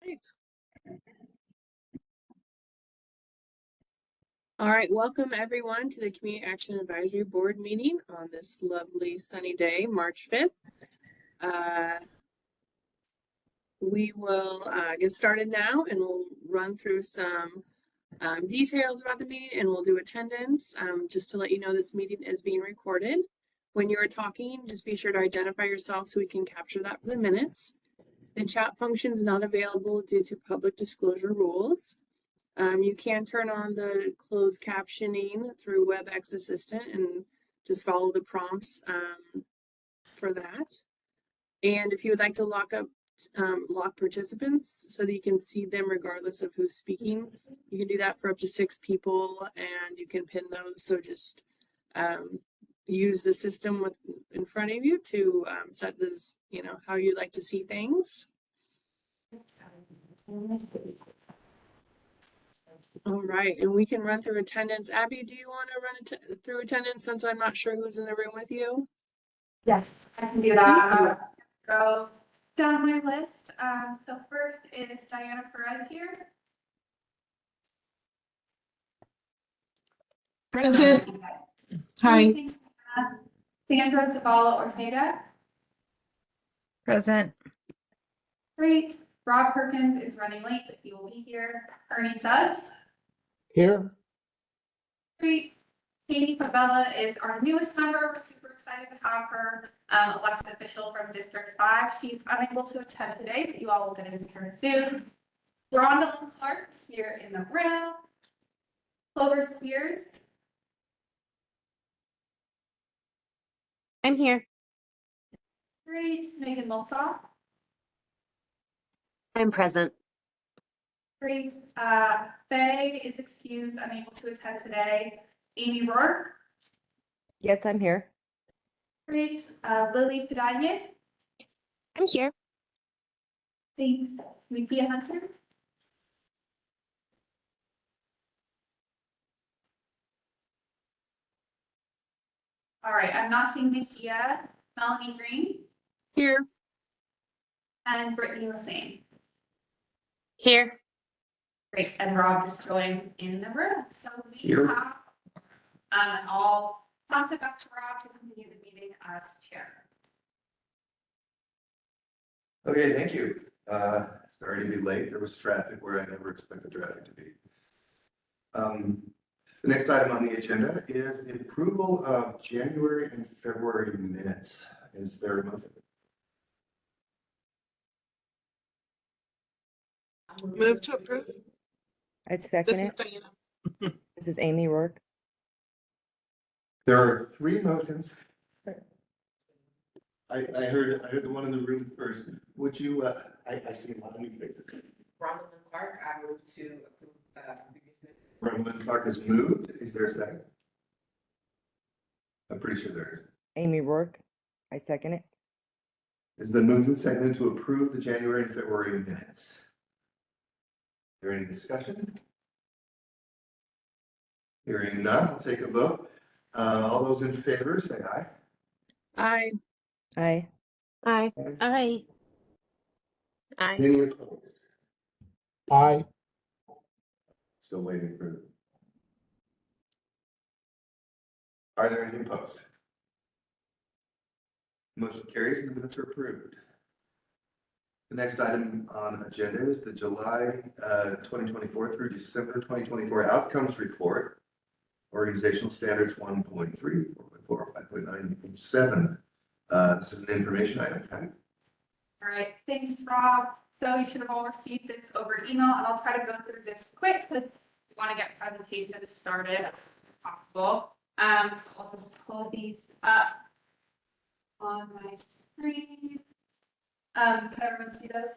Great. All right, welcome everyone to the Community Action Advisory Board meeting on this lovely sunny day, March 5th. We will get started now and we'll run through some details about the meeting and we'll do attendance. Just to let you know, this meeting is being recorded. When you are talking, just be sure to identify yourself so we can capture that for the minutes. The chat function is not available due to public disclosure rules. You can turn on the closed captioning through WebEx Assistant and just follow the prompts for that. And if you would like to lock participants so that you can see them regardless of who's speaking, you can do that for up to 6 people and you can pin those. So just use the system in front of you to set this, how you like to see things. All right, and we can run through attendance. Abby, do you want to run through attendance since I'm not sure who's in the room with you? Yes, I can do that. Go down my list. So first is Diana Perez here. Present. Hi. Sandra Zavala Ortega. Present. Great. Rob Perkins is running late, but he will be here. Ernie Suggs. Here. Great. Katie Favela is our newest member. We're super excited to have her, elected official from District 5. She's unable to attend today, but you all will get to see her soon. Rhonda Clark's here in the room. Clover Spears. I'm here. Great. Megan Multhaw. I'm present. Great. Faye is excused, unable to attend today. Amy Rourke. Yes, I'm here. Great. Lily Fidanye. I'm here. Thanks. Mithia Hunter. All right, I'm not seeing Mithia. Melanie Green. Here. And Brittany Lassane. Here. Great. And Rob just joined in the room. So we Here. have I'll pass it back to Rob to continue the meeting as chair. Okay, thank you. Sorry to be late. There was traffic where I never expected traffic to be. The next item on the agenda is the approval of January and February minutes. Is there a motion? Move to approve. I'd second This it. is Diana. This is Amy Rourke. There are 3 motions. I heard the one in the room first. Would you, I see a lot of new faces. Ronald Clark, I move to approve. Ronald Clark has moved. Is there a second? I'm pretty sure there is. Amy Rourke. I second it. It's been moved and seconded to approve the January and February minutes. Is there any discussion? Hearing none, I'll take a vote. All those in favor say aye. Aye. Aye. Aye. Aye. Aye. Any opposed? Aye. Still waiting for. Are there any opposed? Motion carries and the minutes are approved. The next item on agenda is the July 2024 through December 2024 outcomes report. Organizational standards 1.3, 4.4, 5.9, 7. This is an information item. All right, thanks, Rob. So you should have all received this over email, and I'll try to go through this quick because we want to get presentations started as soon as possible. So I'll just pull these up on my screen. Can everyone see those?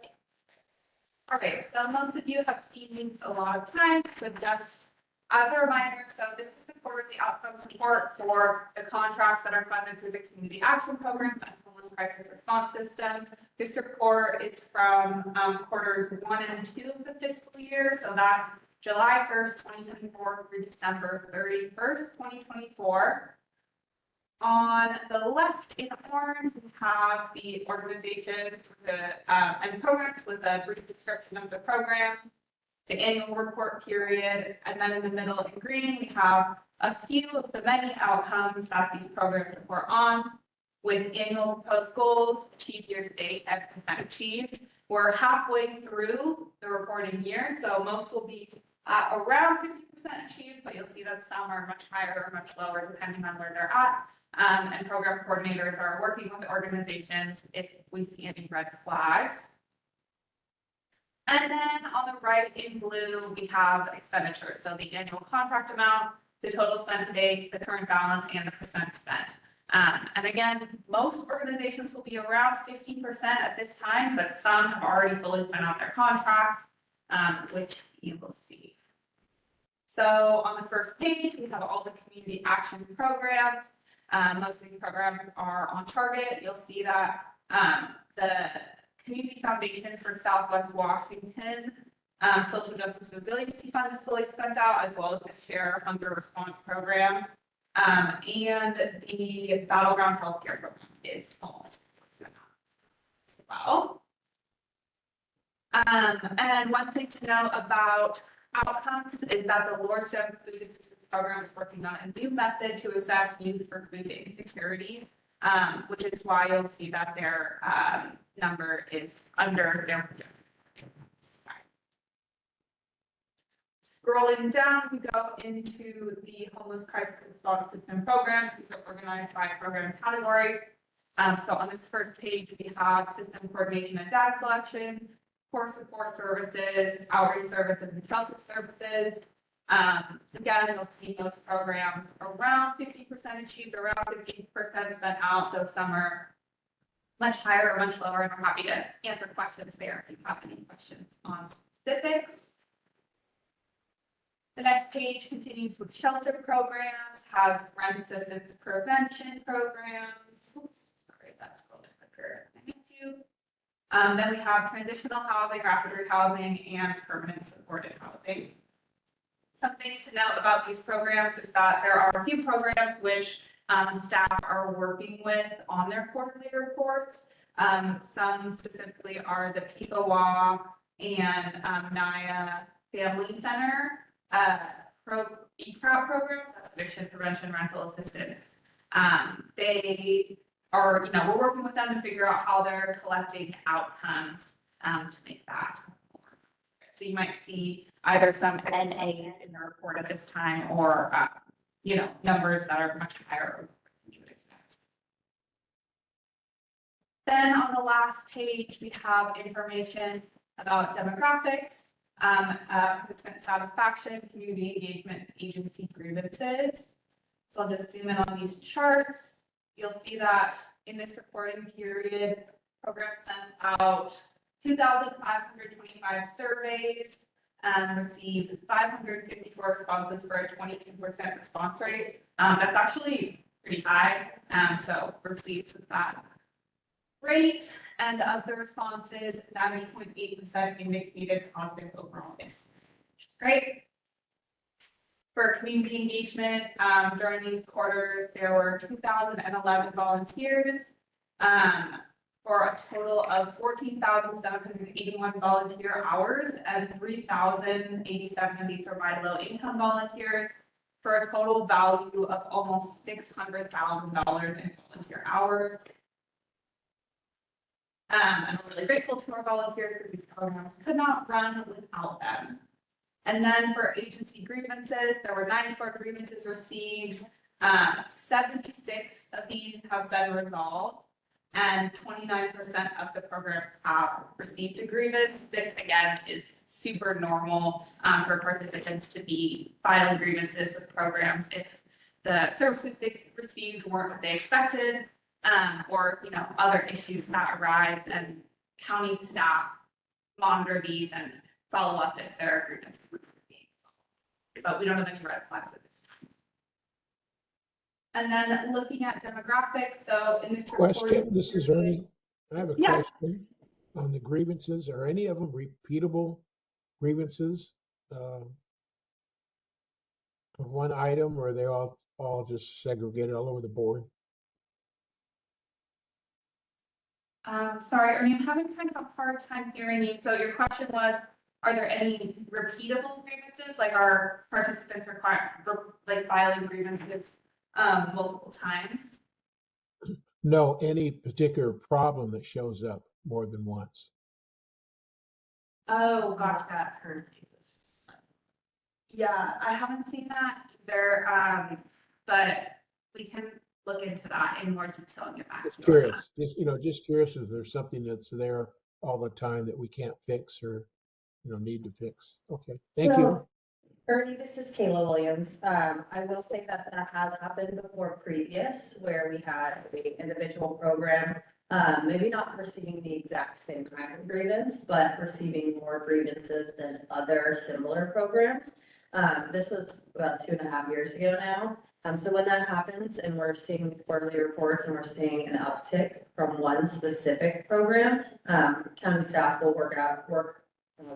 All right, so most of you have seen these a lot of times, but just as a reminder, so this is the quarterly outcomes report for the contracts that are funded through the Community Action Program and Homeless Crisis Response System. This report is from quarters 1 and 2 of the fiscal year, so that's July 1st, 2024 through December 31st, 2024. On the left in orange, we have the organizations and programs with a brief description of the program, the annual report period, and then in the middle in green, we have a few of the many outcomes that these programs report on, with annual proposed goals achieved year to date and percent achieved. We're halfway through the reporting year, so most will be around 50% achieved, but you'll see that some are much higher or much lower depending on where they're at. And program coordinators are working with organizations if we see any red flags. And then on the right in blue, we have expenditures. So the annual contract amount, the total spent to date, the current balance, and the percent spent. And again, most organizations will be around 50% at this time, but some have already fully spent out their contracts, which you will see. So on the first page, we have all the community action programs. Most of these programs are on target. You'll see that the Community Foundation for Southwest Washington Social Justice Resiliency Fund is fully spent out, as well as the Share Hunger Response Program. And the Battleground Healthcare Program is almost spent out as well. And one thing to know about outcomes is that the Lordstown Food Assistance Program is working on a new method to assess youth for food insecurity, which is why you'll see that their number is under their projected. Scrolling down, we go into the homeless crisis response system programs. These are organized by program category. So on this first page, we have system coordination and data collection, core support services, outreach services, and shelter services. Again, you'll see those programs around 50% achieved, around 50% spent out, though some are much higher or much lower, and I'm happy to answer questions there if you have any questions on specifics. The next page continues with shelter programs, has rent assistance prevention programs. Oops, sorry, that's a little bit quicker than I meant to. Then we have transitional housing, rapid rehousing, and permanent supported housing. Some things to note about these programs is that there are a few programs which staff are working with on their quarterly reports. Some specifically are the PICOA and NAIA Family Center ECROUT programs, that's eviction prevention rental assistance. They are, we're working with them to figure out how they're collecting outcomes to make that more. So you might see either some NAs in the report at this time or, numbers that are much higher. Then on the last page, we have information about demographics, participant satisfaction, community engagement, agency grievances. So I'll just zoom in on these charts. You'll see that in this reporting period, programs sent out 2,525 surveys, received 554 responses for a 22% response rate. That's actually pretty high, so we're pleased with that rate. And of the responses, 90.8% indicated positive overall mix, which is great. For community engagement, during these quarters, there were 2,011 volunteers for a total of 14,781 volunteer hours, and 3,087 of these were by low-income volunteers, for a total value of almost $600,000 in volunteer hours. And I'm really grateful to our volunteers because these programs could not run without them. And then for agency grievances, there were 94 grievances received. 76 of these have been resolved, and 29% of the programs have received a grievance. This, again, is super normal for participants to be filing grievances with programs if the services they received weren't what they expected, or other issues that arise, and county staff monitor these and follow up if there are grievances being resolved. But we don't have any red flags at this time. And then looking at demographics, so in this Question, this is Ernie. I have a Yeah. question on the grievances. Are any of them repeatable grievances? Of one item, or are they all just segregated all over the board? Sorry, Ernie, I'm having kind of a hard time hearing you. So your question was, are there any repeatable grievances? Like are participants like filing grievances multiple times? No, any particular problem that shows up more than once. Oh, gotcha. Yeah, I haven't seen that either, but we can look into that in more detail and get back to Just you on that. curious, just curious if there's something that's there all the time that we can't fix or, need to fix. Okay, thank you. So, Ernie, this is Kayla Williams. I will say that that has happened before previous, where we had the individual program, maybe not receiving the exact same kind of grievance, but receiving more grievances than other similar programs. This was about 2.5 years ago now. So when that happens and we're seeing quarterly reports and we're seeing an uptick from one specific program, county staff will work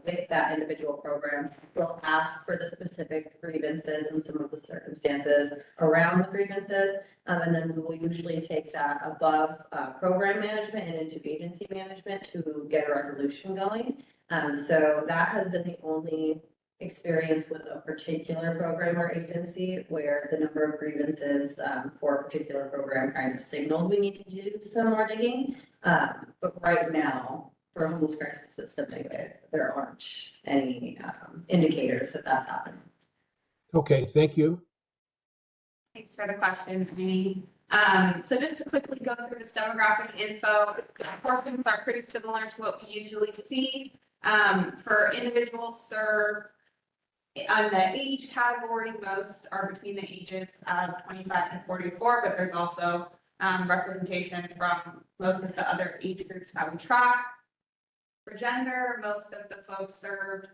with that individual program. We'll ask for the specific grievances and some of the circumstances around the grievances. And then we will usually take that above program management and into agency management to get a resolution going. So that has been the only experience with a particular program or agency where the number of grievances for a particular program kind of signaled we need to do some more digging. But right now, for a homeless crisis system, there aren't any indicators that that's happening. Okay, thank you. Thanks for the question, Amy. So just to quickly go through this demographic info, the proportions are pretty similar to what we usually see. For individuals served on the age category, most are between the ages of 25 and 44, but there's also representation from most of the other age groups that we track. For gender, most of the folks served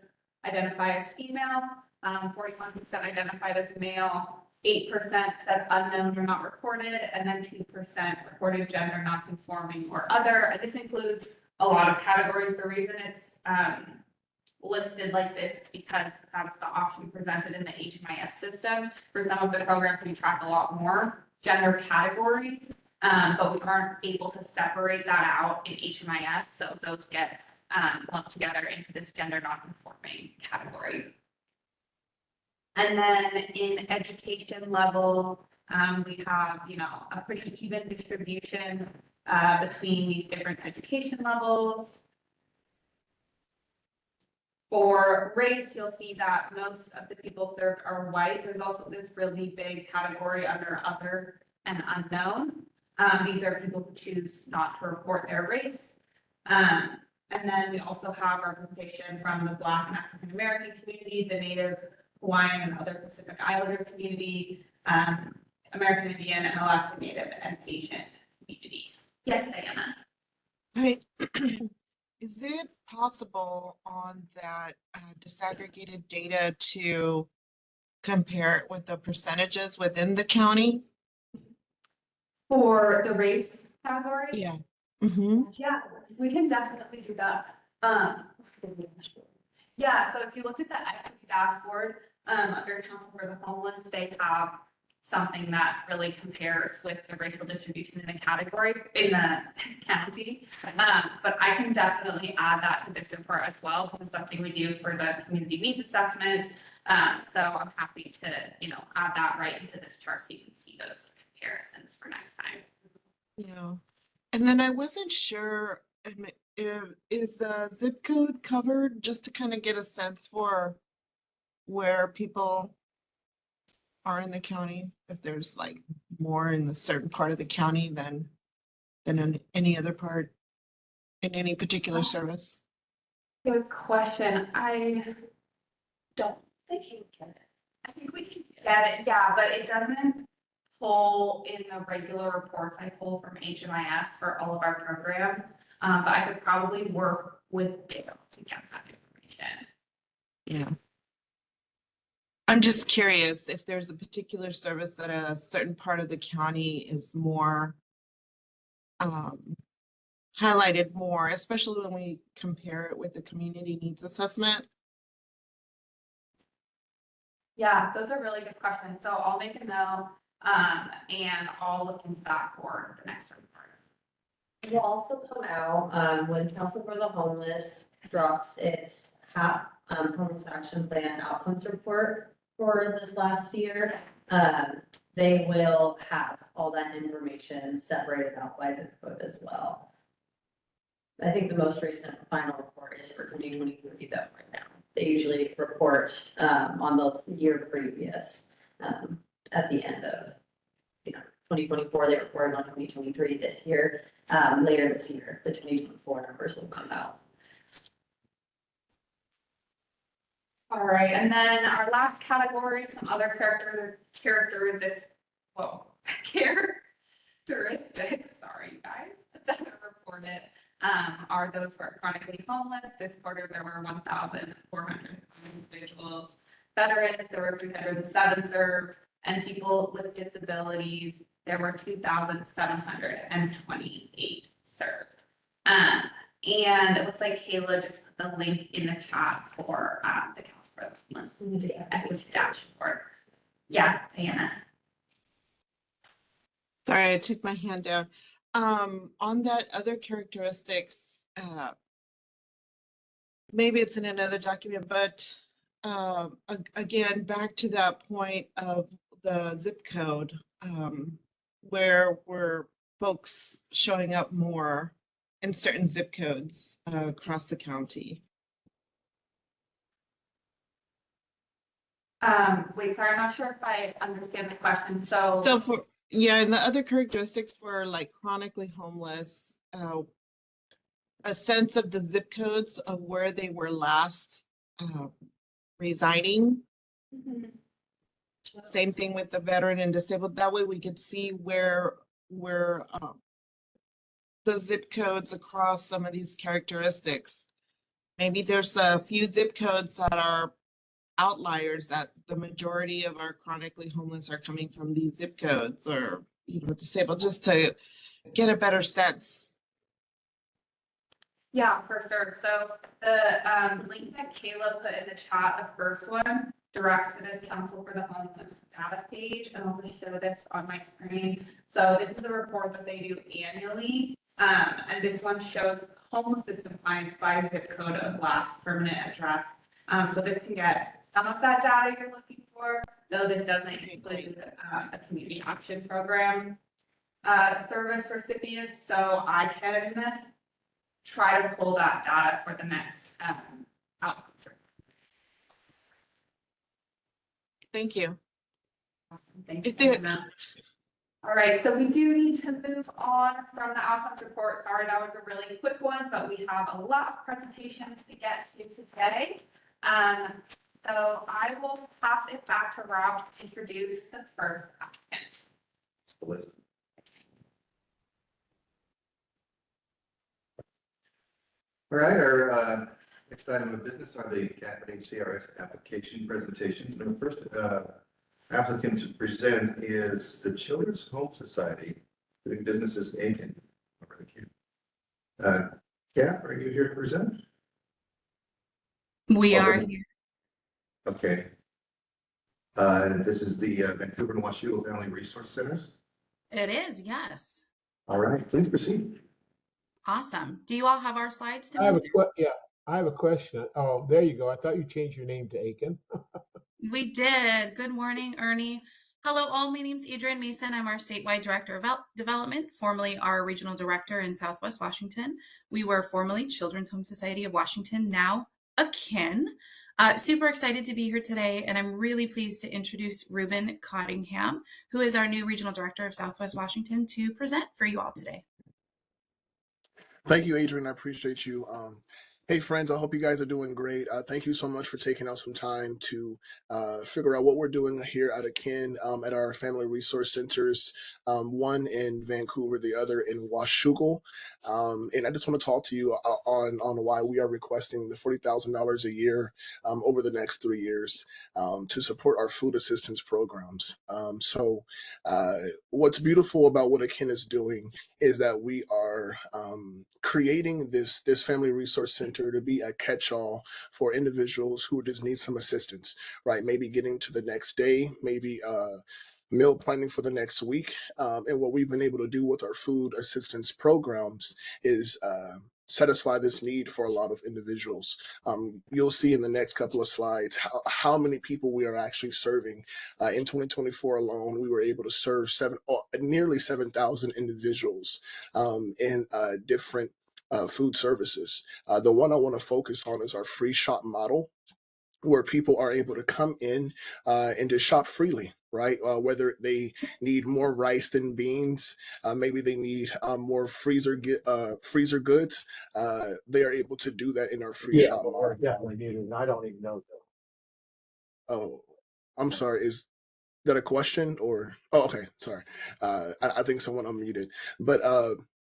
identify as female, 41% identified as male, 8% said unknown or not reported, and then 2% reported gender non-conforming or other. And this includes a lot of categories. The reason it's listed like this is because that's the option presented in the HMIS system. For some of the programs, we track a lot more gender categories, but we aren't able to separate that out in HMIS, so those get lumped together into this gender non-conforming category. And then in education level, we have, a pretty even distribution between these different education levels. For race, you'll see that most of the people served are white. There's also this really big category under other and unknown. These are people who choose not to report their race. And then we also have representation from the Black and African American community, the Native Hawaiian and other Pacific Islander community, American Indian and Alaska Native and Asian communities. Yes, Diana. Hi. Is it possible on that disaggregated data to compare it with the percentages within the county? For the race category? Yeah. Mm-hmm. Yeah, we can definitely do that. Yeah, so if you look at the equity dashboard, under Council for the Homeless, they have something that really compares with the racial distribution in the category, in the county. But I can definitely add that to this report as well, because it's something we do for the community needs assessment. So I'm happy to, add that right into this chart so you can see those comparisons for next time. Yeah. And then I wasn't sure, is the zip code covered, just to kind of get a sense for where people are in the county, if there's like more in a certain part of the county than in any other part in any particular service? Good question. I don't think you can get it. I think we can get it, yeah, but it doesn't pull in the regular reports I pull from HMIS for all of our programs. But I could probably work with Dale to get that information. Yeah. I'm just curious if there's a particular service that a certain part of the county is more highlighted more, especially when we compare it with the community needs assessment. Yeah, those are really good questions. So I'll make a note and I'll look into that for the next report. will also come out, when Council for the Homeless drops its HAP, Homeless Action Plan Outcomes Report for this last year. They will have all that information separated out by zip code as well. I think the most recent final report is for 2023 though right now. They usually report, on the year previous, at the end of, 2024, they reported on 2023 this year. Later this year, the 2024 numbers will come out. All right, and then our last category, some other characteristics, sorry guys, that are reported, are those who are chronically homeless. This quarter, there were 1,400 individuals. Veterans, there were 307 served, and people with disabilities, there were 2,728 served. And it looks like Kayla just put the link in the chat for the Council for the Homeless Equity Dashboard. Yeah, Diana. Sorry, I took my hand down. On that other characteristics, maybe it's in another document, but again, back to that point of the zip code, where were folks showing up more in certain zip codes across the county? Wait, sorry, I'm not sure if I understand the question. So So and the other characteristics for like chronically homeless, a sense of the zip codes of where they were last residing. Mhm. Same thing with the veteran and disabled. That way we could see where the zip codes across some of these characteristics. Maybe there's a few zip codes that are outliers, that the majority of our chronically homeless are coming from these zip codes, or disabled, just to get a better sense. Yeah, for sure. So the link that Kayla put in the chat, the first one, directs to this Council for the Homeless data page, and I'll just show this on my screen. So this is a report that they do annually, and this one shows homelessness compliance by zip code of last permanent address. So this can get some of that data you're looking for, though this doesn't include a community action program. Service recipients, so I can try to pull that data for the next outcomes. Thank you. Awesome, thank you. If there- Anna. All right, so we do need to move on from the outcomes report. Sorry, that was a really quick one, but we have a lot of presentations to get to today. So I will pass it back to Rob to introduce the first applicant. All right, our next item of business are the CAAB CRS application presentations. And the first applicant to present is the Children's Home Society, doing business as Aiken. CAAB, are you here to present? We are Welcome. here. Okay. This is the Vancouver and Washougal Family Resource Centers. It is, yes. All right, please proceed. Awesome. Do you all have our slides to I have move a through? I have a question. Oh, there you go. I thought you changed your name to Aiken. We did. Good morning, Ernie. Hello, all. My name's Adrienne Mason. I'm our statewide director of development, formerly our regional director in Southwest Washington. We were formerly Children's Home Society of Washington, now akin. Super excited to be here today, and I'm really pleased to introduce Ruben Cottingham, who is our new regional director of Southwest Washington, to present for you all today. Thank you, Adrian. I appreciate you. Hey, friends, I hope you guys are doing great. Thank you so much for taking out some time to figure out what we're doing here at Akin at our family resource centers, one in Vancouver, the other in Washougal. And I just want to talk to you on why we are requesting the $40,000 a year over the next 3 years to support our food assistance programs. So what's beautiful about what Akin is doing is that we are creating this family resource center to be a catch-all for individuals who just need some assistance, right? Maybe getting to the next day, maybe meal planning for the next week. And what we've been able to do with our food assistance programs is satisfy this need for a lot of individuals. You'll see in the next couple of slides how many people we are actually serving. In 2024 alone, we were able to serve nearly 7,000 individuals in different food services. The one I want to focus on is our free shop model, where people are able to come in and just shop freely, right? Whether they need more rice than beans, maybe they need more freezer goods, they are able to do that in our free Yeah, shop but we're model. definitely needed, and I don't even know though. Oh, I'm sorry. Is that a question or? Oh, okay. Sorry. I think someone unmuted. But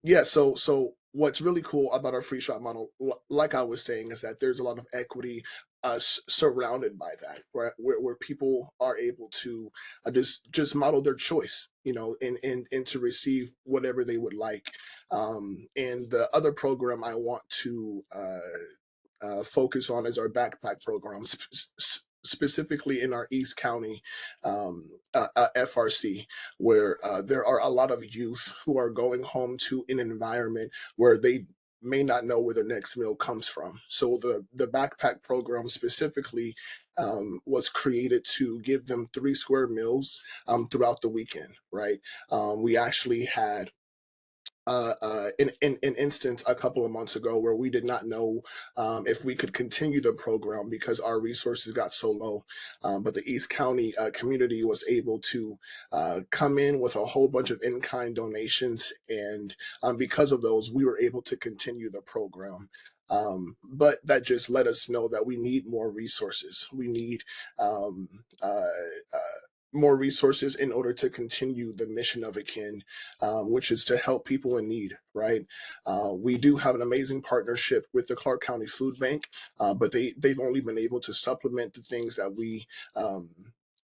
yeah, so what's really cool about our free shop model, like I was saying, is that there's a lot of equity surrounded by that, right? Where people are able to just model their choice, you know, and to receive whatever they would like. And the other program I want to focus on is our backpack program, specifically in our East County FRC, where there are a lot of youth who are going home to an environment where they may not know where the next meal comes from. So the backpack program specifically was created to give them 3 square meals throughout the weekend, right? We actually had an instance a couple of months ago where we did not know if we could continue the program because our resources got so low. But the East County community was able to come in with a whole bunch of in-kind donations. And because of those, we were able to continue the program. But that just let us know that we need more resources. We need more resources in order to continue the mission of AKIN, which is to help people in need, right? We do have an amazing partnership with the Clark County Food Bank, but they've only been able to supplement the things that we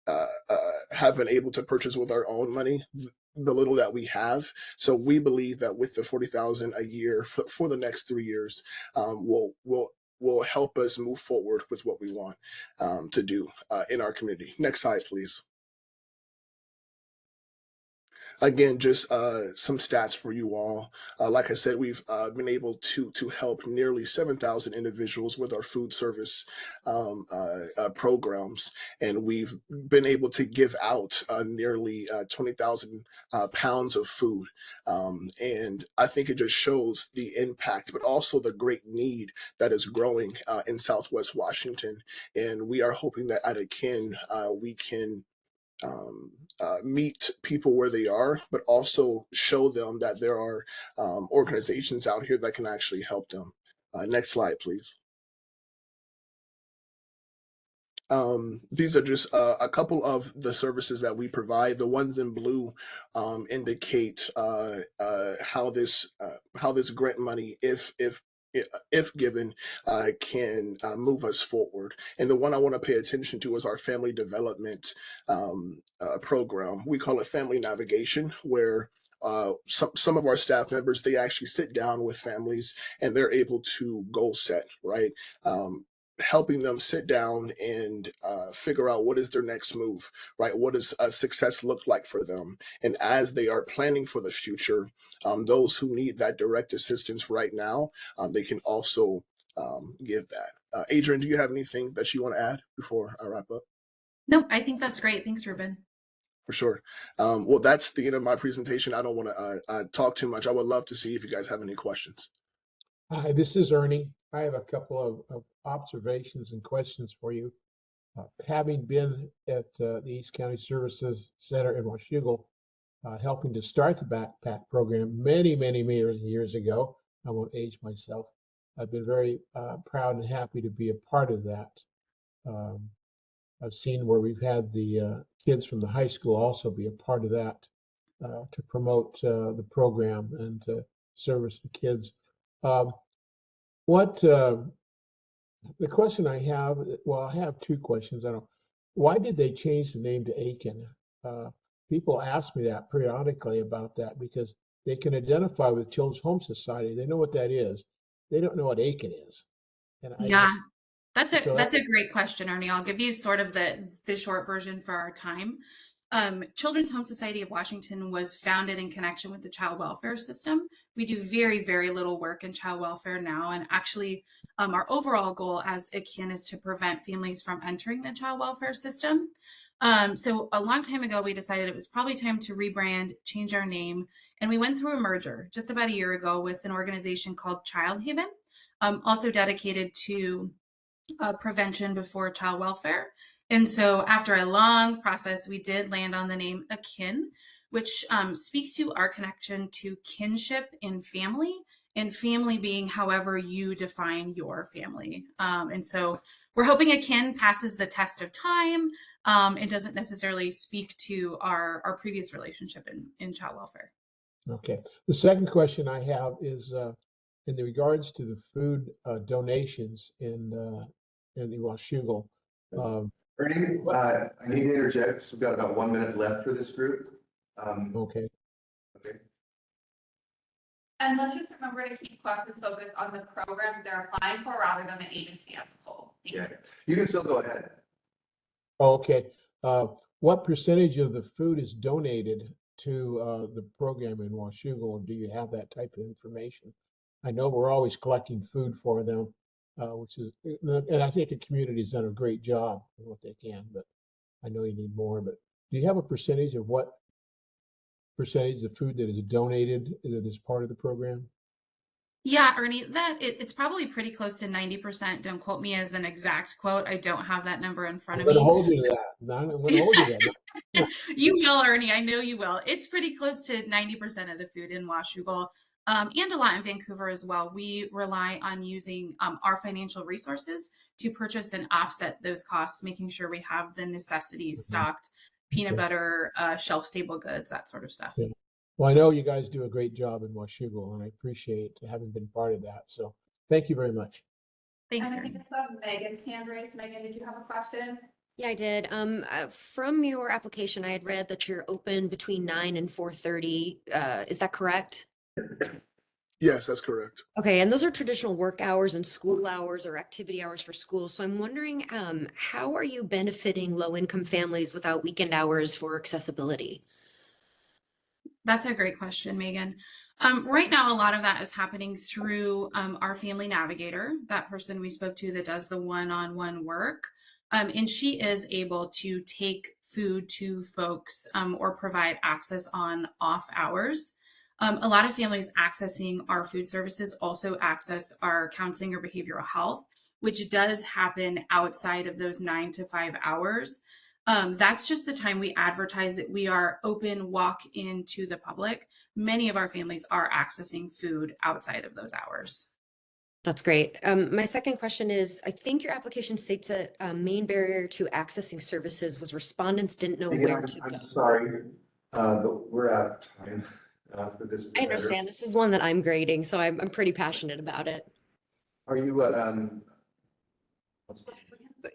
have been able to purchase with our own money, the little that we have. So we believe that with the $40,000 a year for the next 3 years, will help us move forward with what we want to do in our community. Next slide, please. Again, just some stats for you all. Like I said, we've been able to help nearly 7,000 individuals with our food service programs, and we've been able to give out nearly 20,000 pounds of food. And I think it just shows the impact, but also the great need that is growing in Southwest Washington. And we are hoping that at AKIN, we can meet people where they are, but also show them that there are organizations out here that can actually help them. Next slide, please. These are just a couple of the services that we provide. The ones in blue indicate how this grant money, if given, can move us forward. And the one I want to pay attention to is our family development program. We call it Family Navigation, where some of our staff members, they actually sit down with families and they're able to goal set, right? Helping them sit down and figure out what is their next move, right? What does success look like for them? And as they are planning for the future, those who need that direct assistance right now, they can also give that. Adrian, do you have anything that you want to add before I wrap up? No, I think that's great. Thanks, Ruben. For sure. Well, that's the end of my presentation. I don't want to talk too much. I would love to see if you guys have any questions. Hi, this is Ernie. I have a couple of observations and questions for you. Having been at the East County Services Center in Washougal, helping to start the backpack program many years ago, I won't age myself. I've been very proud and happy to be a part of that. I've seen where we've had the kids from the high school also be a part of that to promote the program and to service the kids. The question I have, well, I have 2 questions. Why did they change the name to AKIN? People ask me that periodically about that because they can identify with Children's Home Society. They know what that is. They don't know what AKIN is. And Yeah, so that's a great question, Ernie. I'll give you sort of the short version for our time. Children's Home Society of Washington was founded in connection with the child welfare system. We do very, very little work in child welfare now. And actually, our overall goal as a kin is to prevent families from entering the child welfare system. So a long time ago, we decided it was probably time to rebrand, change our name. And we went through a merger just about a year ago with an organization called Child Haven, also dedicated to prevention before child welfare. And so after a long process, we did land on the name Akin, which speaks to our connection to kinship in family, and family being however you define your family. And so we're hoping Akin passes the test of time. It doesn't necessarily speak to our previous relationship in child welfare. Okay. The second question I have is in the regards to the food donations in the Washougal. Ernie, I need to interject. So we've got about 1 minute left for this group. Okay. Okay. And let's just remember to keep questions focused on the program they're applying for rather than the agency as a whole. Thanks. Yeah, you can still go ahead. Okay. What percentage of the food is donated to the program in Washougal? Do you have that type of information? I know we're always collecting food for them, which is, and I think the community's done a great job in what they can, but I know you need more. But do you have a percentage of what percentage of food that is donated that is part of the program? Yeah, Ernie, it's probably pretty close to 90%. Don't quote me as an exact quote. I don't have that number in front I'm of going to me. hold you to that. I'm going to hold you to that. You will, Ernie. I know you will. It's pretty close to 90% of the food in Washougal, and a lot in Vancouver as well. We rely on using our financial resources to purchase and offset those costs, making sure we have the necessities stocked, peanut butter, shelf-stable goods, that sort of stuff. Yeah. Well, I know you guys do a great job in Washougal, and I appreciate having been part of that. So thank you very much. Thanks, And I think Ernie. I saw Megan's hand raised. Megan, did you have a question? Yeah, I did. From your application, I had read that you're open between 9 and 4:30. Is that correct? Yes, that's correct. Okay, and those are traditional work hours and school hours or activity hours for school. So I'm wondering, how are you benefiting low-income families without weekend hours for accessibility? That's a great question, Megan. Right now, a lot of that is happening through our family navigator, that person we spoke to that does the one-on-one work. And she is able to take food to folks or provide access on off hours. A lot of families accessing our food services also access our counseling or behavioral health, which does happen outside of those 9 to 5 hours. That's just the time we advertise that we are open walk in to the public. Many of our families are accessing food outside of those hours. That's great. My second question is, I think your application states that a main barrier to accessing services was respondents didn't know Megan, where to go. I'm sorry, but we're out of time for this. I understand. This is one that I'm grading, so I'm pretty passionate about it. Are you,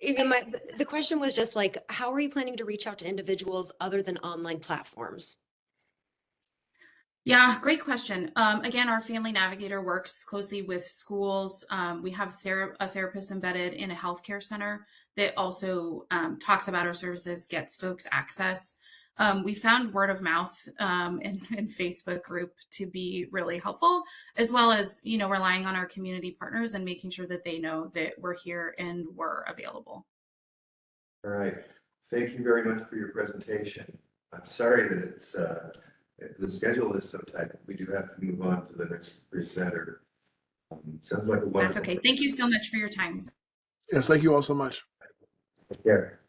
Even the question was just like, how are you planning to reach out to individuals other than online platforms? Yeah, great question. Again, our family navigator works closely with schools. We have a therapist embedded in a healthcare center that also talks about our services, gets folks access. We found word of mouth and Facebook group to be really helpful, as well as, relying on our community partners and making sure that they know that we're here and we're available. all right. Thank you very much for your presentation. I'm sorry that it's, the schedule is so tight. We do have to move on to the next presenter. Sounds like a wonderful. That's okay. Thank you so much for your time. Yes, thank you all so much. Take care.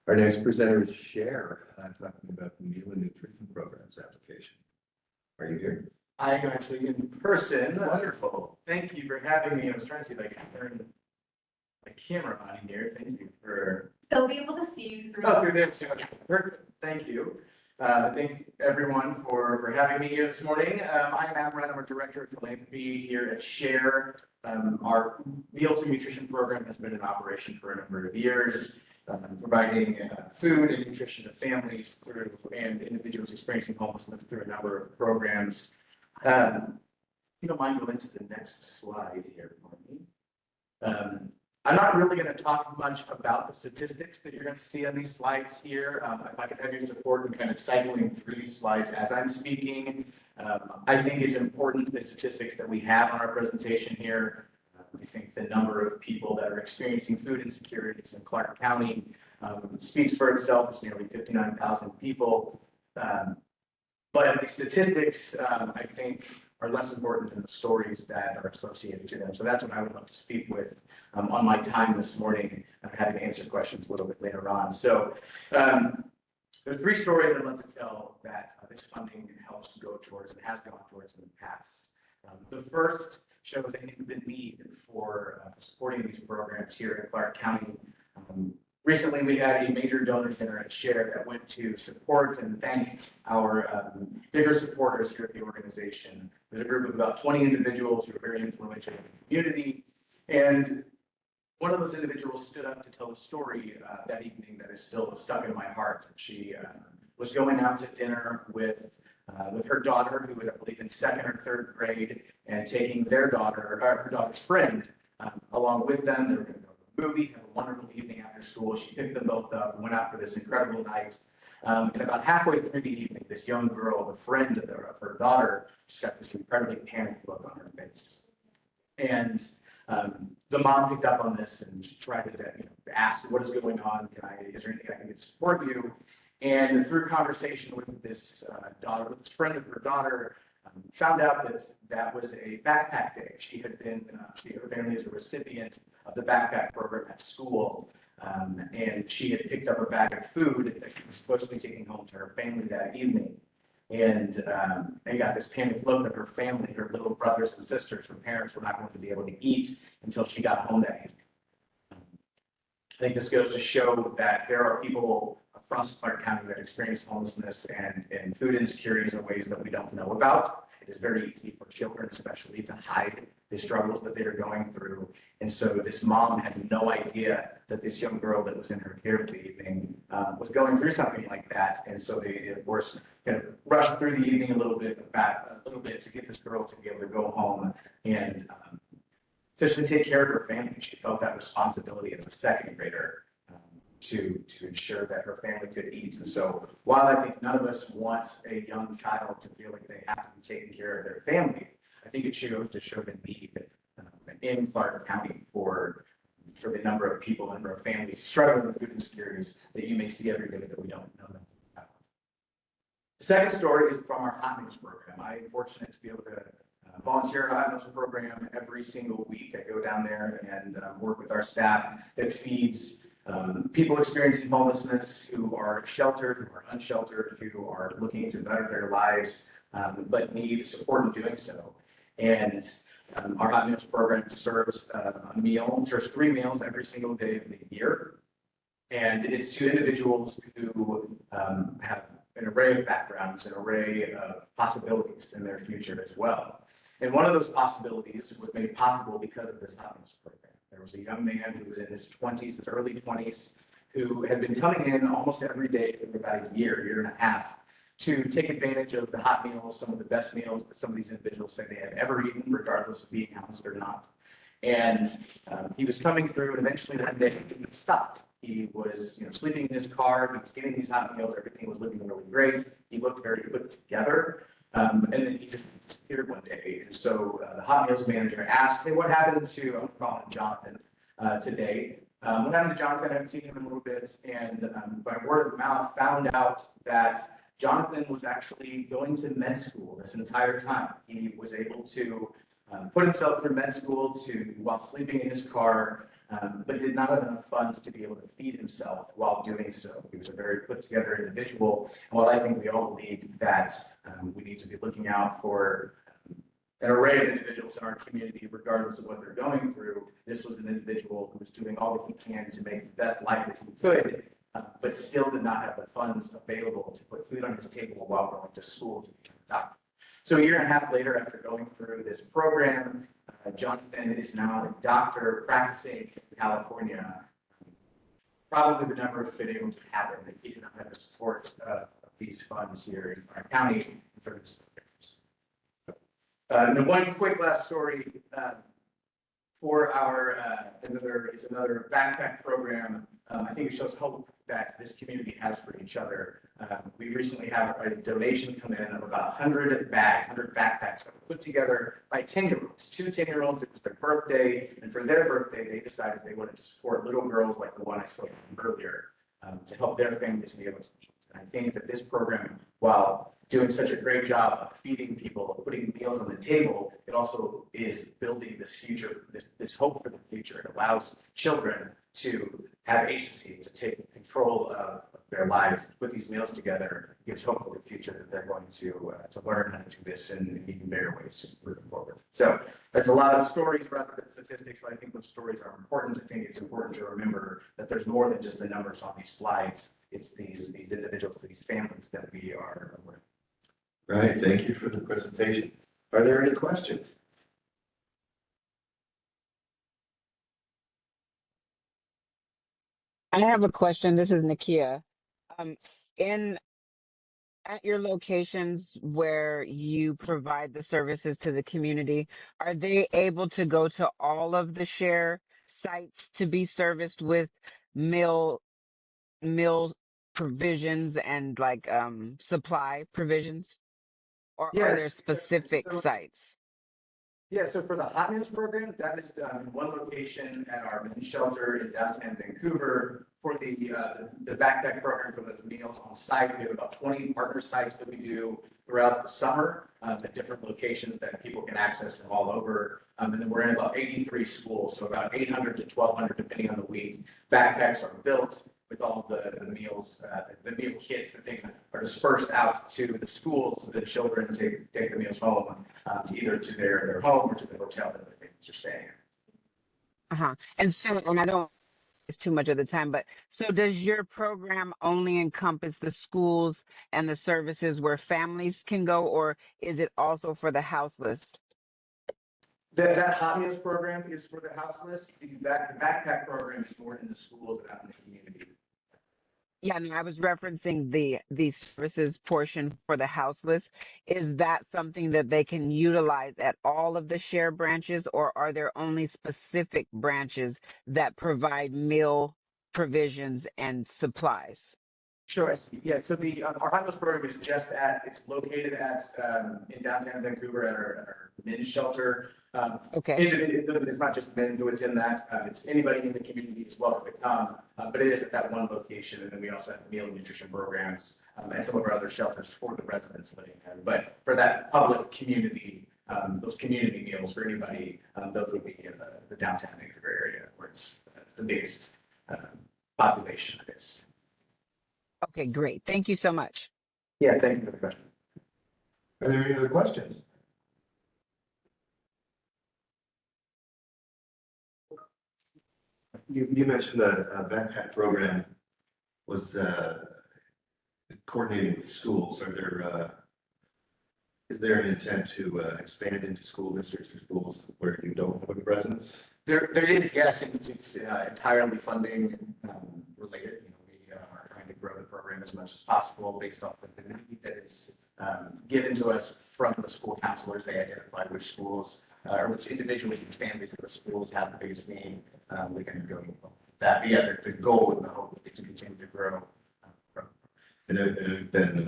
Our next presenter is Cher, talking about the Meal and Nutrition Programs application. Are you here? I am actually in person. Wonderful. Thank you for having me. I was trying to see if I can turn my camera on here. Thank you for. They'll be able to see you through. Oh, through there too. Yeah. Perfect. Thank you. Thank everyone for having me here this morning. I'm Matt Moran. I'm a director of philanthropy here at Share. Our Meals and Nutrition program has been in operation for a number of years, providing food and nutrition to families through and individuals experiencing homelessness through a number of programs. If you don't mind going to the next slide here for me. I'm not really going to talk much about the statistics that you're going to see on these slides here. If I could have your support in kind of cycling through these slides as I'm speaking. I think it's important, the statistics that we have on our presentation here. I think the number of people that are experiencing food insecurities in Clark County speaks for itself. It's nearly 59,000 people. But the statistics, I think, are less important than the stories that are associated to them. So that's what I would love to speak with on my time this morning. I'm happy to answer questions a little bit later on. So there's 3 stories I'd love to tell that this funding helps go towards and has gone towards in the past. The first shows the need for supporting these programs here in Clark County. Recently, we had a major donor dinner at Share that went to support and thank our bigger supporters here at the organization. There's a group of about 20 individuals who are very influential in the community. And one of those individuals stood up to tell a story that evening that is still stuck in my heart. She was going out to dinner with her daughter, who was, I believe, in 2nd or 3rd grade, and taking their daughter, her daughter's friend, along with them. They were going to go to a movie, have a wonderful evening after school. She picked them both up and went out for this incredible night. And about halfway through the evening, this young girl, the friend of her daughter, just got this incredibly panicked look on her face. And the mom picked up on this and tried to ask, what is going on? Is there anything I can do to support you? And through conversation with this daughter, with this friend of her daughter, found out that that was a backpack day. She had been, her family is a recipient of the backpack program at school. And she had picked up a bag of food that she was supposed to be taking home to her family that evening. And they got this panicked look that her family, her little brothers and sisters, her parents were not going to be able to eat until she got home that evening. I think this goes to show that there are people across Clark County that experience homelessness and food insecurities in ways that we don't know about. It is very easy for children, especially, to hide the struggles that they are going through. And so this mom had no idea that this young girl that was in her care the evening was going through something like that. And so they, of course, kind of rushed through the evening a little bit to get this girl to be able to go home and essentially take care of her family. She felt that responsibility as a 2nd grader to ensure that her family could eat. And so while I think none of us want a young child to feel like they have to be taking care of their family, I think it shows to show the need in Clark County for the number of people, the number of families struggling with food insecurities that you may see every day that we don't know about. The second story is from our hot meals program. I'm fortunate to be able to volunteer at our hot meals program every single week. I go down there and work with our staff that feeds people experiencing homelessness who are sheltered, who are unsheltered, who are looking to better their lives, but need support in doing so. And our hot meals program serves serves 3 meals every single day of the year. And it's to individuals who have an array of backgrounds, an array of possibilities in their future as well. And one of those possibilities was made possible because of this hot meals program. There was a young man who was in his 20s, his early 20s, who had been coming in almost every day for about a year and a half, to take advantage of the hot meals, some of the best meals that some of these individuals say they have ever eaten, regardless of being housed or not. And he was coming through, and eventually one day he stopped. He was sleeping in his car, he was getting these hot meals, everything was looking really great. He looked very put together. And then he just disappeared one day. And so the hot meals manager asked, hey, what happened to, I'm calling Jonathan today. What happened to Jonathan? I haven't seen him in a little bit. And by word of mouth, found out that Jonathan was actually going to med school this entire time. He was able to put himself through med school while sleeping in his car, but did not have enough funds to be able to feed himself while doing so. He was a very put together individual. And while I think we all believe that we need to be looking out for an array of individuals in our community, regardless of what they're going through, this was an individual who was doing all that he can to make the best life that he could, but still did not have the funds available to put food on his table while going to school to become a doctor. So a year and a half later, after going through this program, Jonathan is now a doctor practicing in California. Probably would never have been able to happen if he did not have the support of these funds here in our county for this programs. And one quick last story. for our, it's another backpack program. I think it shows hope that this community has for each other. We recently have a donation come in of about 100 backpacks that were put together by 10-year-olds, two 10-year-olds. It was their birthday, and for their birthday, they decided they wanted to support little girls like the one I spoke of earlier, to help their families be able to eat. And I think that this program, while doing such a great job of feeding people, putting meals on the table, it also is building this future, this hope for the future. It allows children to have agency, to take control of their lives, put these meals together, gives hope for the future that they're going to learn how to do this in even bigger ways moving forward. So that's a lot of stories rather than statistics, but I think those stories are important. I think it's important to remember that there's more than just the numbers on these slides. It's these individuals, these families that we are aware of. Right, thank you for the presentation. Are there any questions? I have a question. This is Nakia. In at your locations where you provide the services to the community, are they able to go to all of the share sites to be serviced with meal provisions and like supply provisions? Or are there Yes. specific sites? Yeah, so for the Hot Meals program, that is one location at our men's shelter in downtown Vancouver. For the backpack program for those meals on site, we have about 20 partner sites that we do throughout the summer at different locations that people can access from all over. And then we're in about 83 schools, so about 800 to 1,200 depending on the week. Backpacks are built with all the meals, the meal kits, the things that are dispersed out to the schools so that children take the meals home, either to their home or to the hotel that their families are staying in. And so, and I don't it's too much of the time, but so does your program only encompass the schools and the services where families can go, or is it also for the houseless? That Hot Meals program is for the houseless. The backpack program is more in the schools and out in the community. Yeah, no, I was referencing the services portion for the houseless. Is that something that they can utilize at all of the share branches, or are there only specific branches that provide meal provisions and supplies? Sure. Yeah. So our Hot Meals program is it's located in downtown Vancouver at our men's shelter. Okay. It's not just men who attend that. It's anybody in the community is welcome to come. But it is at that one location, and then we also have meal and nutrition programs and some of our other shelters for the residents living there. But for that public community, those community meals for anybody, those would be in the downtown Vancouver area where it's the biggest population of this. Okay, great. Thank you so much. Yeah, thank you for the question. Are there any other questions? You mentioned the backpack program was coordinating with schools. Is there an intent to expand into school districts or schools where you don't have a presence? There is, yes. It's entirely funding related. We are trying to grow the program as much as possible based off of the need that is given to us from the school counselors. They identify which schools or which individuals and families of the schools have the biggest need. We can go that. Yeah, the goal and the hope is to continue to grow. And I've been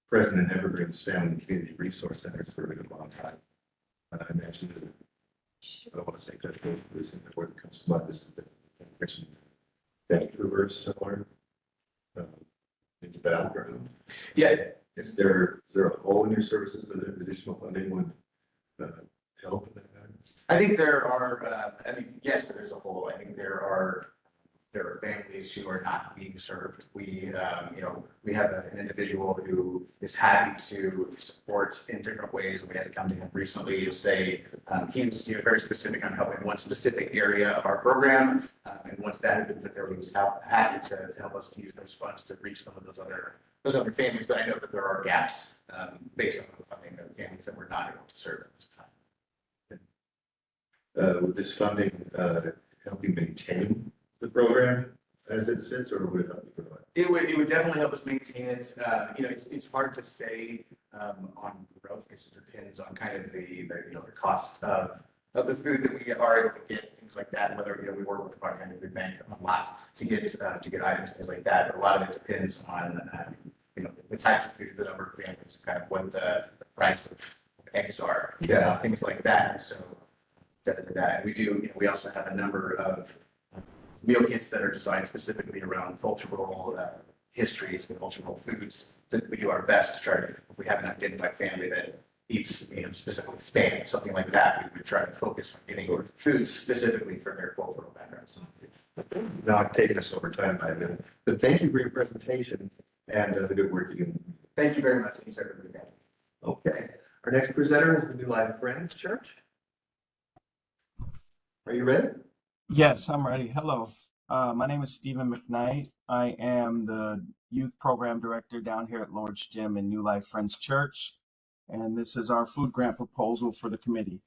president of Evergreen's Family and Community Resource Centers for a really long time. I mentioned I don't want to say that recently where it comes to mind. This is Vancouver is similar in the background. Yeah. Is there a hole in your services that additional funding would help in that? I think there are, yes, there is a hole. I think there are families who are not being served. We have an individual who is happy to support in different ways. We had to come to him recently to say he was very specific on helping one specific area of our program. And once that had been put there, he was happy to help us to use those funds to reach some of those other families. But I know that there are gaps based on the funding of families that we're not able to serve at this time. Would this funding help you maintain the program as it sits, or would it help you grow it? It would definitely help us maintain it. It's hard to say on growth because it depends on kind of the cost of of the food that we are able to get, things like that, whether, we work with the Department of Food Bank a lot to get items, things like that. But a lot of it depends on, the types of food that are families, kind of what the price of eggs are, things like that. So that we do, we also have a number of meal kits that are designed specifically around cultural histories and cultural foods that we do our best to try to, if we have an identified family that eats, specifically Spanish, something like that, we would try to focus on getting foods specifically for their cultural backgrounds. Now I've taken us over time by a minute, but thank you for your presentation and the good work you do. Thank you very much. Thanks, everybody. Okay, our next presenter is the New Life Friends Church. Are you ready? Yes, I'm ready. Hello. My name is Stephen McKnight. I am the youth program director down here at Lord's Gym in New Life Friends Church. And this is our food grant proposal for the committee.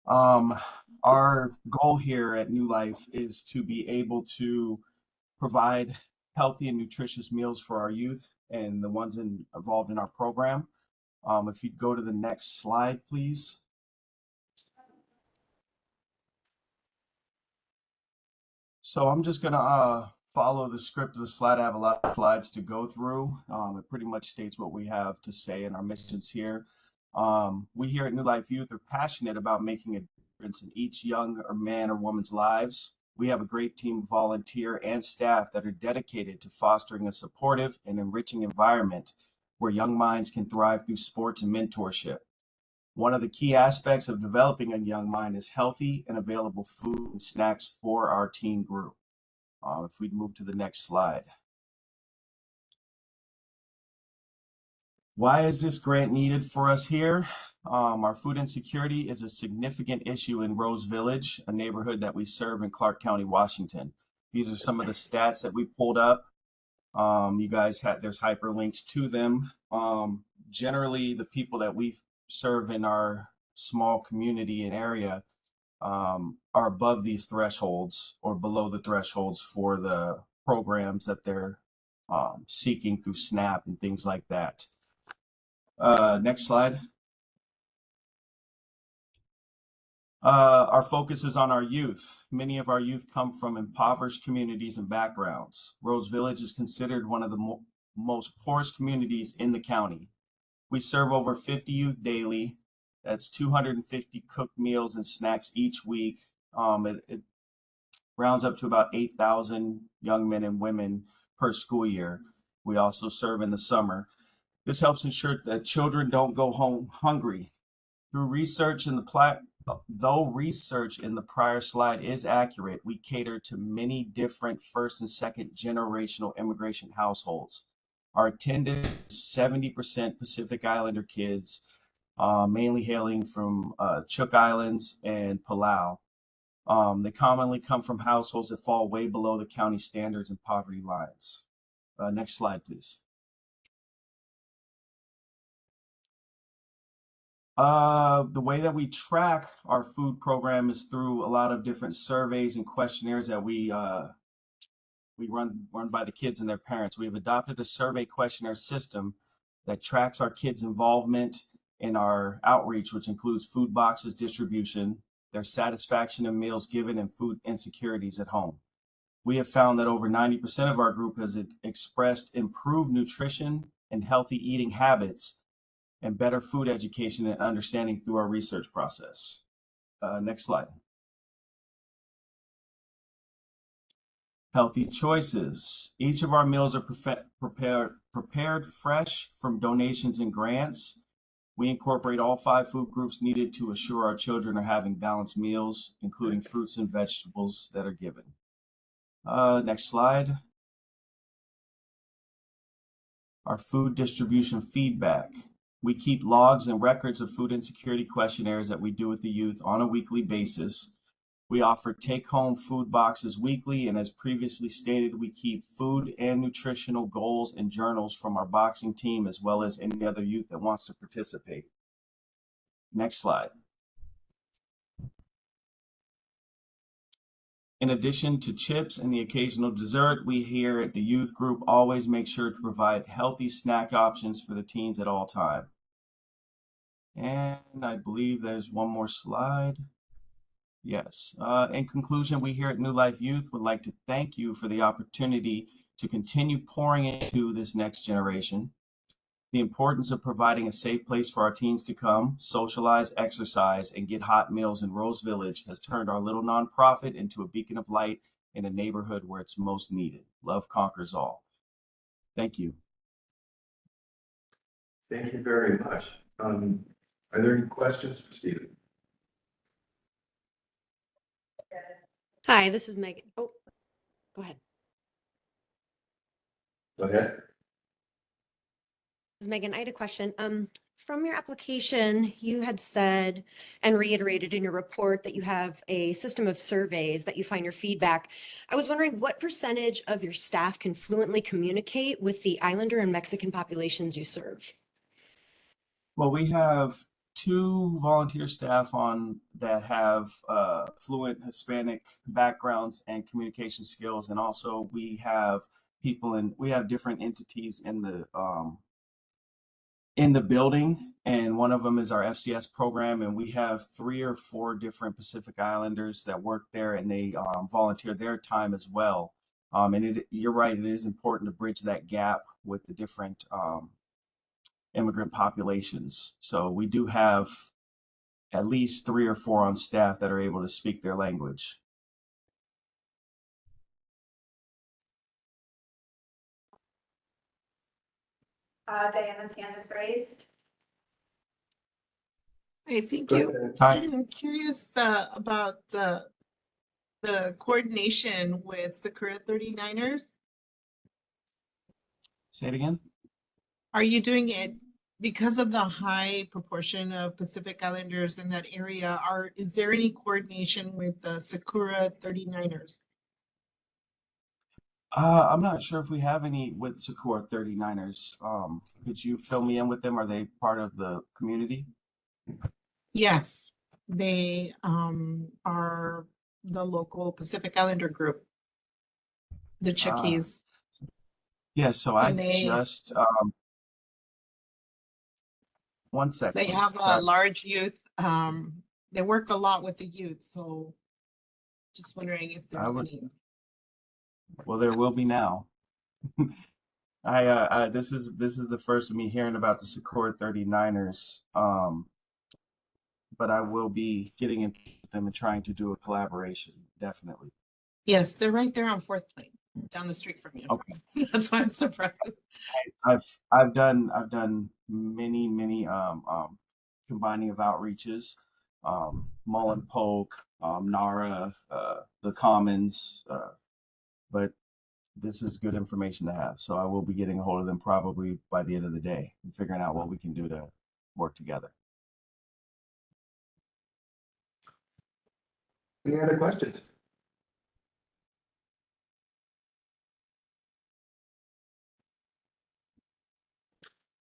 Our goal here at New Life is to be able to provide healthy and nutritious meals for our youth and the ones involved in our program. If you'd go to the next slide, please. So I'm just going to follow the script of the slide. I have a lot of slides to go through. It pretty much states what we have to say in our missions here. We here at New Life Youth are passionate about making a difference in each young or man or woman's lives. We have a great team of volunteer and staff that are dedicated to fostering a supportive and enriching environment where young minds can thrive through sports and mentorship. One of the key aspects of developing a young mind is healthy and available food and snacks for our teen group. If we move to the next slide. Why is this grant needed for us here? Our food insecurity is a significant issue in Rose Village, a neighborhood that we serve in Clark County, Washington. These are some of the stats that we pulled up. You guys there's hyperlinks to them. Generally, the people that we serve in our small community and area are above these thresholds or below the thresholds for the programs that they're seeking through SNAP and things like that. Next slide. Our focus is on our youth. Many of our youth come from impoverished communities and backgrounds. Rose Village is considered one of the most poorest communities in the county. We serve over 50 youth daily. That's 250 cooked meals and snacks each week. It rounds up to about 8,000 young men and women per school year. We also serve in the summer. This helps ensure that children don't go home hungry. Through research in though research in the prior slide is accurate, we cater to many different first and second generational immigration households. Our attendant 70% Pacific Islander kids, mainly hailing from Cook Islands and Palau. They commonly come from households that fall way below the county standards and poverty lines. Next slide, please. The way that we track our food program is through a lot of different surveys and questionnaires that we run by the kids and their parents. We have adopted a survey questionnaire system that tracks our kids' involvement in our outreach, which includes food boxes distribution, their satisfaction in meals given, and food insecurities at home. We have found that over 90% of our group has expressed improved nutrition and healthy eating habits and better food education and understanding through our research process. Next slide. Healthy choices. Each of our meals are prepared fresh from donations and grants. We incorporate all 5 food groups needed to assure our children are having balanced meals, including fruits and vegetables that are given. Next slide. Our food distribution feedback. We keep logs and records of food insecurity questionnaires that we do with the youth on a weekly basis. We offer take-home food boxes weekly, and as previously stated, we keep food and nutritional goals and journals from our boxing team, as well as any other youth that wants to participate. Next slide. In addition to chips and the occasional dessert, we here at the youth group always make sure to provide healthy snack options for the teens at all times. And I believe there's one more slide. Yes. In conclusion, we here at New Life Youth would like to thank you for the opportunity to continue pouring into this next generation. The importance of providing a safe place for our teens to come, socialize, exercise, and get hot meals in Rose Village has turned our little nonprofit into a beacon of light in a neighborhood where it's most needed. Love conquers all. Thank you. Thank you very much. Are there any questions for Stephen? Hi, this is Megan. Oh, go ahead. Go ahead. This is Megan. I had a question. From your application, you had said and reiterated in your report that you have a system of surveys that you find your feedback. I was wondering what percentage of your staff can fluently communicate with the Islander and Mexican populations you serve? Well, we have 2 volunteer staff on that have fluent Hispanic backgrounds and communication skills, and also we have we have different entities in the building, and one of them is our FCS program, and we have 3 or 4 different Pacific Islanders that work there, and they volunteer their time as well. And you're right, it is important to bridge that gap with the different immigrant populations. So we do have at least 3 or 4 on staff that are able to speak their language. Diana's hand is raised. Hey, thank Go you. ahead. Hi. I'm curious about the coordination with Sakura 39ers. Say it again. Are you doing it because of the high proportion of Pacific Islanders in that area? Is there any coordination with the Sakura 39ers? I'm not sure if we have any with Sakura 39ers. Could you fill me in with them? Are they part of the community? Yes, they are the local Pacific Islander group, the Chickies. Yeah, so I And they- just one second. They have Sorry. a large youth. They work a lot with the youth, so just wondering if there's any. Well, there will be now. This is the first of me hearing about the Sakura 39ers. But I will be getting into them and trying to do a collaboration, definitely. Yes, they're right there on 4th Plain, down the street from you. Okay. That's why I'm surprised. I've done many combining of outreaches, Mullen Polk, NARA, the Commons, but this is good information to have. So I will be getting a hold of them probably by the end of the day and figuring out what we can do to work together. Any other questions?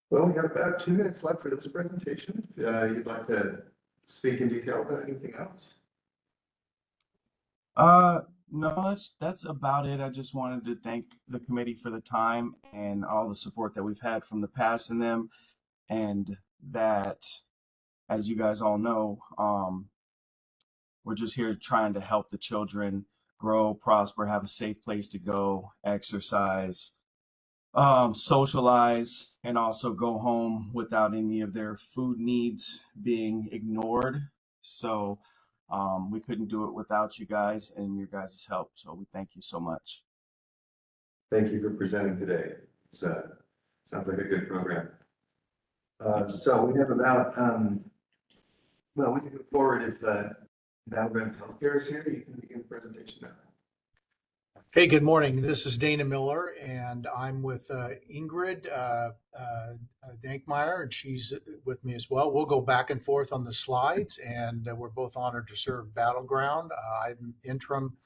Well, we have about 2 minutes left for this presentation. If you'd like to speak in detail about anything else? No, that's about it. I just wanted to thank the committee for the time and all the support that we've had from the past in them, and that, as you guys all know, we're just here trying to help the children grow, prosper, have a safe place to go, exercise, socialize, and also go home without any of their food needs being ignored. So we couldn't do it without you guys and your guys' help. So we thank you so much. Thank you for presenting today. Sounds like a good program. So we have about, well, we can go forward if Battleground Healthcare is here. You can begin the presentation now. Hey, good morning. This is Dana Miller, and I'm with Ingrid Dankmeyer, and she's with me as well. We'll go back and forth on the slides, and we're both honored to serve Battleground. I'm interim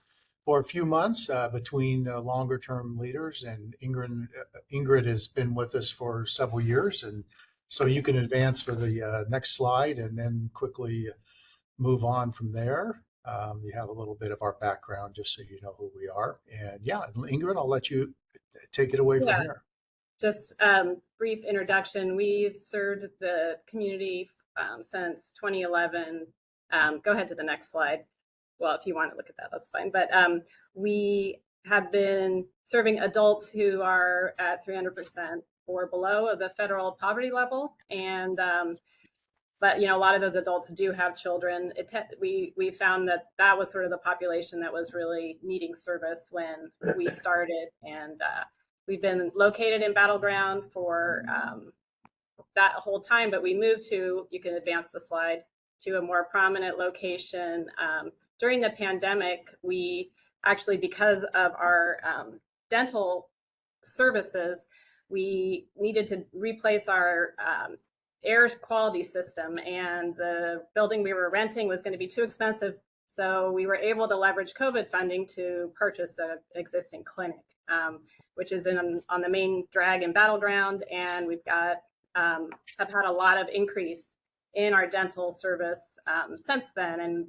for a few months between longer-term leaders, and Ingrid has been with us for several years, and so you can advance for the next slide and then quickly move on from there. You have a little bit of our background just so you know who we are. And yeah, Ingrid, I'll let you take it away from here. Just brief introduction. We've served the community since 2011. Go ahead to the next slide. well, if you want to look at that, that's fine. But we have been serving adults who are at 300% or below of the federal poverty level. And but a lot of those adults do have children. We found that was sort of the population that was really needing service when we started, and we've been located in Battleground for that whole time. But we moved to, you can advance the slide, to a more prominent location during the pandemic. We actually, because of our dental services, we needed to replace our air quality system, and the building we were renting was going to be too expensive. So we were able to leverage COVID funding to purchase an existing clinic, which is on the main drag in Battleground. And we've got have had a lot of increase in our dental service since then, and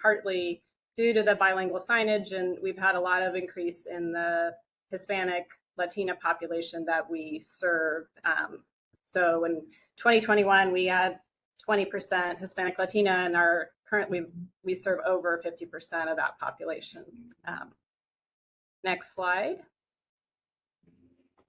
partly due to the bilingual signage. And we've had a lot of increase in the Hispanic Latina population that we serve. So in 2021, we had 20% Hispanic Latina, and currently we serve over 50% of that population. Next slide.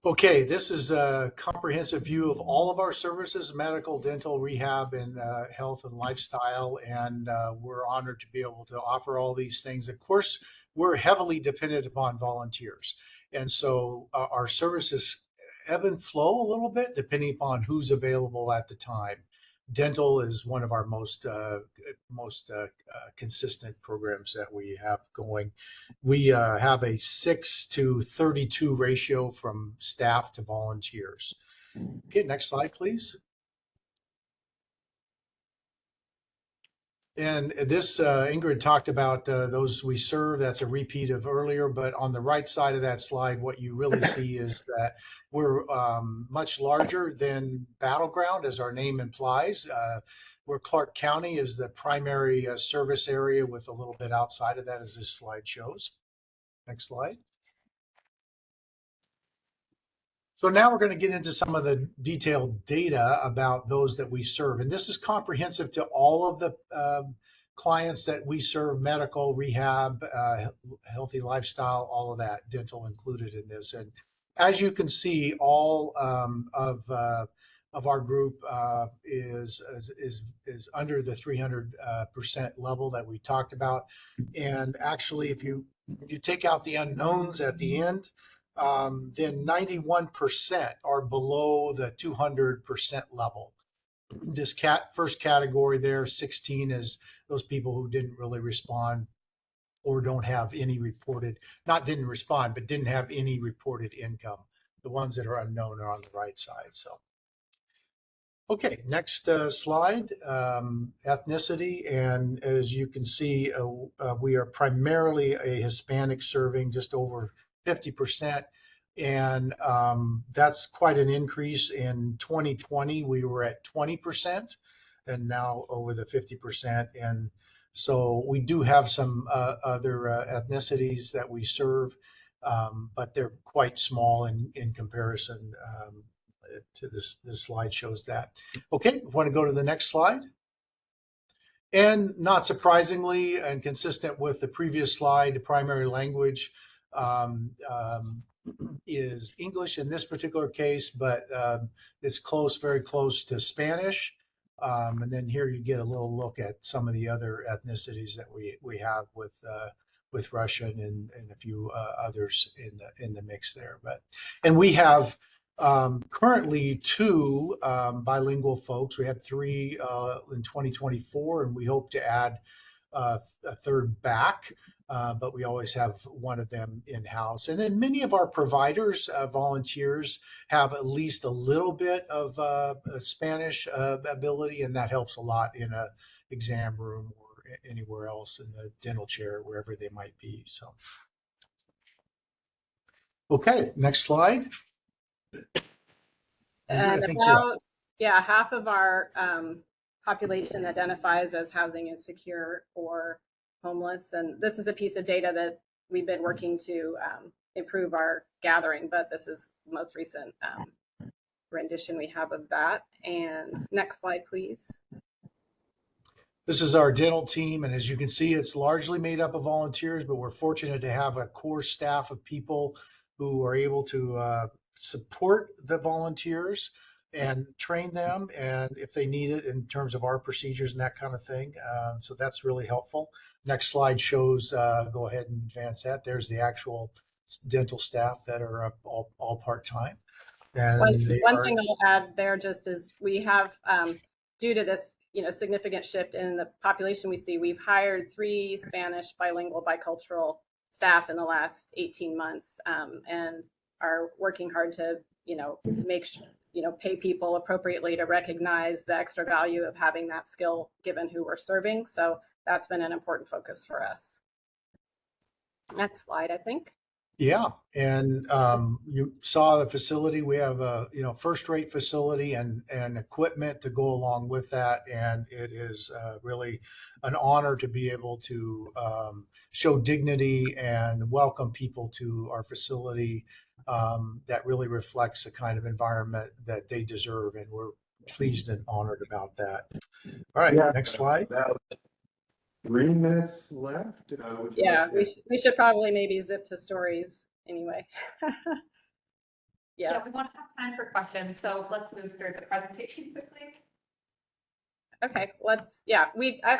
Okay, this is a comprehensive view of all of our services, medical, dental, rehab, and health and lifestyle. And we're honored to be able to offer all these things. Of course, we're heavily dependent upon volunteers. And so our services ebb and flow a little bit depending upon who's available at the time. Dental is one of our most consistent programs that we have going. We have a 6:32 ratio from staff to volunteers. Okay, next slide, please. And this, Ingrid talked about those we serve. That's a repeat of earlier, but on the right side of that slide, what you really see is that we're much larger than Battleground, as our name implies. Where Clark County is the primary service area, with a little bit outside of that, as this slide shows. Next slide. So now we're going to get into some of the detailed data about those that we serve. And this is comprehensive to all of the clients that we serve: medical, rehab, healthy lifestyle, all of that, dental included in this. And as you can see, all of our group is under the 300% level that we talked about. And actually, if you take out the unknowns at the end, then 91% are below the 200% level. This first category there, 16, is those people who didn't really respond or don't have any reported, not didn't respond, but didn't have any reported income. The ones that are unknown are on the right side. So, okay, next slide, ethnicity. And as you can see, we are primarily a Hispanic, serving just over 50%. And that's quite an increase. In 2020, we were at 20%, and now over the 50%. And so we do have some other ethnicities that we serve, but they're quite small in comparison to this. This slide shows that. Okay, we want to go to the next slide. And not surprisingly, and consistent with the previous slide, the primary language is English in this particular case, but it's very close to Spanish. And then here you get a little look at some of the other ethnicities that we have with Russian and a few others in the mix there. And we have currently 2 bilingual folks. We had 3 in 2024, and we hope to add a third back. But we always have one of them in-house. And then many of our providers, volunteers, have at least a little bit of Spanish ability, and that helps a lot in an exam room or anywhere else, in the dental chair, wherever they might be. So, okay, next slide. And about, half of our population identifies as housing insecure or homeless. And this is a piece of data that we've been working to improve our gathering, but this is the most recent rendition we have of that. And next slide, please. This is our dental team, and as you can see, it's largely made up of volunteers, but we're fortunate to have a core staff of people who are able to support the volunteers and train them, and if they need it in terms of our procedures and that kind of thing. So that's really helpful. Next slide shows, go ahead and advance that. There's the actual dental staff that are all part-time. And One thing I'll add there just is we have, due to this, significant shift in the population we see, we've hired 3 Spanish bilingual bicultural staff in the last 18 months, and are working hard to, make sure, pay people appropriately to recognize the extra value of having that skill given who we're serving. So that's been an important focus for us. Next slide, I think. Yeah, and you saw the facility. We have a first-rate facility and equipment to go along with that, and it is really an honor to be able to show dignity and welcome people to our facility that really reflects the kind of environment that they deserve, and we're pleased and honored about that. All right, next slide. 3 minutes left. Yeah, we should probably maybe zip to stories anyway. Yeah, we want to have time for questions, so let's move through the presentation quickly. Okay,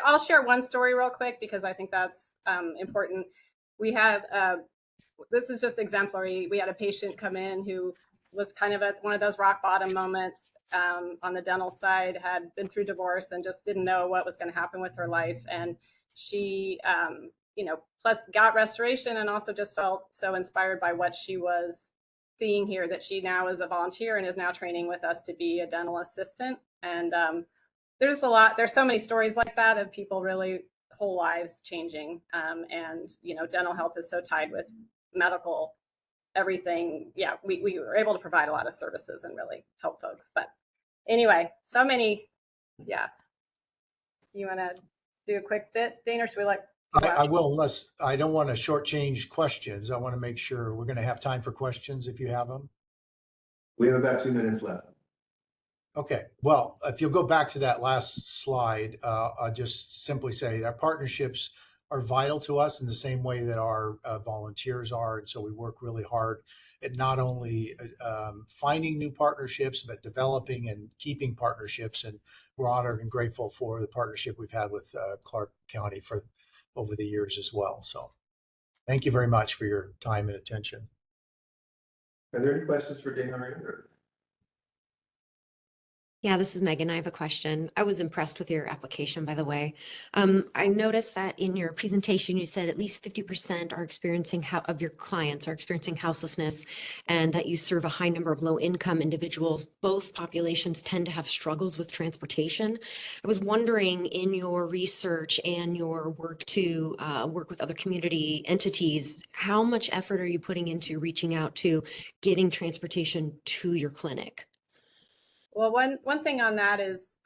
I'll share one story real quick because I think that's important. We have, this is just exemplary. We had a patient come in who was kind of at one of those rock bottom moments on the dental side, had been through divorce and just didn't know what was going to happen with her life. And she, plus got restoration and also just felt so inspired by what she was seeing here that she now is a volunteer and is now training with us to be a dental assistant. And there's so many stories like that of people really whole lives changing. And, dental health is so tied with medical everything. Yeah, we were able to provide a lot of services and really help folks. But anyway, so many, yeah. Do you want to do a quick bit, Dana, or should we I will, unless I don't want to shortchange questions. I want to make sure we're going to have time for questions if you have them. We have about 2 minutes left. Okay, well, if you'll go back to that last slide, I'll just simply say our partnerships are vital to us in the same way that our volunteers are. And so we work really hard at not only finding new partnerships, but developing and keeping partnerships. And we're honored and grateful for the partnership we've had with Clark County for over the years as well. So thank you very much for your time and attention. Are there any questions for Dana or Andrew? Yeah, this is Megan. I have a question. I was impressed with your application, by the way. I noticed that in your presentation, you said at least 50% are experiencing of your clients are experiencing houselessness, and that you serve a high number of low-income individuals. Both populations tend to have struggles with transportation. I was wondering, in your research and your work to work with other community entities, how much effort are you putting into reaching out to getting transportation to your clinic? Well, one thing on that is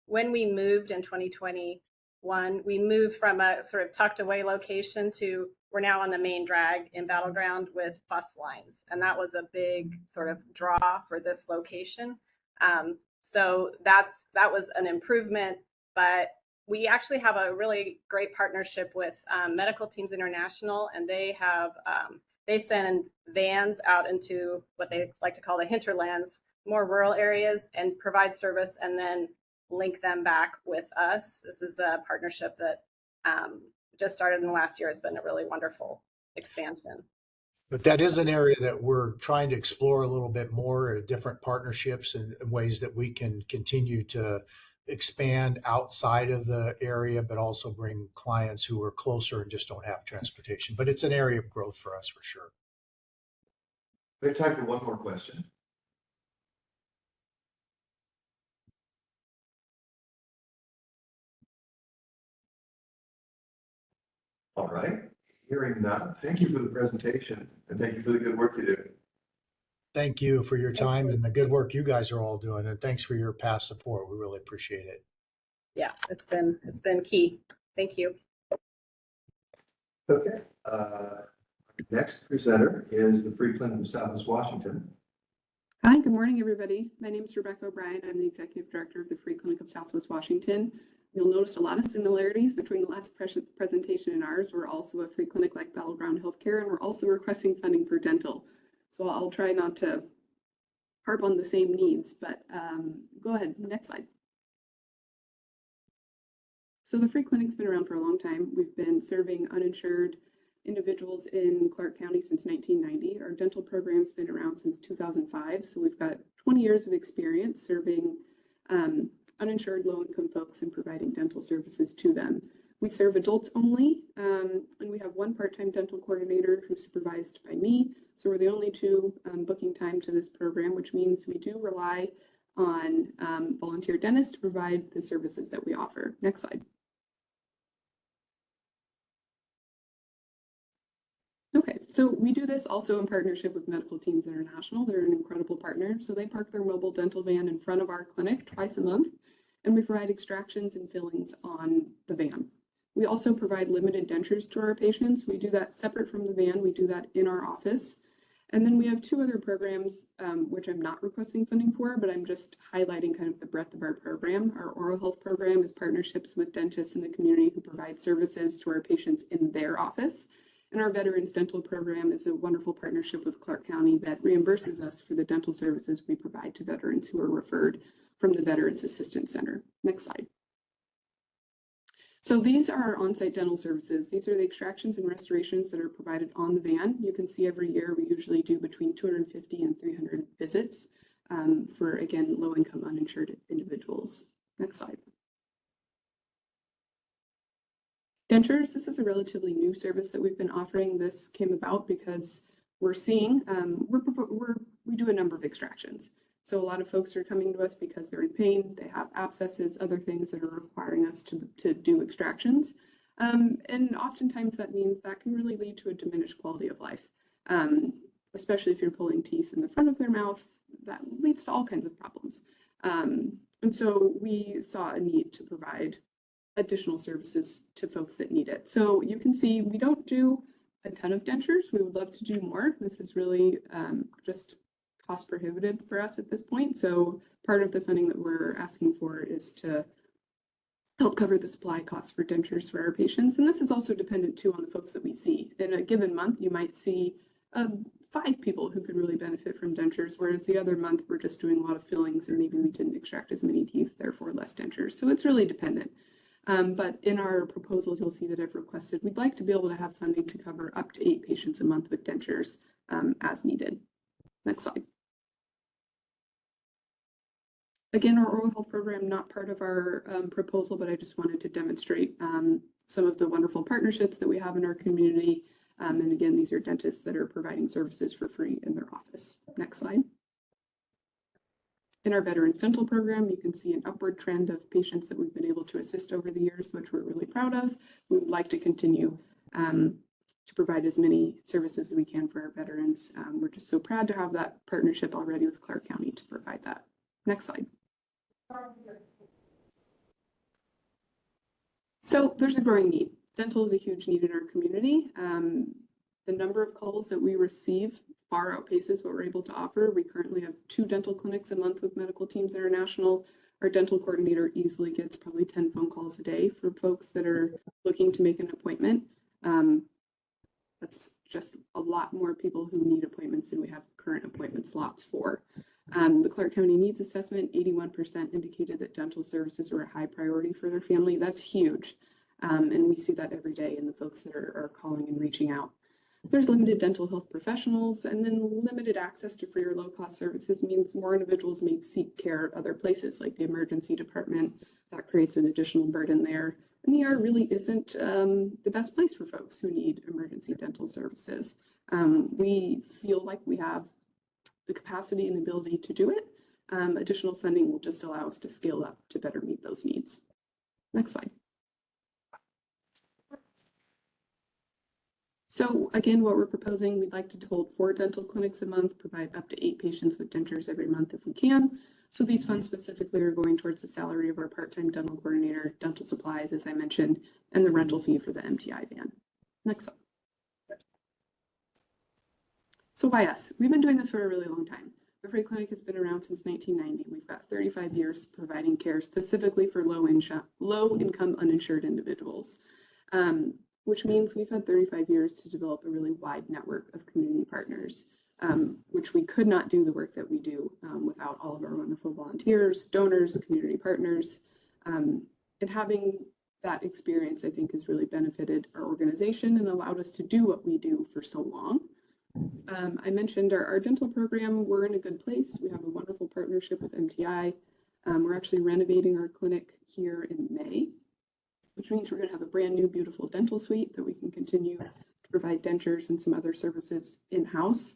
when we moved in 2021, we moved from a sort of tucked away location to we're now on the main drag in Battleground with bus lines. And that was a big sort of draw for this location. So that was an improvement, but we actually have a really great partnership with Medical Teams International, and they send vans out into what they like to call the hinterlands, more rural areas, and provide service and then link them back with us. This is a partnership that just started in the last year. It's been a really wonderful expansion. But that is an area that we're trying to explore a little bit more, different partnerships and ways that we can continue to expand outside of the area, but also bring clients who are closer and just don't have transportation. But it's an area of growth for us for sure. We have time for one more question. All right, hearing none, thank you for the presentation and thank you for the good work you do. Thank you for your time and the good work you guys are all doing. And thanks for your past support. We really appreciate it. Yeah, it's been key. Thank you. Okay, next presenter is the Free Clinic of Southwest Washington. Hi, good morning, everybody. My name is Rebecca O'Brien. I'm the Executive Director of the Free Clinic of Southwest Washington. You'll notice a lot of similarities between the last presentation and ours. We're also a free clinic like Battleground Healthcare, and we're also requesting funding for dental. So I'll try not to harp on the same needs, but go ahead, next slide. So the free clinic's been around for a long time. We've been serving uninsured individuals in Clark County since 1990. Our dental program's been around since 2005. So we've got 20 years of experience serving uninsured low-income folks and providing dental services to them. We serve adults only, and we have one part-time dental coordinator who's supervised by me. So we're the only two booking time to this program, which means we do rely on volunteer dentists to provide the services that we offer. Next slide. Okay, so we do this also in partnership with Medical Teams International. They're an incredible partner. So they park their mobile dental van in front of our clinic twice a month, and we provide extractions and fillings on the van. We also provide limited dentures to our patients. We do that separate from the van. We do that in our office. And then we have two other programs, which I'm not requesting funding for, but I'm just highlighting kind of the breadth of our program. Our oral health program is partnerships with dentists in the community who provide services to our patients in their office. And our Veterans Dental Program is a wonderful partnership with Clark County that reimburses us for the dental services we provide to veterans who are referred from the Veterans Assistance Center. Next slide. So these are our on-site dental services. These are the extractions and restorations that are provided on the van. You can see every year we usually do between 250 and 300 visits for, again, low-income uninsured individuals. Next slide. Dentures, this is a relatively new service that we've been offering. This came about because we're seeing, we do a number of extractions. So a lot of folks are coming to us because they're in pain, they have abscesses, other things that are requiring us to do extractions. And oftentimes that means that can really lead to a diminished quality of life, especially if you're pulling teeth in the front of their mouth. That leads to all kinds of problems. And so we saw a need to provide additional services to folks that need it. So you can see we don't do a ton of dentures. We would love to do more. This is really just cost prohibitive for us at this point. So part of the funding that we're asking for is to help cover the supply costs for dentures for our patients. And this is also dependent too on the folks that we see. In a given month, you might see 5 people who could really benefit from dentures, whereas the other month we're just doing a lot of fillings and maybe we didn't extract as many teeth, therefore less dentures. So it's really dependent. But in our proposal, you'll see that I've requested, we'd like to be able to have funding to cover up to 8 patients a month with dentures as needed. Next slide. Again, our oral health program, not part of our proposal, but I just wanted to demonstrate some of the wonderful partnerships that we have in our community. And again, these are dentists that are providing services for free in their office. Next slide. In our Veterans Dental Program, you can see an upward trend of patients that we've been able to assist over the years, which we're really proud of. We would like to continue to provide as many services as we can for our veterans. We're just so proud to have that partnership already with Clark County to provide that. Next slide. So there's a growing need. Dental is a huge need in our community. The number of calls that we receive far outpaces what we're able to offer. We currently have 2 dental clinics a month with Medical Teams International. Our dental coordinator easily gets probably 10 phone calls a day for folks that are looking to make an appointment. That's just a lot more people who need appointments than we have current appointment slots for. The Clark County Needs Assessment, 81% indicated that dental services were a high priority for their family. That's huge. And we see that every day in the folks that are calling and reaching out. There's limited dental health professionals, and then limited access to free or low-cost services means more individuals may seek care at other places like the emergency department. That creates an additional burden there. And the ER really isn't the best place for folks who need emergency dental services. We feel like we have the capacity and the ability to do it. Additional funding will just allow us to scale up to better meet those needs. Next slide. So again, what we're proposing, we'd like to hold 4 dental clinics a month, provide up to 8 patients with dentures every month if we can. So these funds specifically are going towards the salary of our part-time dental coordinator, dental supplies, as I mentioned, and the rental fee for the MTI van. Next slide. So why us? We've been doing this for a really long time. The free clinic has been around since 1990. We've got 35 years providing care specifically for low-income uninsured individuals, which means we've had 35 years to develop a really wide network of community partners, which we could not do the work that we do without all of our wonderful volunteers, donors, community partners. And having that experience, I think, has really benefited our organization and allowed us to do what we do for so long. I mentioned our dental program. We're in a good place. We have a wonderful partnership with MTI. We're actually renovating our clinic here in May, which means we're going to have a brand new, beautiful dental suite that we can continue to provide dentures and some other services in-house.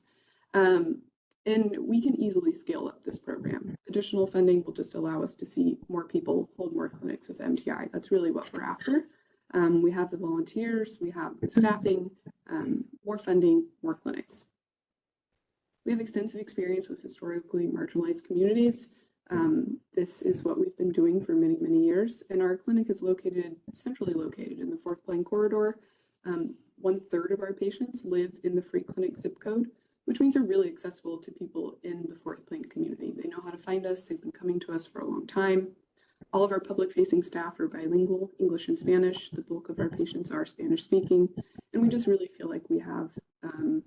And we can easily scale up this program. Additional funding will just allow us to see more people hold more clinics with MTI. That's really what we're after. We have the volunteers, we have the staffing, more funding, more clinics. We have extensive experience with historically marginalized communities. This is what we've been doing for many, many years. And our clinic is centrally located in the 4th Plain corridor. 1/3 of our patients live in the free clinic zip code, which means we're really accessible to people in the 4th Plain community. They know how to find us. They've been coming to us for a long time. All of our public-facing staff are bilingual, English and Spanish. The bulk of our patients are Spanish-speaking, and we just really feel like we have the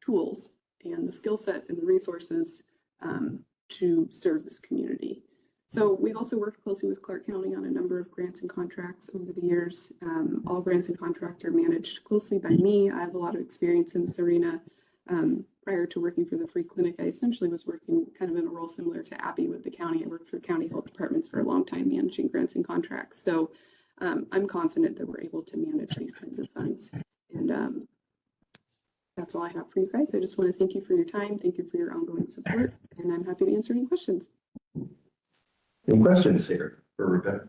tools and the skill set and the resources to serve this community. So we've also worked closely with Clark County on a number of grants and contracts over the years. All grants and contracts are managed closely by me. I have a lot of experience in this arena. Prior to working for the free clinic, I essentially was working kind of in a role similar to Abby with the county. I worked for county health departments for a long time managing grants and contracts. So I'm confident that we're able to manage these kinds of funds. And that's all I have for you guys. I just want to thank you for your time. Thank you for your ongoing support. And I'm happy to answer any questions. Any questions here for Rebecca?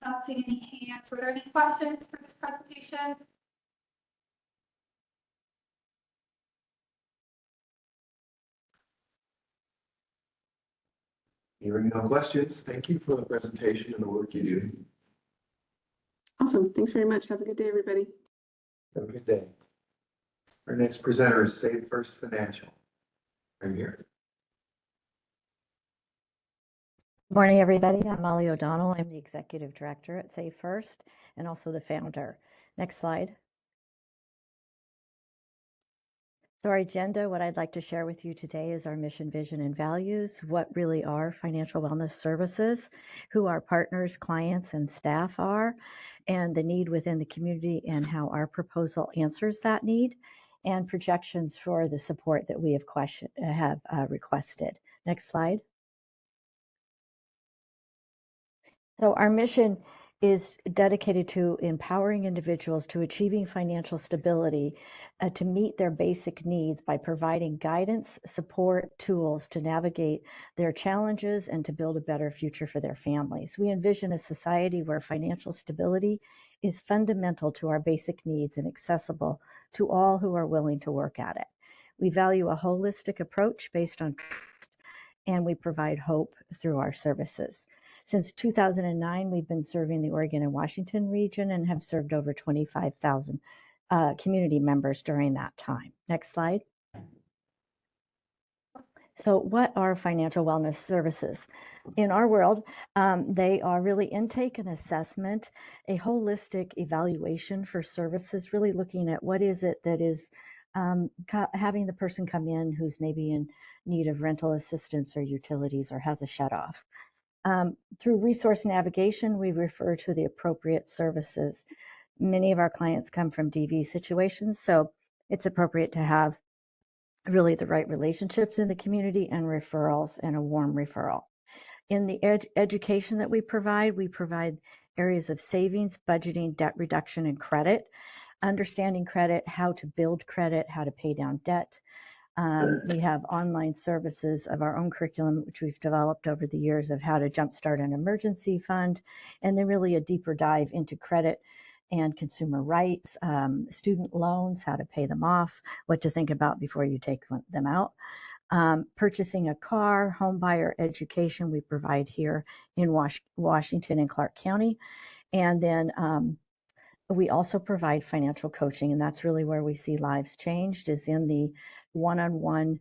Not seeing any hands. Were there any questions for this presentation? Hearing no questions, thank you for the presentation and the work you do. Awesome. Thanks very much. Have a good day, everybody. Have a good day. Our next presenter is Save First Financial. I'm here. Morning, everybody. I'm Molly O'Donnell. I'm the Executive Director at Save First and also the founder. Next slide. So our agenda, what I'd like to share with you today is our mission, vision, and values, what really are financial wellness services, who our partners, clients, and staff are, and the need within the community and how our proposal answers that need, and projections for the support that we have requested. Next slide. So our mission is dedicated to empowering individuals to achieving financial stability to meet their basic needs by providing guidance, support, tools to navigate their challenges and to build a better future for their families. We envision a society where financial stability is fundamental to our basic needs and accessible to all who are willing to work at it. We value a holistic approach based on trust, and we provide hope through our services. Since 2009, we've been serving the Oregon and Washington region and have served over 25,000 community members during that time. Next slide. So what are financial wellness services? In our world, they are really intake and assessment, a holistic evaluation for services, really looking at what is it that is having the person come in who's maybe in need of rental assistance or utilities or has a shutoff. Through resource navigation, we refer to the appropriate services. Many of our clients come from DV situations, so it's appropriate to have really the right relationships in the community and referrals and a warm referral. In the education that we provide areas of savings, budgeting, debt reduction, and credit, understanding credit, how to build credit, how to pay down debt. We have online services of our own curriculum, which we've developed over the years of how to jumpstart an emergency fund, and then really a deeper dive into credit and consumer rights, student loans, how to pay them off, what to think about before you take them out. Purchasing a car, home buyer education, we provide here in Washington and Clark County. And then we also provide financial coaching, and that's really where we see lives changed, is in the one-on-one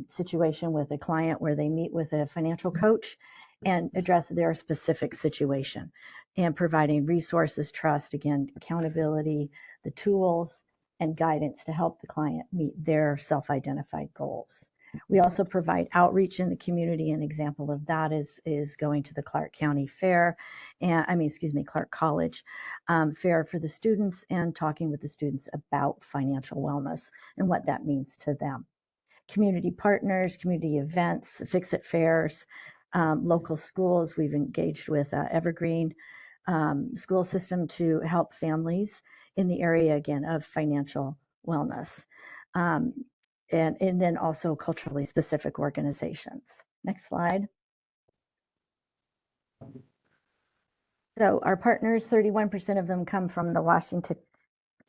situation with a client where they meet with a financial coach and address their specific situation, and providing resources, trust, again, accountability, the tools and guidance to help the client meet their self-identified goals. We also provide outreach in the community. An example of that is going to the Clark County Fair, and Clark College Fair for the students, and talking with the students about financial wellness and what that means to them. Community partners, community events, fix-it fairs, local schools. We've engaged with Evergreen school system to help families in the area, again, of financial wellness. And then also culturally specific organizations. Next slide. So our partners, 31% of them come from the Washington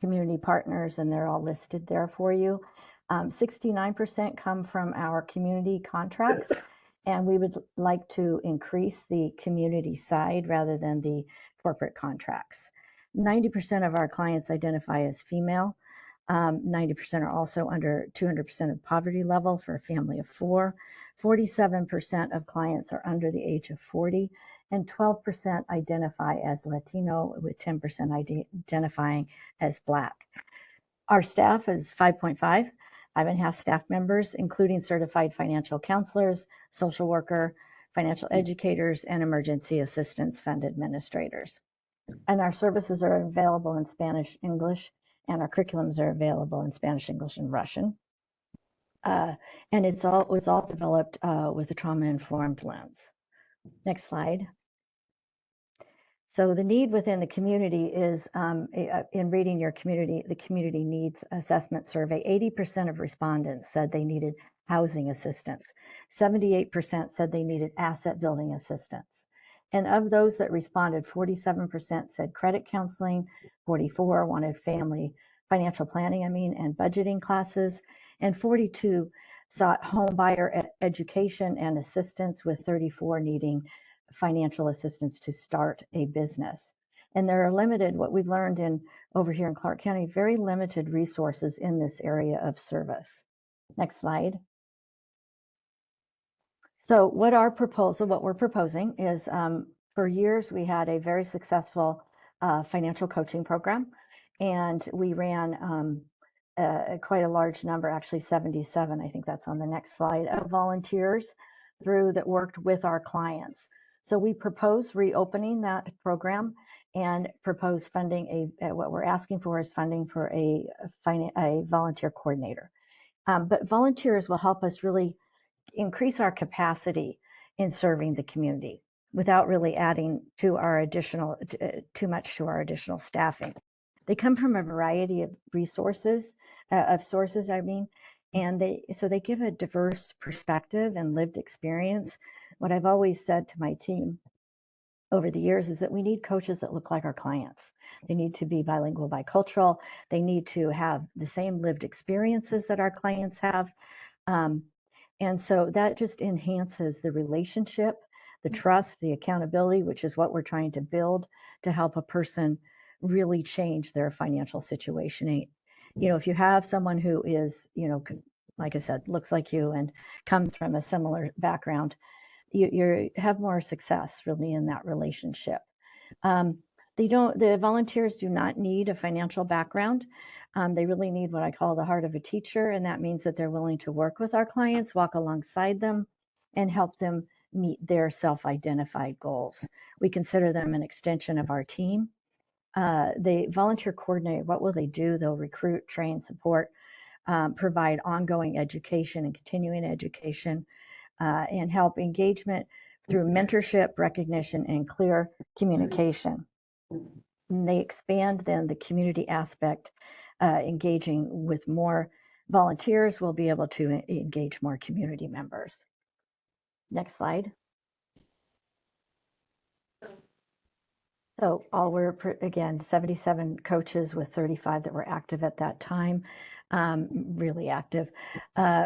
community partners, and they're all listed there for you. 69% come from our community contracts, and we would like to increase the community side rather than the corporate contracts. 90% of our clients identify as female. 90% are also under 200% of poverty level for a family of 4. 47% of clients are under the age of 40, and 12% identify as Latino, with 10% identifying as Black. Our staff is 5.5 staff members, including certified financial counselors, social worker, financial educators, and emergency assistance fund administrators. And our services are available in Spanish, English, and our curriculums are available in Spanish, English, and Russian. And it's all developed with a trauma-informed lens. Next slide. So the need within the community is, in reading your community, the community needs assessment survey, 80% of respondents said they needed housing assistance. 78% said they needed asset building assistance. And of those that responded, 47% said credit counseling, 44 wanted financial planning, and budgeting classes, and 42 sought home buyer education and assistance, with 34 needing financial assistance to start a business. And there are limited, what we've learned over here in Clark County, very limited resources in this area of service. Next slide. So what we're proposing is, for years we had a very successful financial coaching program, and we ran quite a large number, actually 77, I think that's on the next slide, of volunteers that worked with our clients. So we propose reopening that program and propose funding what we're asking for is funding for a volunteer coordinator. But volunteers will help us really increase our capacity in serving the community without really adding to our too much to our additional staffing. They come from a variety of sources, and they give a diverse perspective and lived experience. What I've always said to my team over the years is that we need coaches that look like our clients. They need to be bilingual, bicultural. They need to have the same lived experiences that our clients have. And so that just enhances the relationship, the trust, the accountability, which is what we're trying to build to help a person really change their financial situation. If you have someone who is, like I said, looks like you and comes from a similar background, you have more success really in that relationship. The volunteers do not need a financial background. They really need what I call the heart of a teacher, and that means that they're willing to work with our clients, walk alongside them, and help them meet their self-identified goals. We consider them an extension of our team. The volunteer coordinator, what will they do? They'll recruit, train, support, provide ongoing education and continuing education, and help engagement through mentorship, recognition, and clear communication. And they expand then the community aspect, engaging with more volunteers. We'll be able to engage more community members. Next slide. So again, 77 coaches with 35 that were active at that time. really active.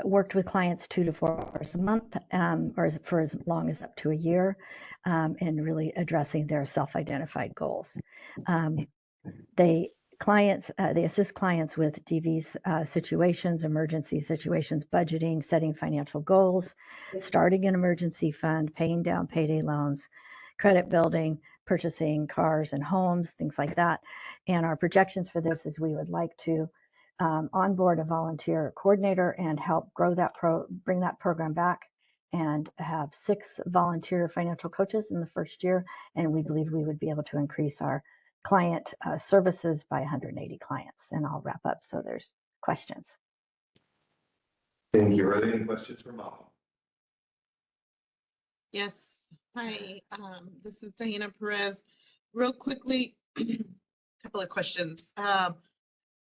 Worked with clients 2 to 4 hours a month, or for as long as up to a year, and really addressing their self-identified goals. They assist clients with DV's situations, emergency situations, budgeting, setting financial goals, starting an emergency fund, paying down payday loans, credit building, purchasing cars and homes, things like that. And our projections for this is we would like to onboard a volunteer coordinator and help grow that bring that program back, and have 6 volunteer financial coaches in the first year. And we believe we would be able to increase our client services by 180 clients. And I'll wrap up so there's questions. Thank you. Are there any questions for Molly? Yes. Hi, this is Diana Perez. Real quickly, a couple of questions.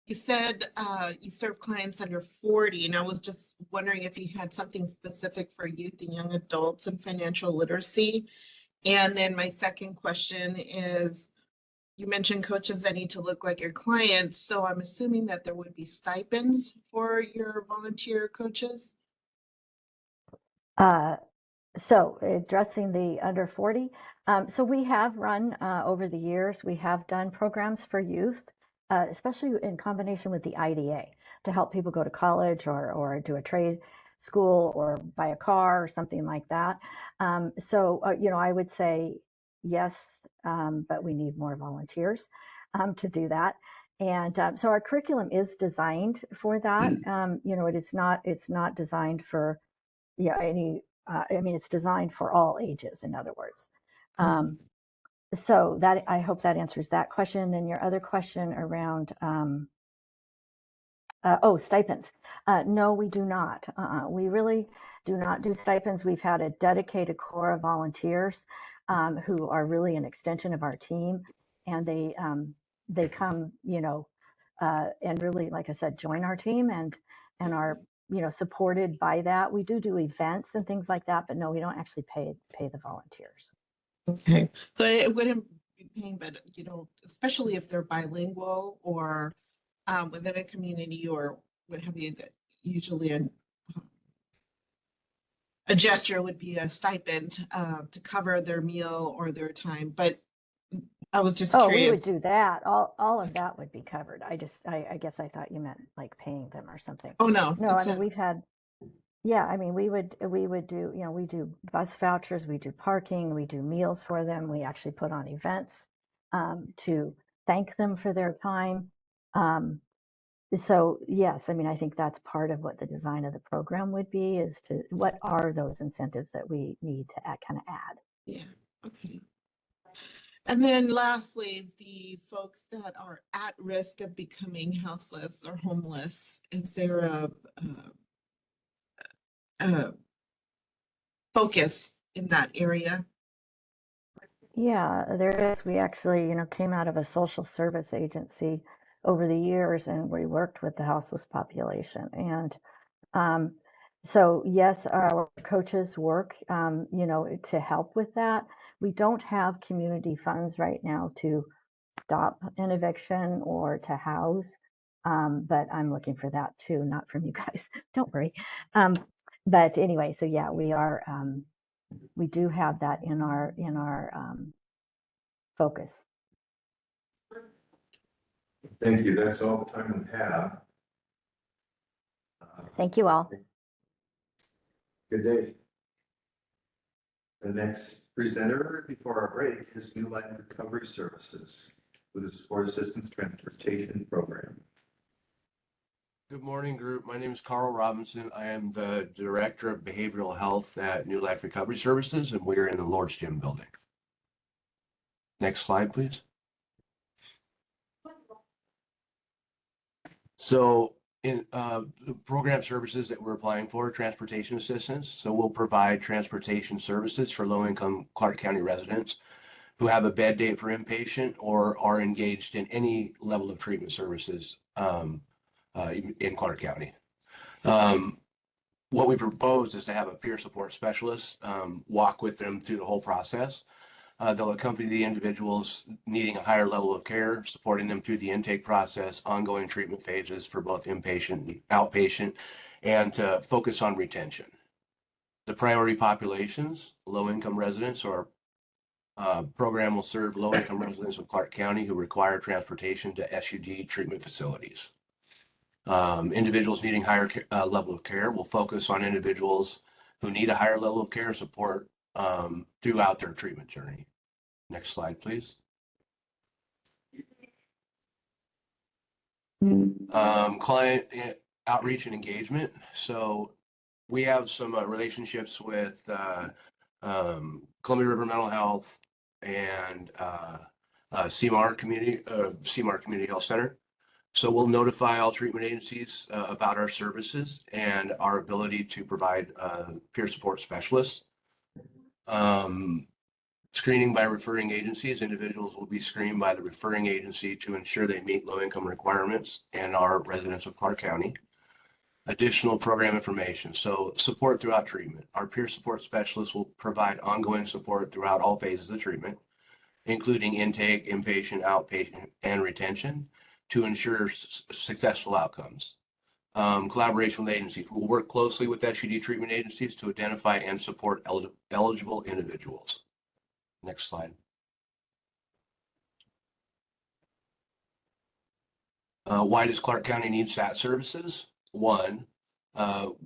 You said you serve clients under 40, and I was just wondering if you had something specific for youth and young adults and financial literacy. And then my second question is, you mentioned coaches that need to look like your clients, so I'm assuming that there would be stipends for your volunteer coaches? So addressing the under 40, so we have run over the years, we have done programs for youth, especially in combination with the IDA, to help people go to college or do a trade school or buy a car or something like that. I would say yes, but we need more volunteers to do that. And so our curriculum is designed for that. It's not designed for it's designed for all ages, in other words. So that, I hope that answers that question. Then your other question around, stipends. No, we do not. We really do not do stipends. We've had a dedicated core of volunteers who are really an extension of our team, and they come, and really, like I said, join our team and are supported by that. We do events and things like that, but no, we don't actually pay the volunteers. Okay, so it wouldn't be paying, but especially if they're bilingual or within a community or what have you, that usually a gesture would be a stipend to cover their meal or their time. But I was just curious. We would do that. All of that would be covered. I guess I thought you meant like paying them or something. Oh, no. No, I mean, we've had, yeah, I mean, we would do, we do bus vouchers, we do parking, we do meals for them. We actually put on events to thank them for their time. So yes, I mean, I think that's part of what the design of the program would be, is to, what are those incentives that we need to kind of add? Yeah, okay. And then lastly, the folks that are at risk of becoming houseless or homeless, is there a focus in that area? Yeah, there is. We actually, came out of a social service agency over the years, and we worked with the houseless population. And so yes, our coaches work, to help with that. We don't have community funds right now to stop an eviction or to house, but I'm looking for that too, not from you guys. Don't worry. But anyway, so yeah, we do have that in our focus. Thank you. That's all the time we have. Thank you all. Good day. The next presenter before our break is New Life Recovery Services with the Support Assistance Transportation Program. Good morning, group. My name is Carl Robinson. I am the Director of Behavioral Health at New Life Recovery Services, and we're in the Lord's Gym building. Next slide, please. So in the program services that we're applying for, transportation assistance. So we'll provide transportation services for low-income Clark County residents who have a bed date for inpatient or are engaged in any level of treatment services in Clark County. What we propose is to have a peer support specialist walk with them through the whole process. They'll accompany the individuals needing a higher level of care, supporting them through the intake process, ongoing treatment phases for both inpatient and outpatient, and to focus on retention. The priority populations, low-income residents, or program will serve low-income residents of Clark County who require transportation to SUD treatment facilities. Individuals needing higher level of care will focus on individuals who need a higher level of care and support throughout their treatment journey. Next slide, please. Client outreach and engagement. So we have some relationships with Columbia River Mental Health and CMAR Community Health Center. So we'll notify all treatment agencies about our services and our ability to provide peer support specialists. Screening by referring agencies. Individuals will be screened by the referring agency to ensure they meet low-income requirements and are residents of Clark County. Additional program information. So support throughout treatment. Our peer support specialists will provide ongoing support throughout all phases of treatment, including intake, inpatient, outpatient, and retention to ensure successful outcomes. Collaboration with agencies. We'll work closely with SUD treatment agencies to identify and support eligible individuals. Next slide. Why does Clark County need SAT services? One,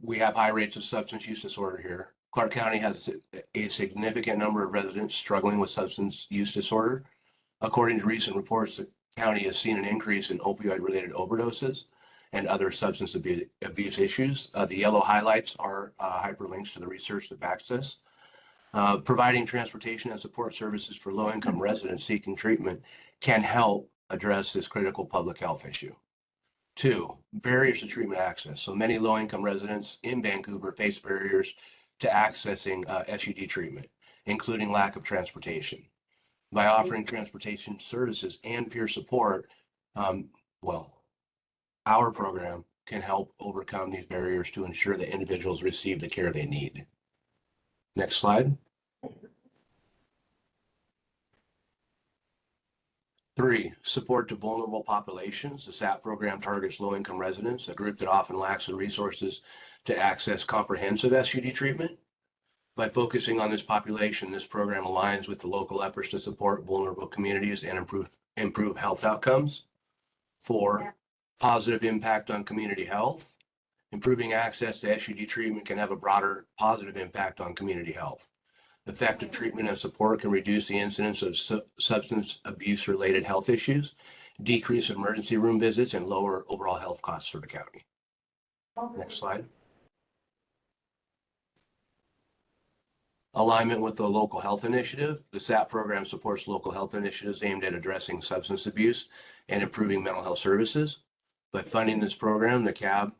we have high rates of substance use disorder here. Clark County has a significant number of residents struggling with substance use disorder. According to recent reports, the county has seen an increase in opioid-related overdoses and other substance abuse issues. The yellow highlights are hyperlinks to the research that backs this. Providing transportation and support services for low-income residents seeking treatment can help address this critical public health issue. Two, barriers to treatment access. So many low-income residents in Vancouver face barriers to accessing SUD treatment, including lack of transportation. By offering transportation services and peer support, our program can help overcome these barriers to ensure that individuals receive the care they need. Next slide. Three, support to vulnerable populations. The SAP program targets low-income residents, a group that often lacks the resources to access comprehensive SUD treatment. By focusing on this population, this program aligns with the local efforts to support vulnerable communities and improve health outcomes. Four, positive impact on community health. Improving access to SUD treatment can have a broader positive impact on community health. Effective treatment and support can reduce the incidence of substance abuse-related health issues, decrease emergency room visits, and lower overall health costs for the county. Next slide. Alignment with the local health initiative. The SAP program supports local health initiatives aimed at addressing substance abuse and improving mental health services. By funding this program, the CAAB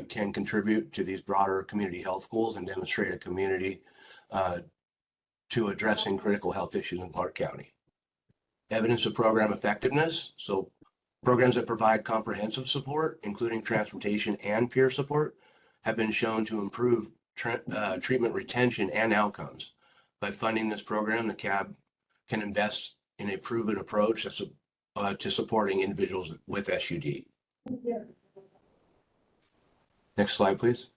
can contribute to these broader community health goals and demonstrate a community to addressing critical health issues in Clark County. Evidence of program effectiveness. So programs that provide comprehensive support, including transportation and peer support, have been shown to improve treatment retention and outcomes. By funding this program, the CAAB can invest in a proven approach to supporting individuals with SUD. Next slide, please.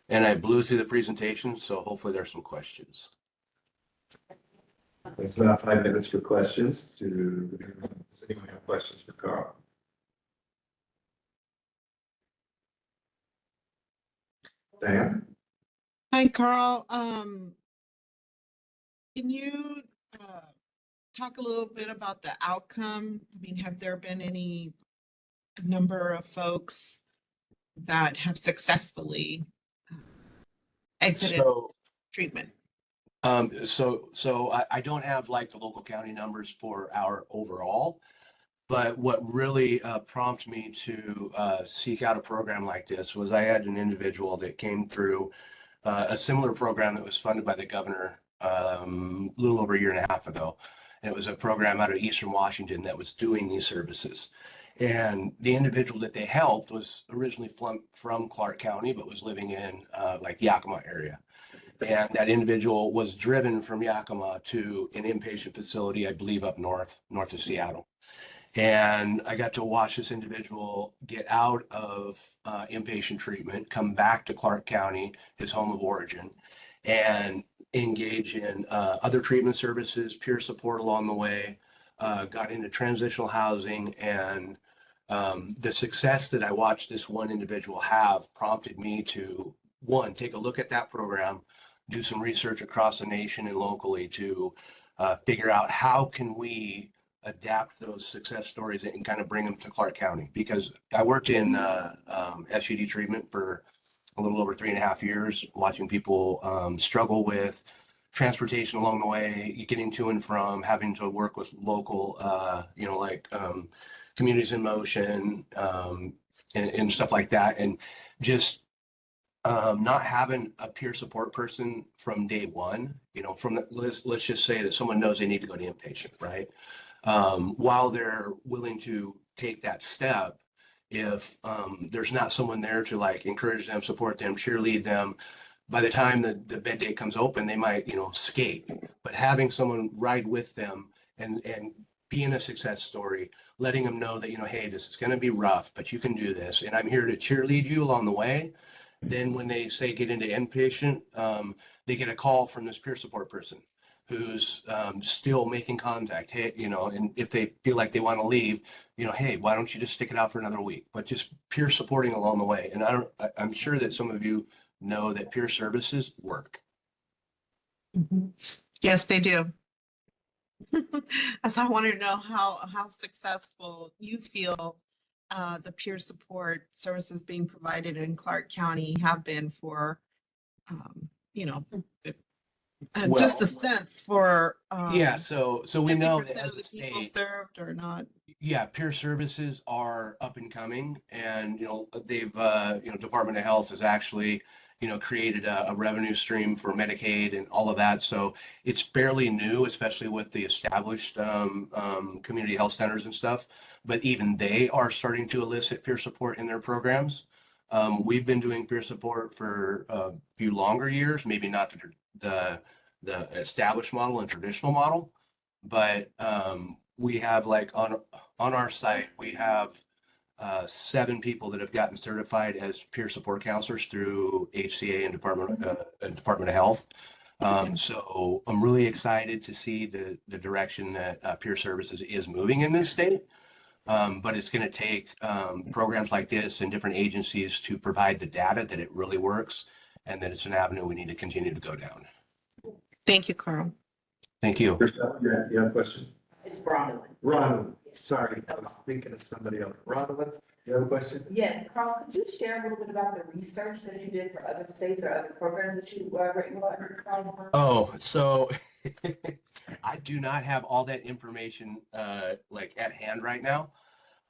And I blew through the presentation, so hopefully there's some questions. It's about 5 minutes for questions. Does anyone have questions for Carl? Diane? Hi, Carl. Can you talk a little bit about the outcome? I mean, have there been any number of folks that have successfully exited treatment? So I don't have like the local county numbers for our overall, but what really prompted me to seek out a program like this was I had an individual that came through a similar program that was funded by the governor a little over a year and a half ago. And it was a program out of Eastern Washington that was doing these services. And the individual that they helped was originally from Clark County, but was living in like Yakima area. And that individual was driven from Yakima to an inpatient facility, I believe up north of Seattle. And I got to watch this individual get out of inpatient treatment, come back to Clark County, his home of origin, and engage in other treatment services, peer support along the way, got into transitional housing, and the success that I watched this one individual have prompted me to, one, take a look at that program, do some research across the nation and locally to figure out how can we adapt those success stories and kind of bring them to Clark County. Because I worked in SUD treatment for a little over 3.5 years, watching people struggle with transportation along the way, getting to and from, having to work with local, communities in motion, and stuff like that. And just not having a peer support person from day one, let's just say that someone knows they need to go to inpatient, right? While they're willing to take that step, if there's not someone there to like encourage them, support them, cheerlead them, by the time the bed date comes open, they might, skate. But having someone ride with them and being a success story, letting them know that, hey, this is going to be rough, but you can do this. And I'm here to cheerlead you along the way. Then when they say get into inpatient, they get a call from this peer support person who's still making contact. Hey, and if they feel like they want to leave, hey, why don't you just stick it out for another week? But just peer supporting along the way. And I'm sure that some of you know that peer services work. Yes, they do. As I want to know how successful you feel the peer support services being provided in Clark County have been for, just a sense for Yeah, so we know that 50% as of a the people state, served or not. yeah, peer services are up and coming, and they've Department of Health has actually created a revenue stream for Medicaid and all of that. So it's fairly new, especially with the established community health centers and stuff. But even they are starting to elicit peer support in their programs. We've been doing peer support for a few longer years, maybe not the established model and traditional model, but we have like on our site, we have 7 people that have gotten certified as peer support counselors through HCA and Department of Health. So I'm really excited to see the direction that peer services is moving in this state. But it's going to take programs like this and different agencies to provide the data that it really works, and that it's an avenue we need to continue to go down. Thank you, Carl. Thank you. Yeah, you have a question? It's Bronwyn. Ronald, sorry, I was thinking of somebody else. Ronald, you have a question? Yes, Carl, could you share a little bit about the research that you did for other states or other programs that you written about? Oh, so I do not have all that information like at hand right now,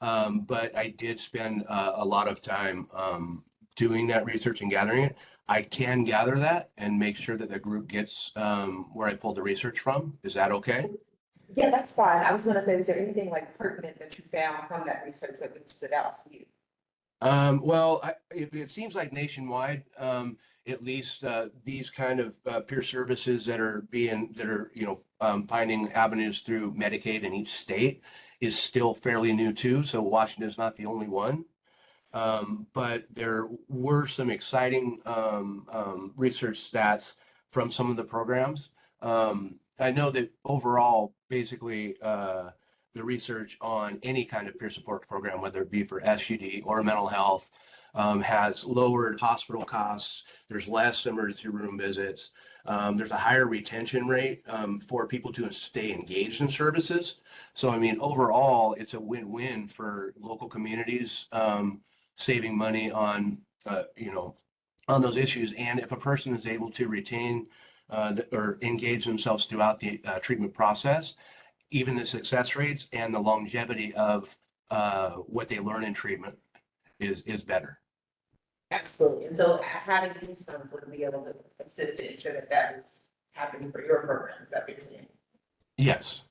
but I did spend a lot of time doing that research and gathering it. I can gather that and make sure that the group gets where I pulled the research from. Is that okay? Yeah, that's fine. I was gonna say, is there anything like pertinent that you found from that research that stood out to you? Well, it seems like nationwide, at least these kind of peer services that are finding avenues through Medicaid in each state is still fairly new too. So Washington's not the only one. But there were some exciting research stats from some of the programs. I know that overall, basically, the research on any kind of peer support program, whether it be for SUD or mental health, has lowered hospital costs. There's less emergency room visits. There's a higher retention rate for people to stay engaged in services. So, I mean, overall, it's a win-win for local communities, saving money on, on those issues. And if a person is able to retain or engage themselves throughout the treatment process, even the success rates and the longevity of what they learn in treatment is better. Absolutely. And so how did these firms would be able to assist to ensure that that is happening for your program? Is that what you're saying? Yes.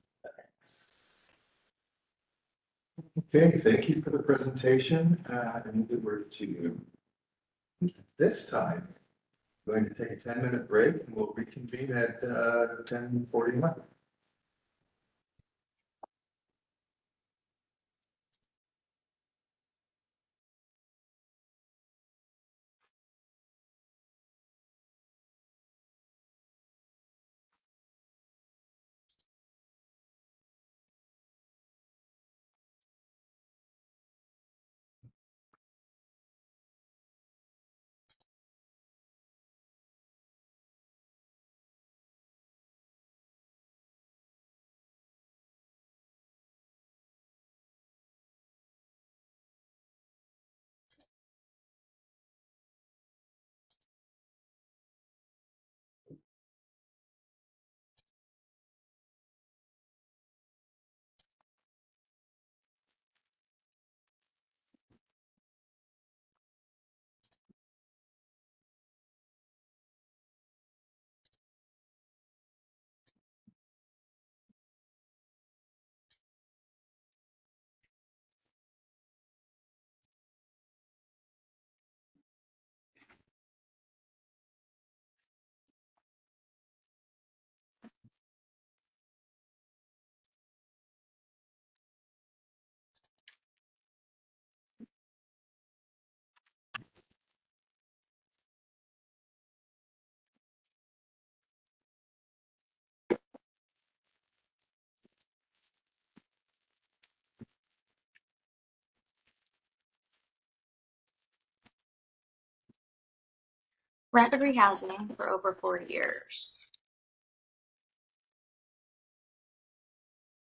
Okay, thank you for the presentation. I move it to this time. Going to take a 10-minute break and we'll reconvene at 10:41. Rapid rehousing for over 4 years.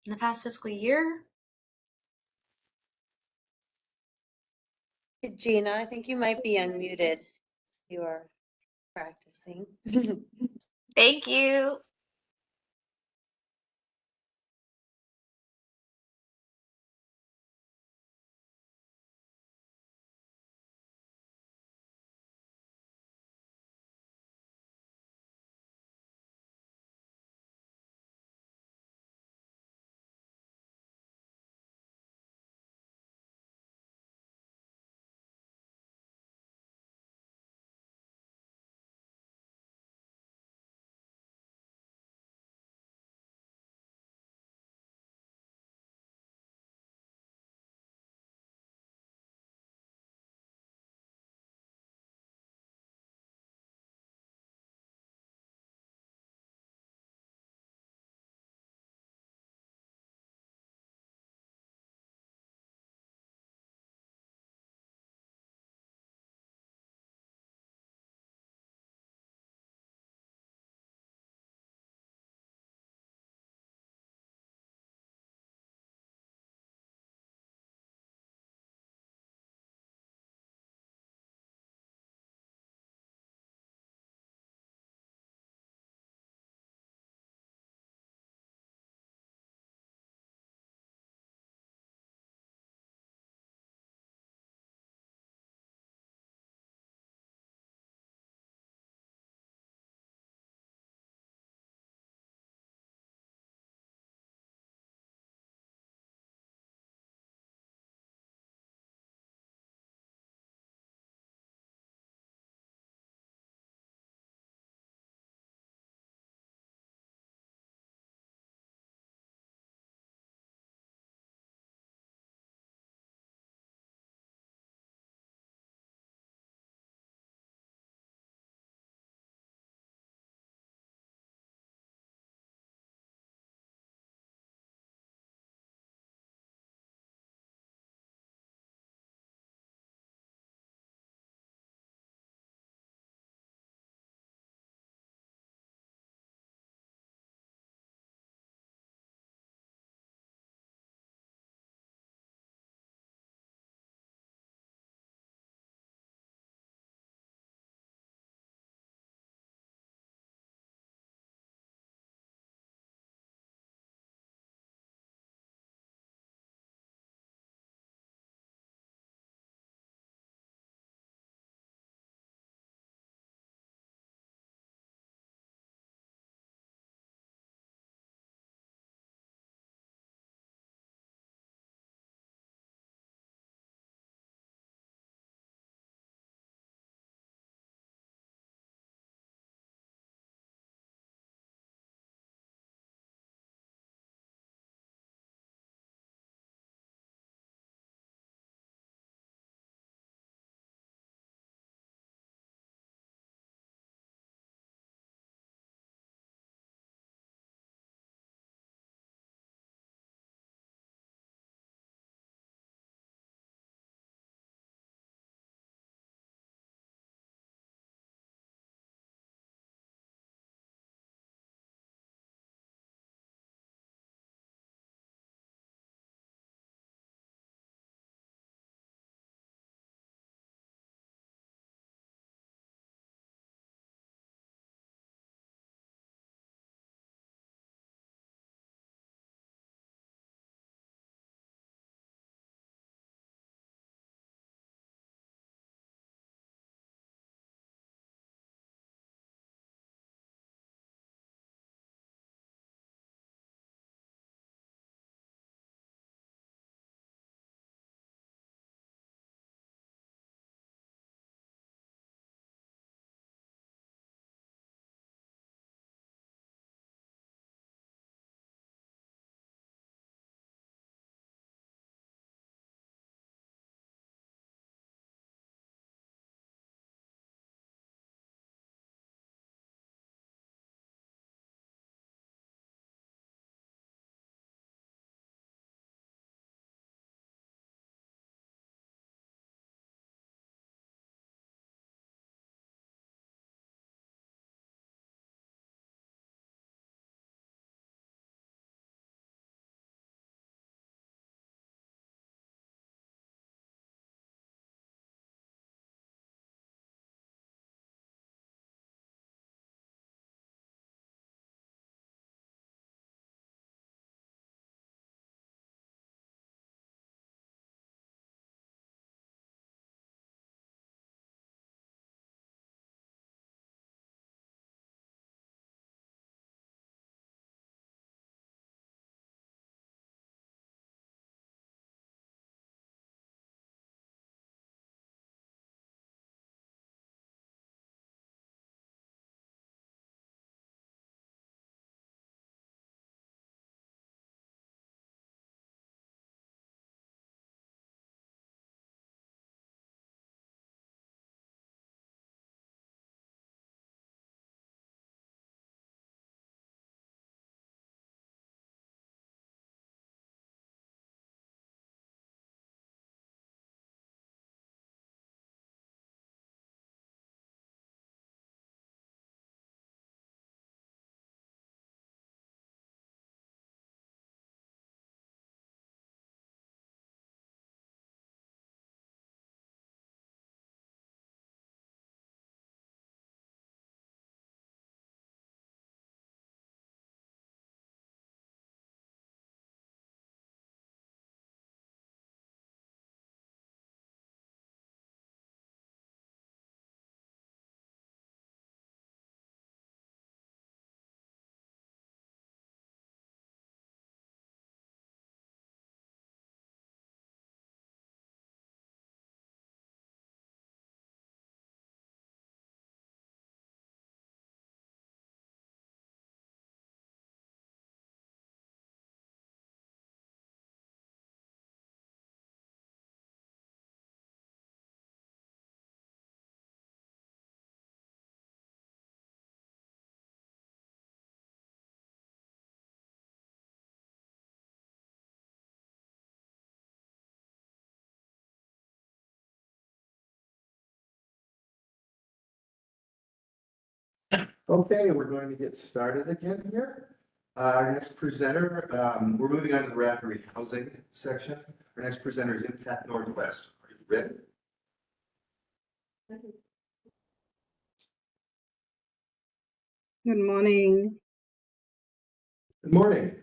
In the past fiscal year, Gina, I think you might be unmuted. You are practicing. thank you. Okay, we're going to get started again here. Our next presenter, we're moving on to the rapid rehousing section. Our next presenter is Impact Northwest. Are you ready? Good morning. Good morning.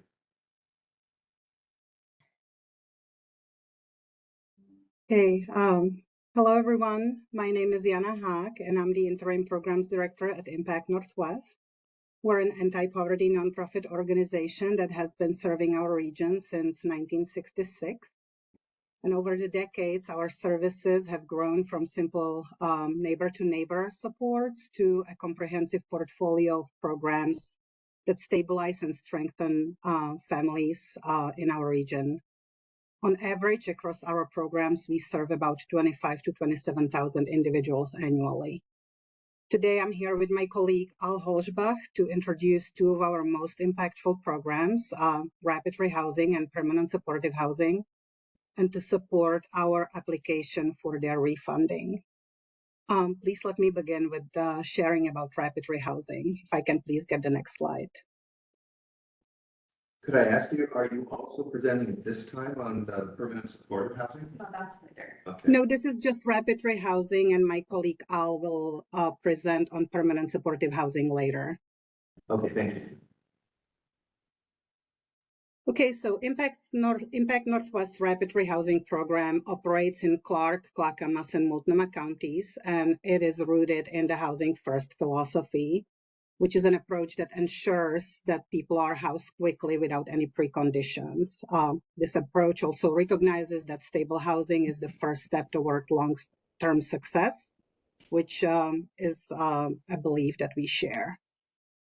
Hey, hello everyone. My name is Yana Hack and I'm the Interim Programs Director at Impact Northwest. We're an anti-poverty nonprofit organization that has been serving our region since 1966. And over the decades, our services have grown from simple neighbor-to-neighbor supports to a comprehensive portfolio of programs that stabilize and strengthen families in our region. On average, across our programs, we serve about 25 to 27,000 individuals annually. Today, I'm here with my colleague Al Holzbach to introduce two of our most impactful programs, rapid rehousing and permanent supportive housing, and to support our application for their refunding. Please let me begin with sharing about rapid rehousing. If I can please get the next slide. Could I ask you, are you also presenting this time on the permanent supportive housing? No, that's later. Okay. No, this is just rapid rehousing, and my colleague Al will present on permanent supportive housing later. Okay, thank you. Okay, so Impact Northwest Rapid Rehousing Program operates in Clark, Clackamas, and Multnomah counties, and it is rooted in the Housing First philosophy, which is an approach that ensures that people are housed quickly without any preconditions. This approach also recognizes that stable housing is the first step toward long-term success, which is a belief that we share.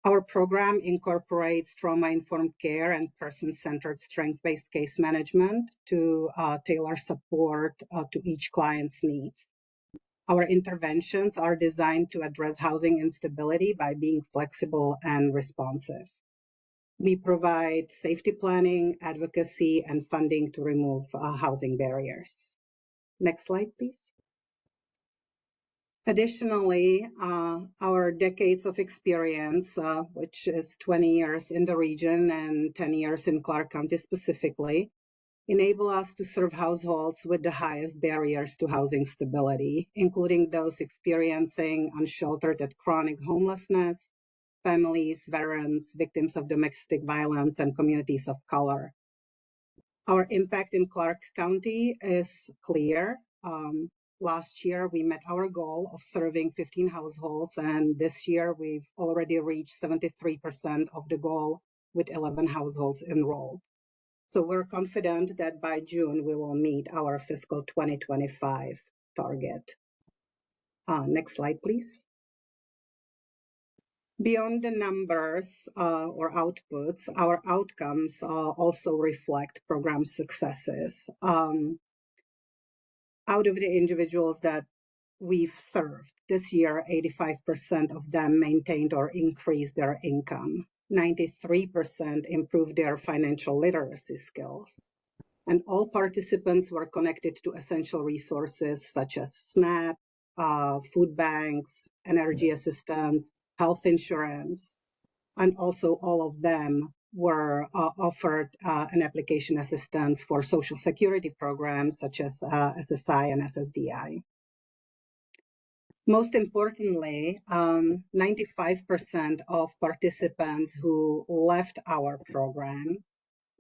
Our program incorporates trauma-informed care and person-centered strength-based case management to tailor support to each client's needs. Our interventions are designed to address housing instability by being flexible and responsive. We provide safety planning, advocacy, and funding to remove housing barriers. Next slide, please. Additionally, our decades of experience, which is 20 years in the region and 10 years in Clark County specifically, enable us to serve households with the highest barriers to housing stability, including those experiencing unsheltered and chronic homelessness, families, veterans, victims of domestic violence, and communities of color. Our impact in Clark County is clear. Last year, we met our goal of serving 15 households, and this year we've already reached 73% of the goal with 11 households enrolled. So we're confident that by June, we will meet our fiscal 2025 target. Next slide, please. Beyond the numbers or outputs, our outcomes also reflect program successes. Out of the individuals that we've served this year, 85% of them maintained or increased their income. 93% improved their financial literacy skills. And all participants were connected to essential resources such as SNAP, food banks, energy assistance, health insurance, and also all of them were offered an application assistance for Social Security programs such as SSI and SSDI. Most importantly, 95% of participants who left our program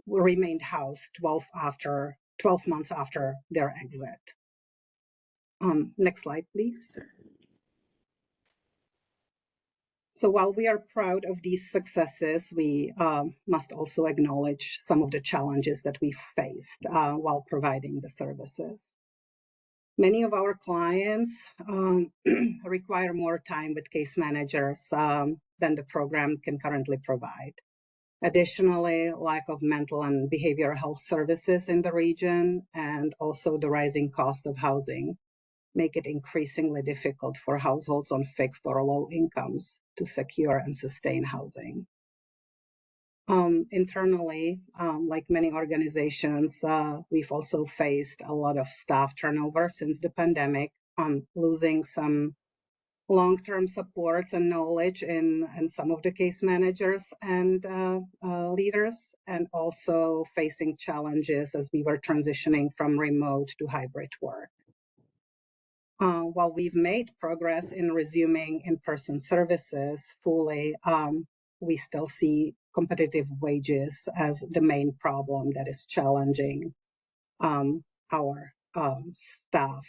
remained housed 12 months after their exit. Next slide, please. So while we are proud of these successes, we must also acknowledge some of the challenges that we faced while providing the services. Many of our clients require more time with case managers than the program can currently provide. Additionally, lack of mental and behavioral health services in the region and also the rising cost of housing make it increasingly difficult for households on fixed or low incomes to secure and sustain housing. Internally, like many organizations, we've also faced a lot of staff turnover since the pandemic, losing some long-term supports and knowledge in some of the case managers and leaders, and also facing challenges as we were transitioning from remote to hybrid work. While we've made progress in resuming in-person services fully, we still see competitive wages as the main problem that is challenging our staff,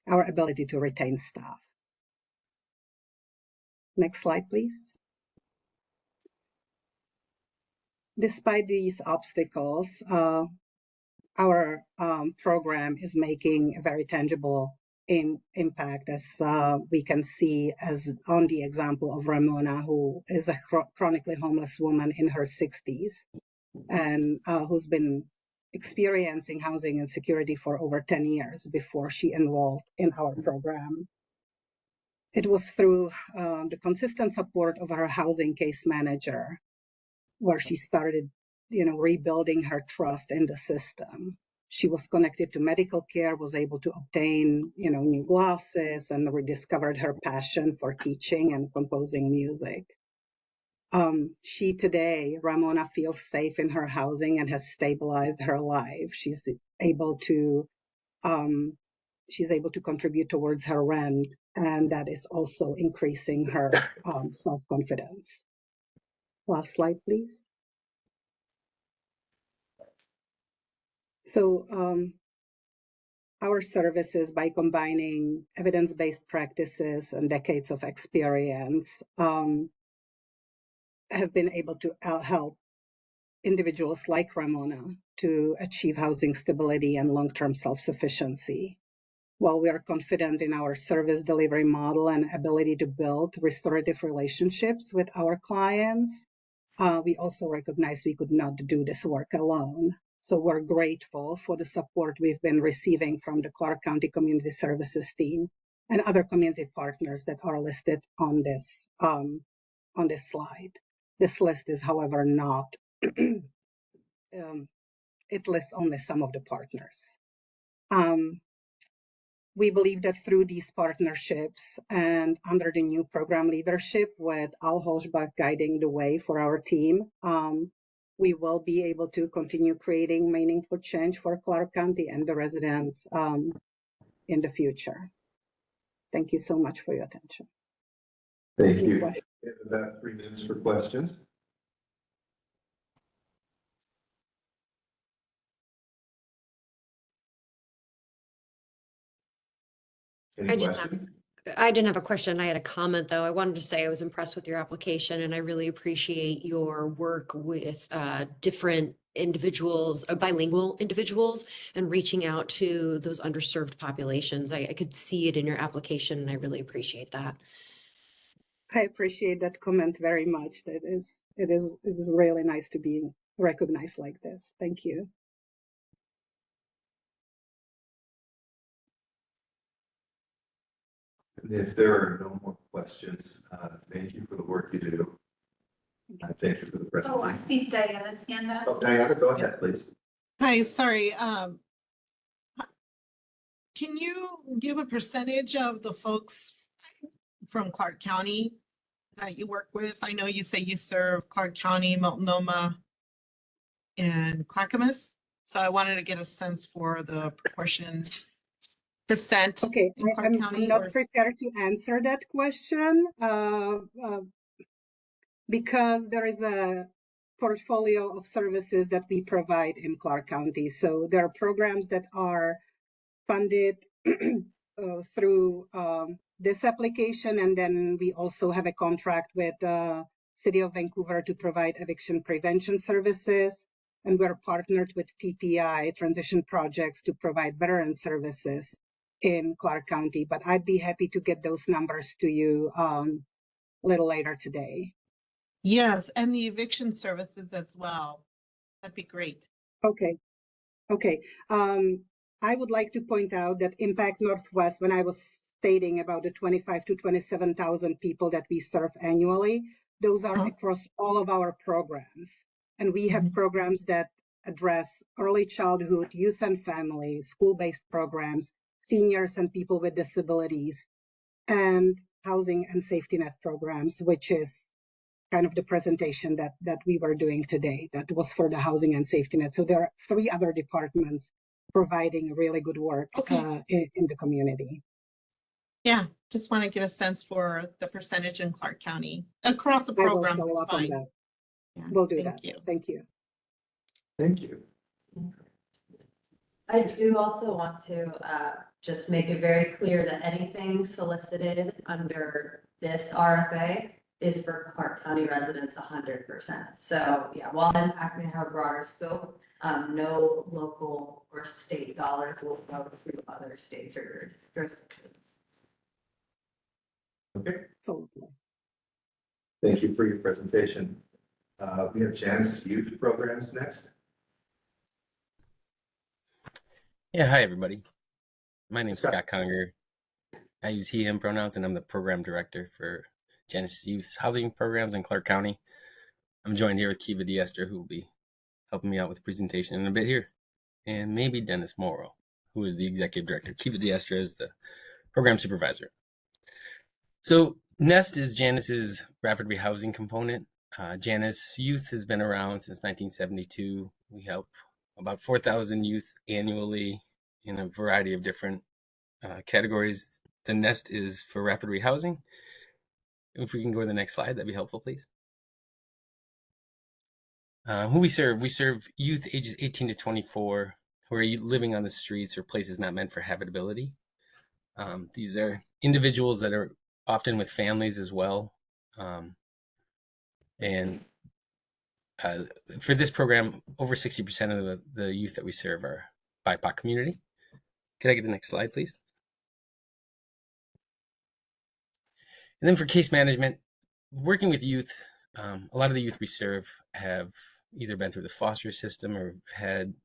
our ability to retain staff. Next slide, please. Despite these obstacles, our program is making a very tangible impact, as we can see as on the example of Ramona, who is a chronically homeless woman in her 60s and who's been experiencing housing insecurity for over 10 years before she enrolled in our program. It was through the consistent support of her housing case manager where she started, rebuilding her trust in the system. She was connected to medical care, was able to obtain, new glasses, and rediscovered her passion for teaching and composing music. Ramona feels safe in her housing and has stabilized her life. She's able to contribute towards her rent, and that is also increasing her self-confidence. Last slide, please. So our services, by combining evidence-based practices and decades of experience, have been able to help individuals like Ramona to achieve housing stability and long-term self-sufficiency. While we are confident in our service delivery model and ability to build restorative relationships with our clients, we also recognize we could not do this work alone. So we're grateful for the support we've been receiving from the Clark County Community Services team and other community partners that are listed on this slide. This list is, however, not, it lists only some of the partners. We believe that through these partnerships and under the new program leadership with Al Holzbach guiding the way for our team, we will be able to continue creating meaningful change for Clark County and the residents in the future. Thank you so much for your attention. Thank you. We have about 3 minutes for questions. Any questions? I didn't have a question. I had a comment, though. I wanted to say I was impressed with your application, and I really appreciate your work with different individuals, bilingual individuals, and reaching out to those underserved populations. I could see it in your application, and I really appreciate that. I appreciate that comment very much. It is really nice to be recognized like this. Thank you. And if there are no more questions, thank you for the work you do. Thank you for the presentation. Oh, I see Diana's hand up. Oh, Diana, go ahead, please. Hi, sorry. Can you give a percentage of the folks from Clark County that you work with? I know you say you serve Clark County, Multnomah, and Clackamas. So I wanted to get a sense for the proportion percent. Okay, I'm not prepared to answer that question because there is a portfolio of services that we provide in Clark County. So there are programs that are funded through this application, and then we also have a contract with the City of Vancouver to provide eviction prevention services, and we're partnered with TPI, Transition Projects, to provide veteran services in Clark County. But I'd be happy to get those numbers to you a little later today. Yes, and the eviction services as well. That'd be great. Okay. I would like to point out that Impact Northwest, when I was stating about the 25 to 27,000 people that we serve annually, those are across all of our programs. And we have programs that address early childhood, youth and family, school-based programs, seniors and people with disabilities, and housing and safety net programs, which is kind of the presentation that we were doing today. That was for the housing and safety net. So there are 3 other departments providing really good work in the community. Yeah, just want to get a sense for the percentage in Clark County across the I will programs. follow It's up on fine. that. Yeah, We'll do thank that. you. Thank you. Thank you. I do also want to just make it very clear that anything solicited under this RFA is for Clark County residents 100%. So yeah, while Impact may have a broader scope, no local or state dollars will go through other states or jurisdictions. Okay, Absolutely. thank you for your presentation. We have Janice Youth Programs next. Yeah, hi everybody. My name's Scott Conger. I use he, him pronouns, and I'm the program director for Genesis Youth's housing programs in Clark County. I'm joined here with Kiva Diester, who will be helping me out with the presentation in a bit here, and maybe Dennis Morrow, who is the executive director. Kiva Diester is the program supervisor. So NEST is Janus's rapid rehousing component. Janus Youth has been around since 1972. We help about 4,000 youth annually in a variety of different categories. The NEST is for rapid rehousing. If we can go to the next slide, that'd be helpful, please. Who we serve youth ages 18 to 24 who are living on the streets or places not meant for habitability. These are individuals that are often with families as well. For this program, over 60% of the youth that we serve are BIPOC community. Can I get the next slide, please? And then for case management, working with youth, a lot of the youth we serve have either been through the foster system or had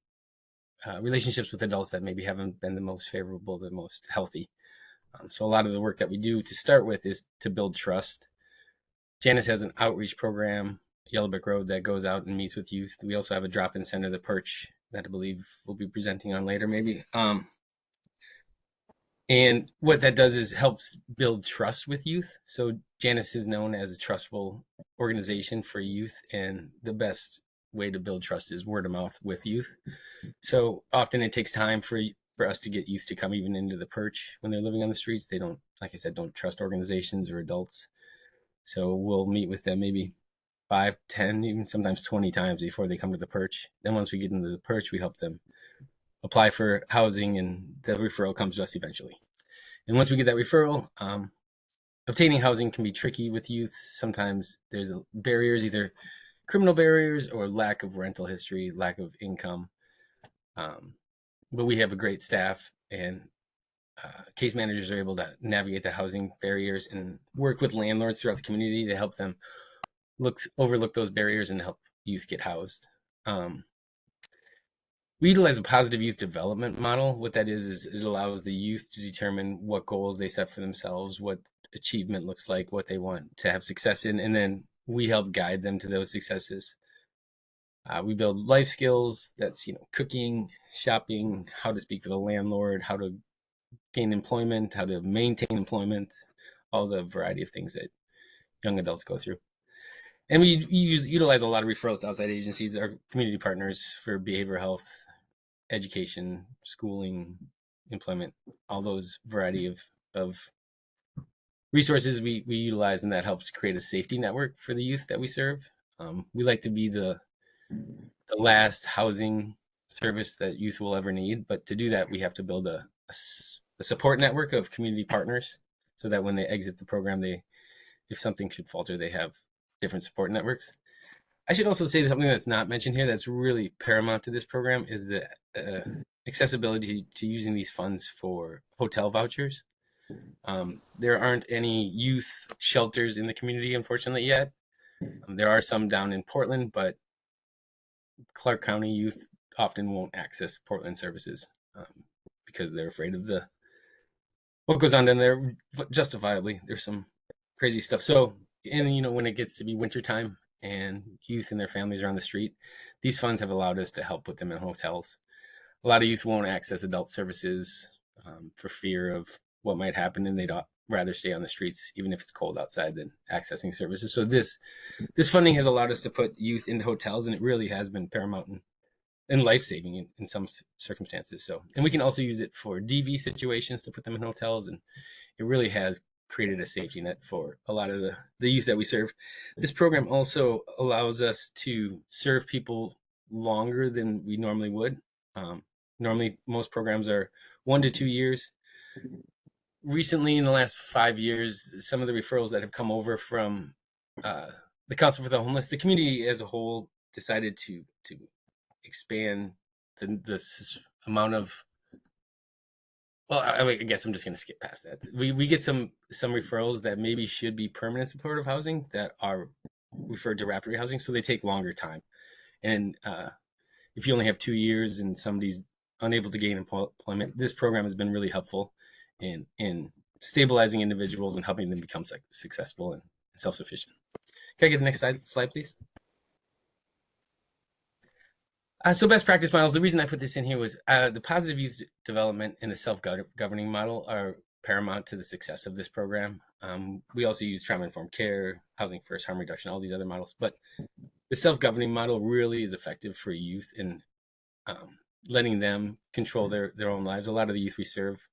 relationships with adults that maybe haven't been the most favorable, the most healthy. So a lot of the work that we do to start with is to build trust. Janice has an outreach program, Yellow Brick Road, that goes out and meets with youth. We also have a drop-in center, the Perch, that I believe we'll be presenting on later maybe. And what that does is helps build trust with youth. So Janice is known as a trustful organization for youth, and the best way to build trust is word of mouth with youth. So often it takes time for us to get youth to come even into the Perch when they're living on the streets. They don't, like I said, don't trust organizations or adults. So we'll meet with them maybe 5, 10, even sometimes 20 times before they come to the Perch. Then once we get into the Perch, we help them apply for housing, and the referral comes to us eventually. And once we get that referral, obtaining housing can be tricky with youth. Sometimes there's barriers, either criminal barriers or lack of rental history, lack of income. But we have a great staff, and case managers are able to navigate the housing barriers and work with landlords throughout the community to help them overlook those barriers and help youth get housed. We utilize a positive youth development model. What that is it allows the youth to determine what goals they set for themselves, what achievement looks like, what they want to have success in, and then we help guide them to those successes. We build life skills. That's, cooking, shopping, how to speak for the landlord, how to gain employment, how to maintain employment, all the variety of things that young adults go through. And we utilize a lot of referrals to outside agencies, our community partners for behavioral health, education, schooling, employment, all those variety of resources we utilize, and that helps create a safety network for the youth that we serve. We like to be the last housing service that youth will ever need, but to do that, we have to build a support network of community partners so that when they exit the program, if something should falter, they have different support networks. I should also say that something that's not mentioned here that's really paramount to this program is the accessibility to using these funds for hotel vouchers. There aren't any youth shelters in the community, unfortunately, yet. There are some down in Portland, but Clark County youth often won't access Portland services because they're afraid of what goes on down there. Justifiably, there's some crazy stuff. So, and when it gets to be wintertime and youth and their families are on the street, these funds have allowed us to help put them in hotels. A lot of youth won't access adult services. for fear of what might happen, and they'd rather stay on the streets, even if it's cold outside, than accessing services. So this funding has allowed us to put youth into hotels, and it really has been paramount and life-saving in some circumstances. So, and we can also use it for DV situations to put them in hotels, and it really has created a safety net for a lot of the youth that we serve. This program also allows us to serve people longer than we normally would. Normally, most programs are 1 to 2 years. Recently, in the last 5 years, some of the referrals that have come over from the Council for the Homeless, the community as a whole decided to expand the amount of, well, I guess I'm just going to skip past that. We get some referrals that maybe should be permanent supportive housing that are referred to rapid rehousing, so they take longer time. And if you only have 2 years and somebody's unable to gain employment, this program has been really helpful in stabilizing individuals and helping them become successful and self-sufficient. Can I get the next slide, please? So best practice models, the reason I put this in here was the positive youth development and the self-governing model are paramount to the success of this program. We also use trauma-informed care, housing first, harm reduction, all these other models. But the self-governing model really is effective for youth in letting them control their own lives. A lot of the youth we serve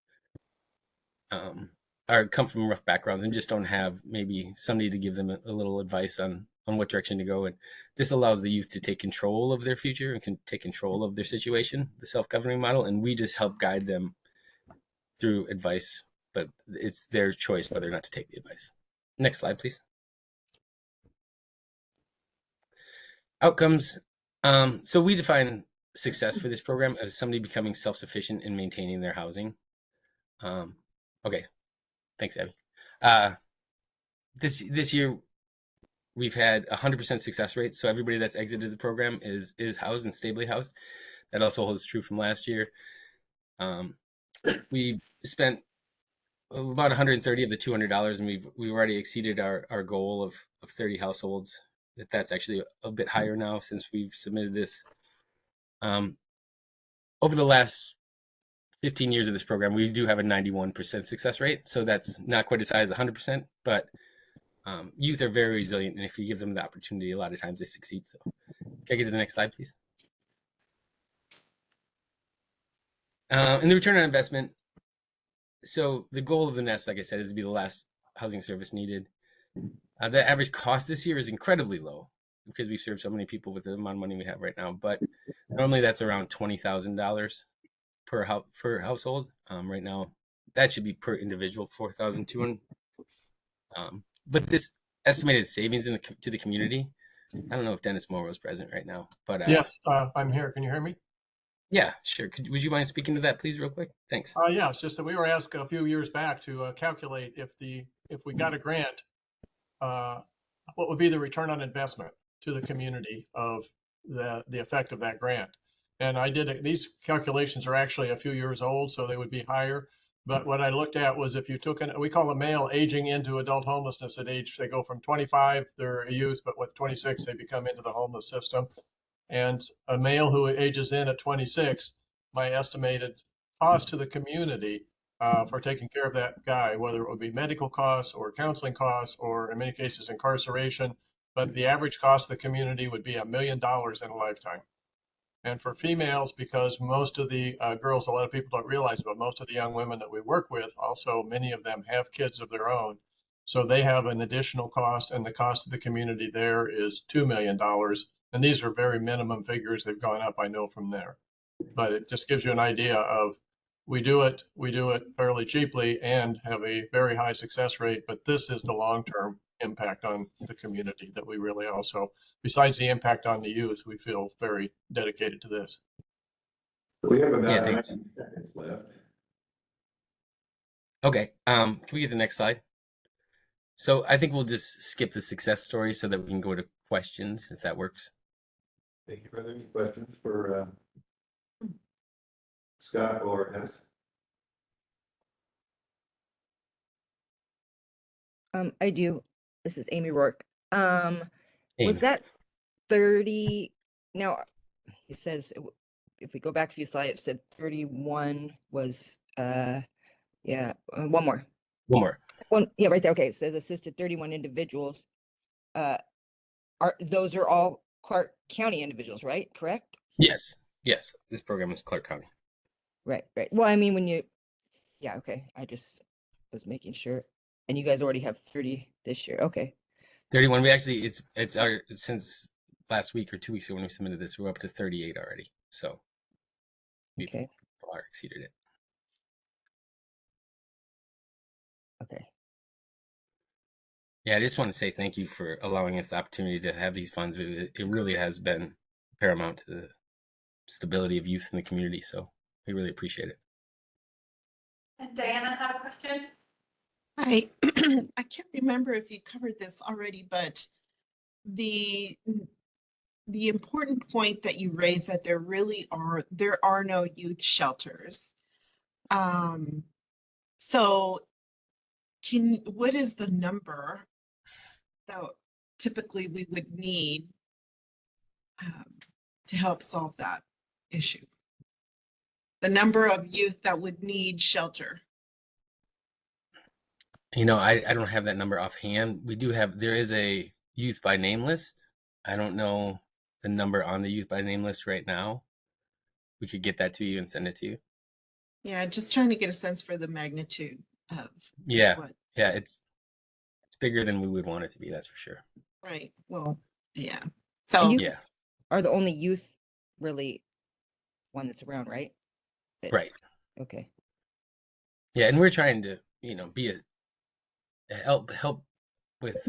come from rough backgrounds and just don't have maybe somebody to give them a little advice on what direction to go. And this allows the youth to take control of their future and can take control of their situation, the self-governing model, and we just help guide them through advice, but it's their choice whether or not to take the advice. Next slide, please. Outcomes. So we define success for this program as somebody becoming self-sufficient in maintaining their housing. Okay, thanks, Abby. This year, we've had 100% success rate. So everybody that's exited the program is housed and stably housed. That also holds true from last year. We spent about 130 of the $200, and we've already exceeded our goal of 30 households. That's actually a bit higher now since we've submitted this. Over the last 15 years of this program, we do have a 91% success rate. So that's not quite as high as 100%, but youth are very resilient, and if you give them the opportunity, a lot of times they succeed. So can I get to the next slide, please? And the return on investment. So the goal of the nest, like I said, is to be the last housing service needed. The average cost this year is incredibly low because we serve so many people with the amount of money we have right now. But normally that's around $20,000 per household. Right now, that should be per individual, $4,200. But this estimated savings to the community, I don't know if Dennis Morrow is present right now, but yes, I'm here. Can you hear me? Yeah, sure. Would you mind speaking to that, please, real quick? Thanks. Yeah, it's just that we were asked a few years back to calculate if we got a grant, what would be the return on investment to the community of the effect of that grant. And I did these calculations are actually a few years old, so they would be higher. But what I looked at was if you took we call a male aging into adult homelessness at age, they go from 25, they're a youth, but with 26, they become into the homeless system. And a male who ages in at 26, my estimated cost to the community for taking care of that guy, whether it would be medical costs or counseling costs, or in many cases incarceration, but the average cost to the community would be $1 million in a lifetime. And for females, because most of the girls, a lot of people don't realize, but most of the young women that we work with, also many of them have kids of their own. So they have an additional cost, and the cost to the community there is $2 million. And these are very minimum figures. They've gone up, I know, from there. But it just gives you an idea of we do it fairly cheaply and have a very high success rate. But this is the long-term impact on the community that we really also, besides the impact on the youth, we feel very dedicated to this. We have about 90 seconds left. Okay, can we get the next slide? So I think we'll just skip the success story so that we can go to questions, if that works. Thank you. Are there any questions for Scott or Dennis? I do. This is Amy Rourke. Amy. Was that 30? Now, it says if we go back a few slides, it said 31 was, one more. One more. One, yeah, right there. Okay, it says assisted 31 individuals. Those are all Clark County individuals, right? Correct? Yes. Yes. This program is Clark County. Right, right. Well, I mean, yeah, okay. I just was making sure. And you guys already have 30 this year. Okay. 31. We actually, it's our, since last week or 2 weeks ago when we submitted this, we're up to 38 already. So we've far exceeded it. Okay. Yeah, I just want to say thank you for allowing us the opportunity to have these funds. It really has been paramount to the stability of youth in the community. So we really appreciate it. And Diana had a question. I I can't remember if you covered this already, but the important point that you raised that there are no youth shelters. So what is the number that typically we would need to help solve that issue? The number of youth that would need shelter. You know, I don't have that number offhand. There is a youth by name list. I don't know the number on the youth by name list right now. We could get that to you and send it to you. Yeah, just trying to get a sense for the magnitude of Yeah. what. Yeah, it's bigger than we would want it to be, that's for sure. Right. Well, yeah. And So you yeah. are the only youth really one that's around, right? Right. Okay. Yeah, and we're trying to, be a help with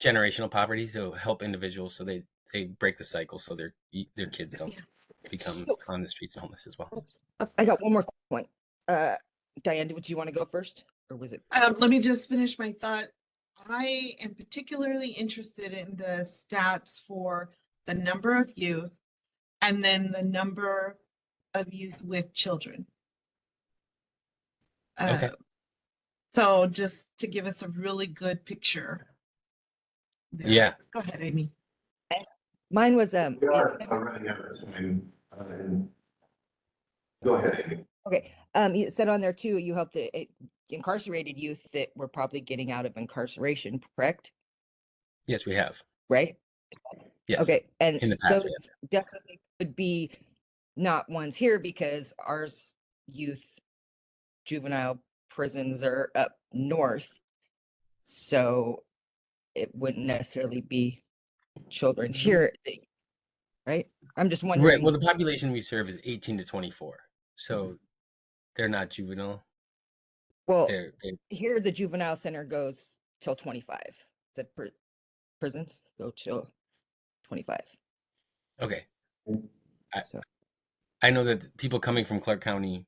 generational poverty, so help individuals so they break the cycle so their kids don't become on the streets and homeless as well. I got one more point. Diane, would you want to go first, or was it? let me just finish my thought. I am particularly interested in the stats for the number of youth and then the number of youth with children. Okay. So just to give us a really good picture. there. Yeah. Go ahead, Amy. Mine was We are running out of time. Go ahead, Amy. Okay. You said on there too, you helped incarcerated youth that were probably getting out of incarceration, correct? Yes, we have. Right? Yes. Okay. And in the past, those we have. definitely could be not ones here because ours youth juvenile prisons are up north. So it wouldn't necessarily be children here, right? I'm just wondering. Right. Well, the population we serve is 18 to 24. So they're not juvenile. Well, they're here the juvenile center goes till 25. The prisons go till 25. Okay. I know that people coming from Clark County,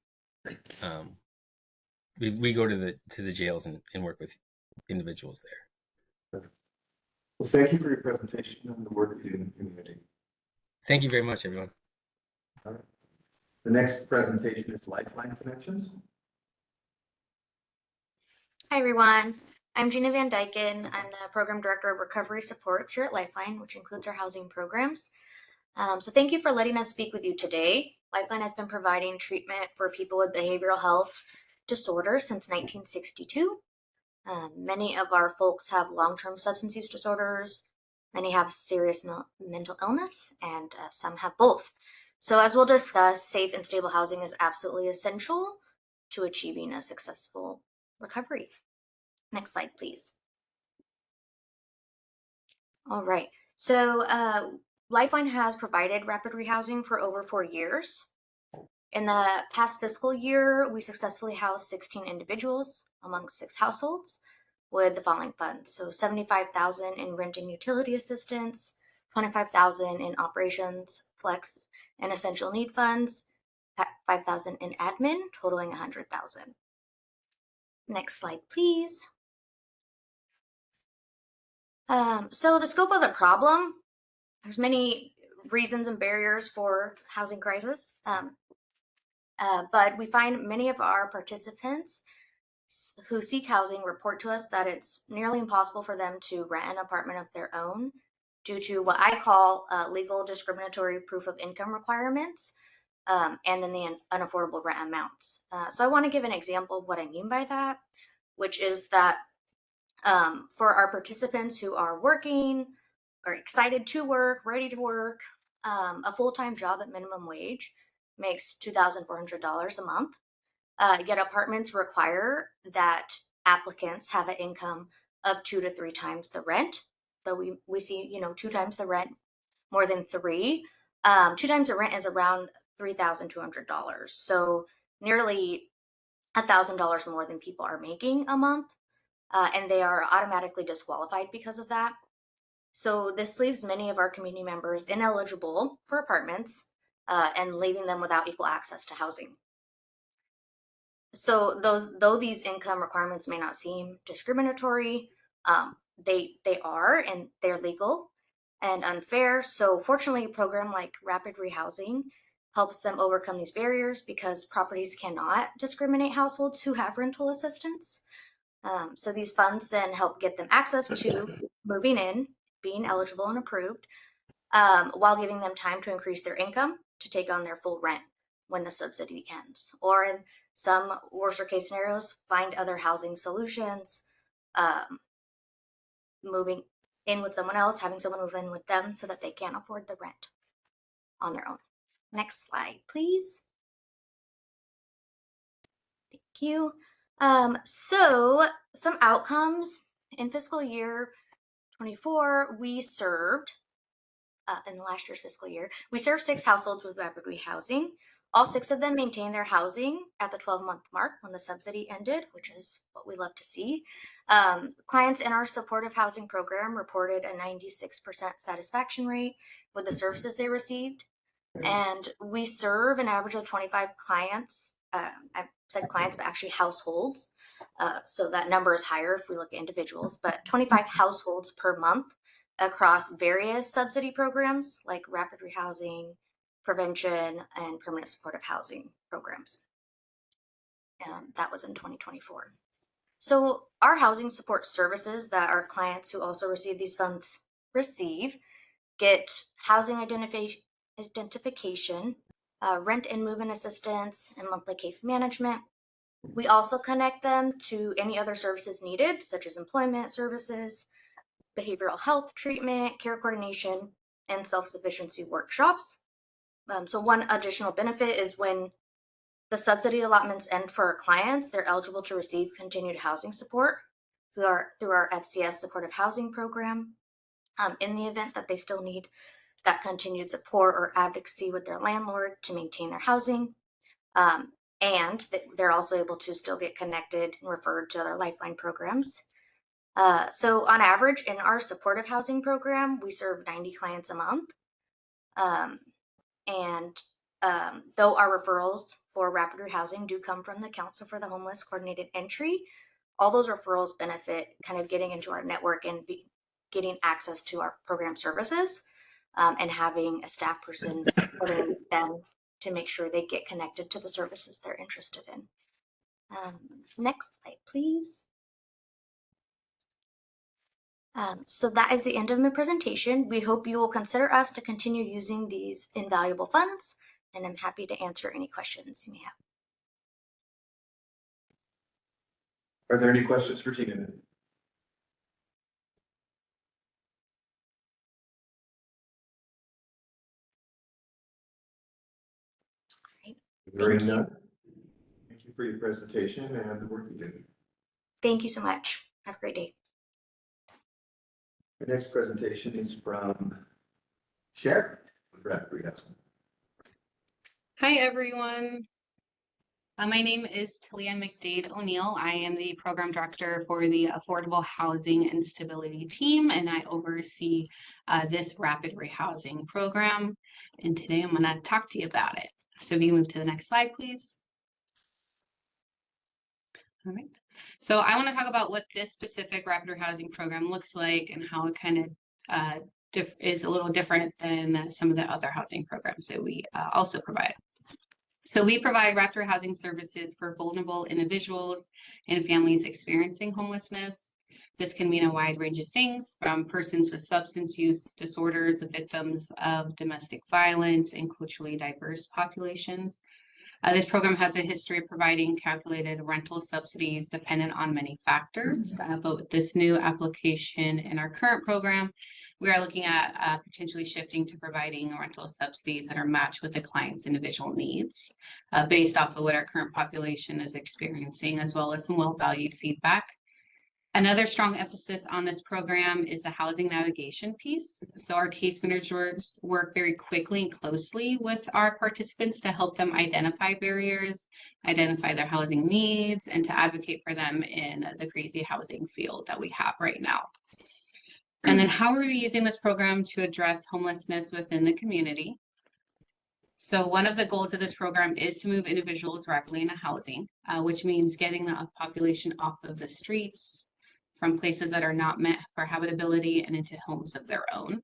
we go to the jails and work with individuals there. Well, thank you for your presentation and the work you do in the community. Thank you very much, everyone. All right. The next presentation is Lifeline Connections. Hi, everyone. I'm Gina Van Dyken. I'm the Program Director of Recovery Supports here at Lifeline, which includes our housing programs. So thank you for letting us speak with you today. Lifeline has been providing treatment for people with behavioral health disorders since 1962. Many of our folks have long-term substance use disorders. Many have serious mental illness, and some have both. So as we'll discuss, safe and stable housing is absolutely essential to achieving a successful recovery. Next slide, please. All right. So Lifeline has provided rapid rehousing for over 4 years. In the past fiscal year, we successfully housed 16 individuals among 6 households with the following funds. So $75,000 in rent and utility assistance, $25,000 in operations, flex, and essential need funds, $5,000 in admin, totaling $100,000. Next slide, please. So the scope of the problem, there's many reasons and barriers for housing crisis, but we find many of our participants who seek housing report to us that it's nearly impossible for them to rent an apartment of their own due to what I call legal discriminatory proof of income requirements. and then the unaffordable rent amounts. So I want to give an example of what I mean by that, which is that for our participants who are working or excited to work, ready to work, a full-time job at minimum wage makes $2,400 a month. Yet apartments require that applicants have an income of 2 to 3 times the rent. Though we see, 2 times the rent, more than 3. 2 times the rent is around $3,200. So nearly $1,000 more than people are making a month. And they are automatically disqualified because of that. So this leaves many of our community members ineligible for apartments and leaving them without equal access to housing. So though these income requirements may not seem discriminatory, they are, and they're legal and unfair. So fortunately, a program like Rapid Rehousing helps them overcome these barriers because properties cannot discriminate households who have rental assistance. So these funds then help get them access to moving in, being eligible and approved, while giving them time to increase their income to take on their full rent when the subsidy ends. Or in some worser case scenarios, find other housing solutions, moving in with someone else, having someone move in with them so that they can't afford the rent on their own. Next slide, please. Thank you. So some outcomes in fiscal year 24, we served, in last year's fiscal year, we served 6 households with rapid rehousing. All 6 of them maintained their housing at the 12-month mark when the subsidy ended, which is what we love to see. Clients in our supportive housing program reported a 96% satisfaction rate with the services they received. And we serve an average of 25 clients. I said clients, but actually households. So that number is higher if we look at individuals, but 25 households per month across various subsidy programs like rapid rehousing, prevention, and permanent supportive housing programs. That was in 2024. So our housing support services that our clients who also receive these funds receive get housing identification, rent and move-in assistance, and monthly case management. We also connect them to any other services needed, such as employment services, behavioral health treatment, care coordination, and self-sufficiency workshops. So one additional benefit is when the subsidy allotments end for our clients, they're eligible to receive continued housing support through our FCS supportive housing program. In the event that they still need that continued support or advocacy with their landlord to maintain their housing. And they're also able to still get connected and referred to other Lifeline programs. So on average, in our supportive housing program, we serve 90 clients a month. Though our referrals for rapid rehousing do come from the Council for the Homeless Coordinated Entry, all those referrals benefit kind of getting into our network and getting access to our program services, and having a staff person supporting them to make sure they get connected to the services they're interested in. Next slide, please. So that is the end of my presentation. We hope you will consider us to continue using these invaluable funds, and I'm happy to answer any questions you may have. Are there any questions for Tina? Hearing none. Thank you for your presentation and the work you did. Thank you so much. Have a great day. The next presentation is from Sharon with Rapid Rehousing. Hi, everyone. My name is Talia McDade O'Neill. I am the program director for the Affordable Housing and Stability team, and I oversee this rapid rehousing program. And today I'm going to talk to you about it. So if you move to the next slide, please. All right. So I want to talk about what this specific rapid rehousing program looks like and how it kind of is a little different than some of the other housing programs that we also provide. So we provide rapid housing services for vulnerable individuals and families experiencing homelessness. This can mean a wide range of things, from persons with substance use disorders, victims of domestic violence, and culturally diverse populations. This program has a history of providing calculated rental subsidies dependent on many factors, but with this new application in our current program, we are looking at potentially shifting to providing rental subsidies that are matched with the client's individual needs, based off of what our current population is experiencing, as well as some well-valued feedback. Another strong emphasis on this program is the housing navigation piece. So our case managers work very quickly and closely with our participants to help them identify barriers, identify their housing needs, and to advocate for them in the crazy housing field that we have right now. And then how are we using this program to address homelessness within the community? So one of the goals of this program is to move individuals rapidly into housing, which means getting the population off of the streets, from places that are not meant for habitability and into homes of their own.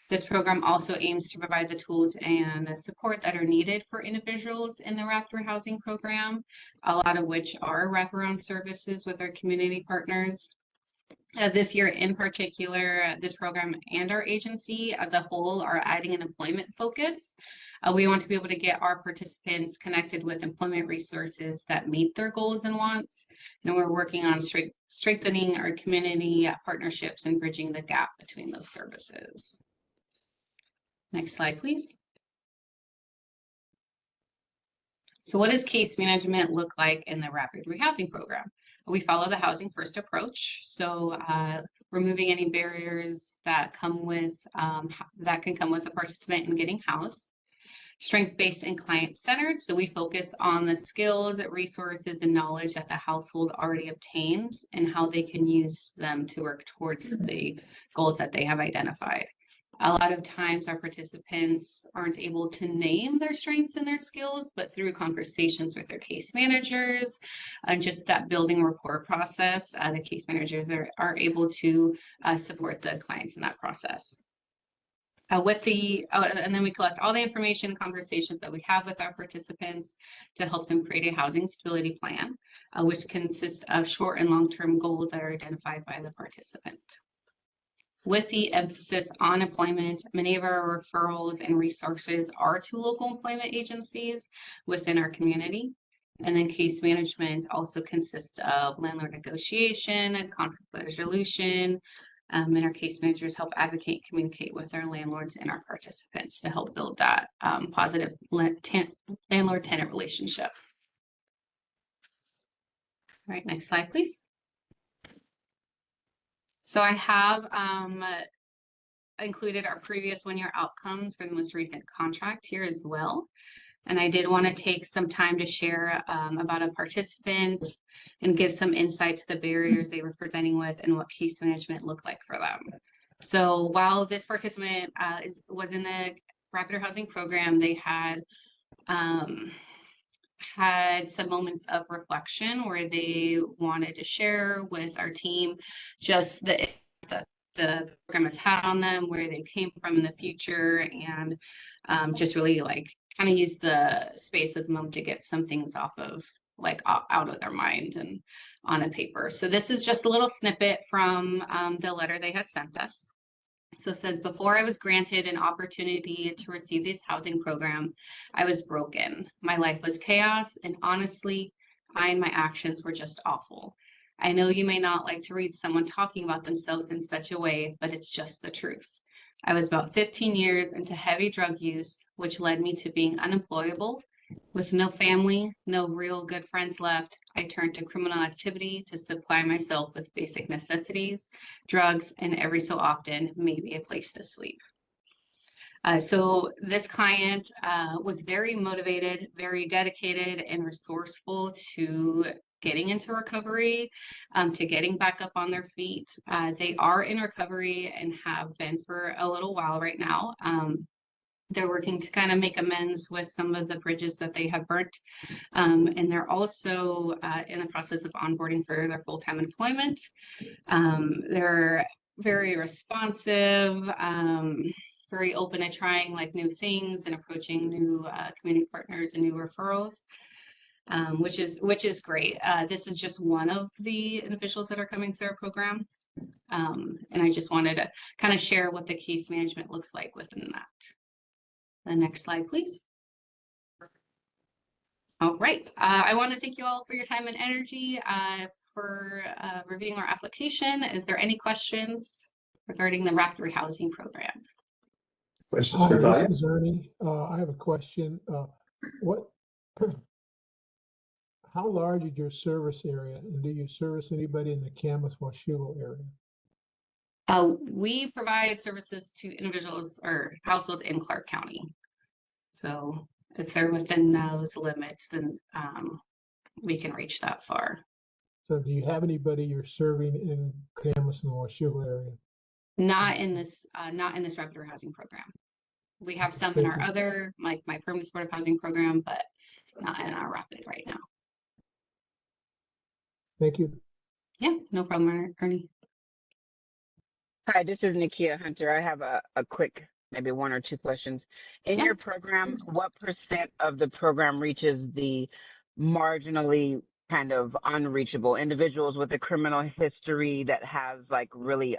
This program also aims to provide the tools and support that are needed for individuals in the wrapped housing program, a lot of which are wraparound services with our community partners. This year in particular, this program and our agency as a whole are adding an employment focus. We want to be able to get our participants connected with employment resources that meet their goals and wants. And we're working on strengthening our community partnerships and bridging the gap between those services. Next slide, please. So what does case management look like in the rapid rehousing program? We follow the housing first approach. So removing any barriers that come with that can come with a participant in getting housed. Strength-based and client-centered. So we focus on the skills, resources, and knowledge that the household already obtains and how they can use them to work towards the goals that they have identified. A lot of times our participants aren't able to name their strengths and their skills, but through conversations with their case managers and just that building rapport process, the case managers are able to support the clients in that process. And then we collect all the information and conversations that we have with our participants to help them create a housing stability plan, which consists of short and long-term goals that are identified by the participant. With the emphasis on employment, many of our referrals and resources are to local employment agencies within our community. And then case management also consists of landlord negotiation, conflict resolution, and our case managers help advocate and communicate with our landlords and our participants to help build that positive landlord-tenant relationship. All right, next slide, please. So I have included our previous one-year outcomes for the most recent contract here as well. And I did want to take some time to share about a participant and give some insight to the barriers they were presenting with and what case management looked like for them. So while this participant was in the rapid housing program, they had some moments of reflection where they wanted to share with our team just the program has had on them, where they came from in the future, and just really like kind of use the space as a moment to get some things off of out of their mind and on a paper. So this is just a little snippet from the letter they had sent us. So it says, before I was granted an opportunity to receive this housing program, I was broken. My life was chaos, and honestly, I and my actions were just awful. I know you may not like to read someone talking about themselves in such a way, but it's just the truth. I was about 15 years into heavy drug use, which led me to being unemployable. With no family, no real good friends left, I turned to criminal activity to supply myself with basic necessities, drugs, and every so often, maybe a place to sleep. So this client was very motivated, very dedicated, and resourceful to getting into recovery, to getting back up on their feet. They are in recovery and have been for a little while right now. They're working to kind of make amends with some of the bridges that they have burnt. And they're also in the process of onboarding for their full-time employment. They're very responsive, very open to trying like new things and approaching new community partners and new referrals. which is great. This is just one of the individuals that are coming through our program. And I just wanted to kind of share what the case management looks like within that. The next slide, please. All right. I want to thank you all for your time and energy for reviewing our application. Is there any questions regarding the rapid rehousing program? Questions Hi, for Talia? this is Ernie. I have a question. How large is your service area, and do you service anybody in the Camas-Washougal area? We provide services to individuals or households in Clark County. So if they're within those limits, then we can reach that far. So do you have anybody you're serving in Camas and Washougal area? Not in this rapid housing program. We have some in our other, like my permanent supportive housing program, but not in our rapid right now. Thank you. Yeah, no problem, Ernie. Hi, this is Nakia Hunter. I have a quick, maybe 1 or 2 questions. In your program, what % of the program reaches the marginally kind of unreachable individuals with a criminal history that has like really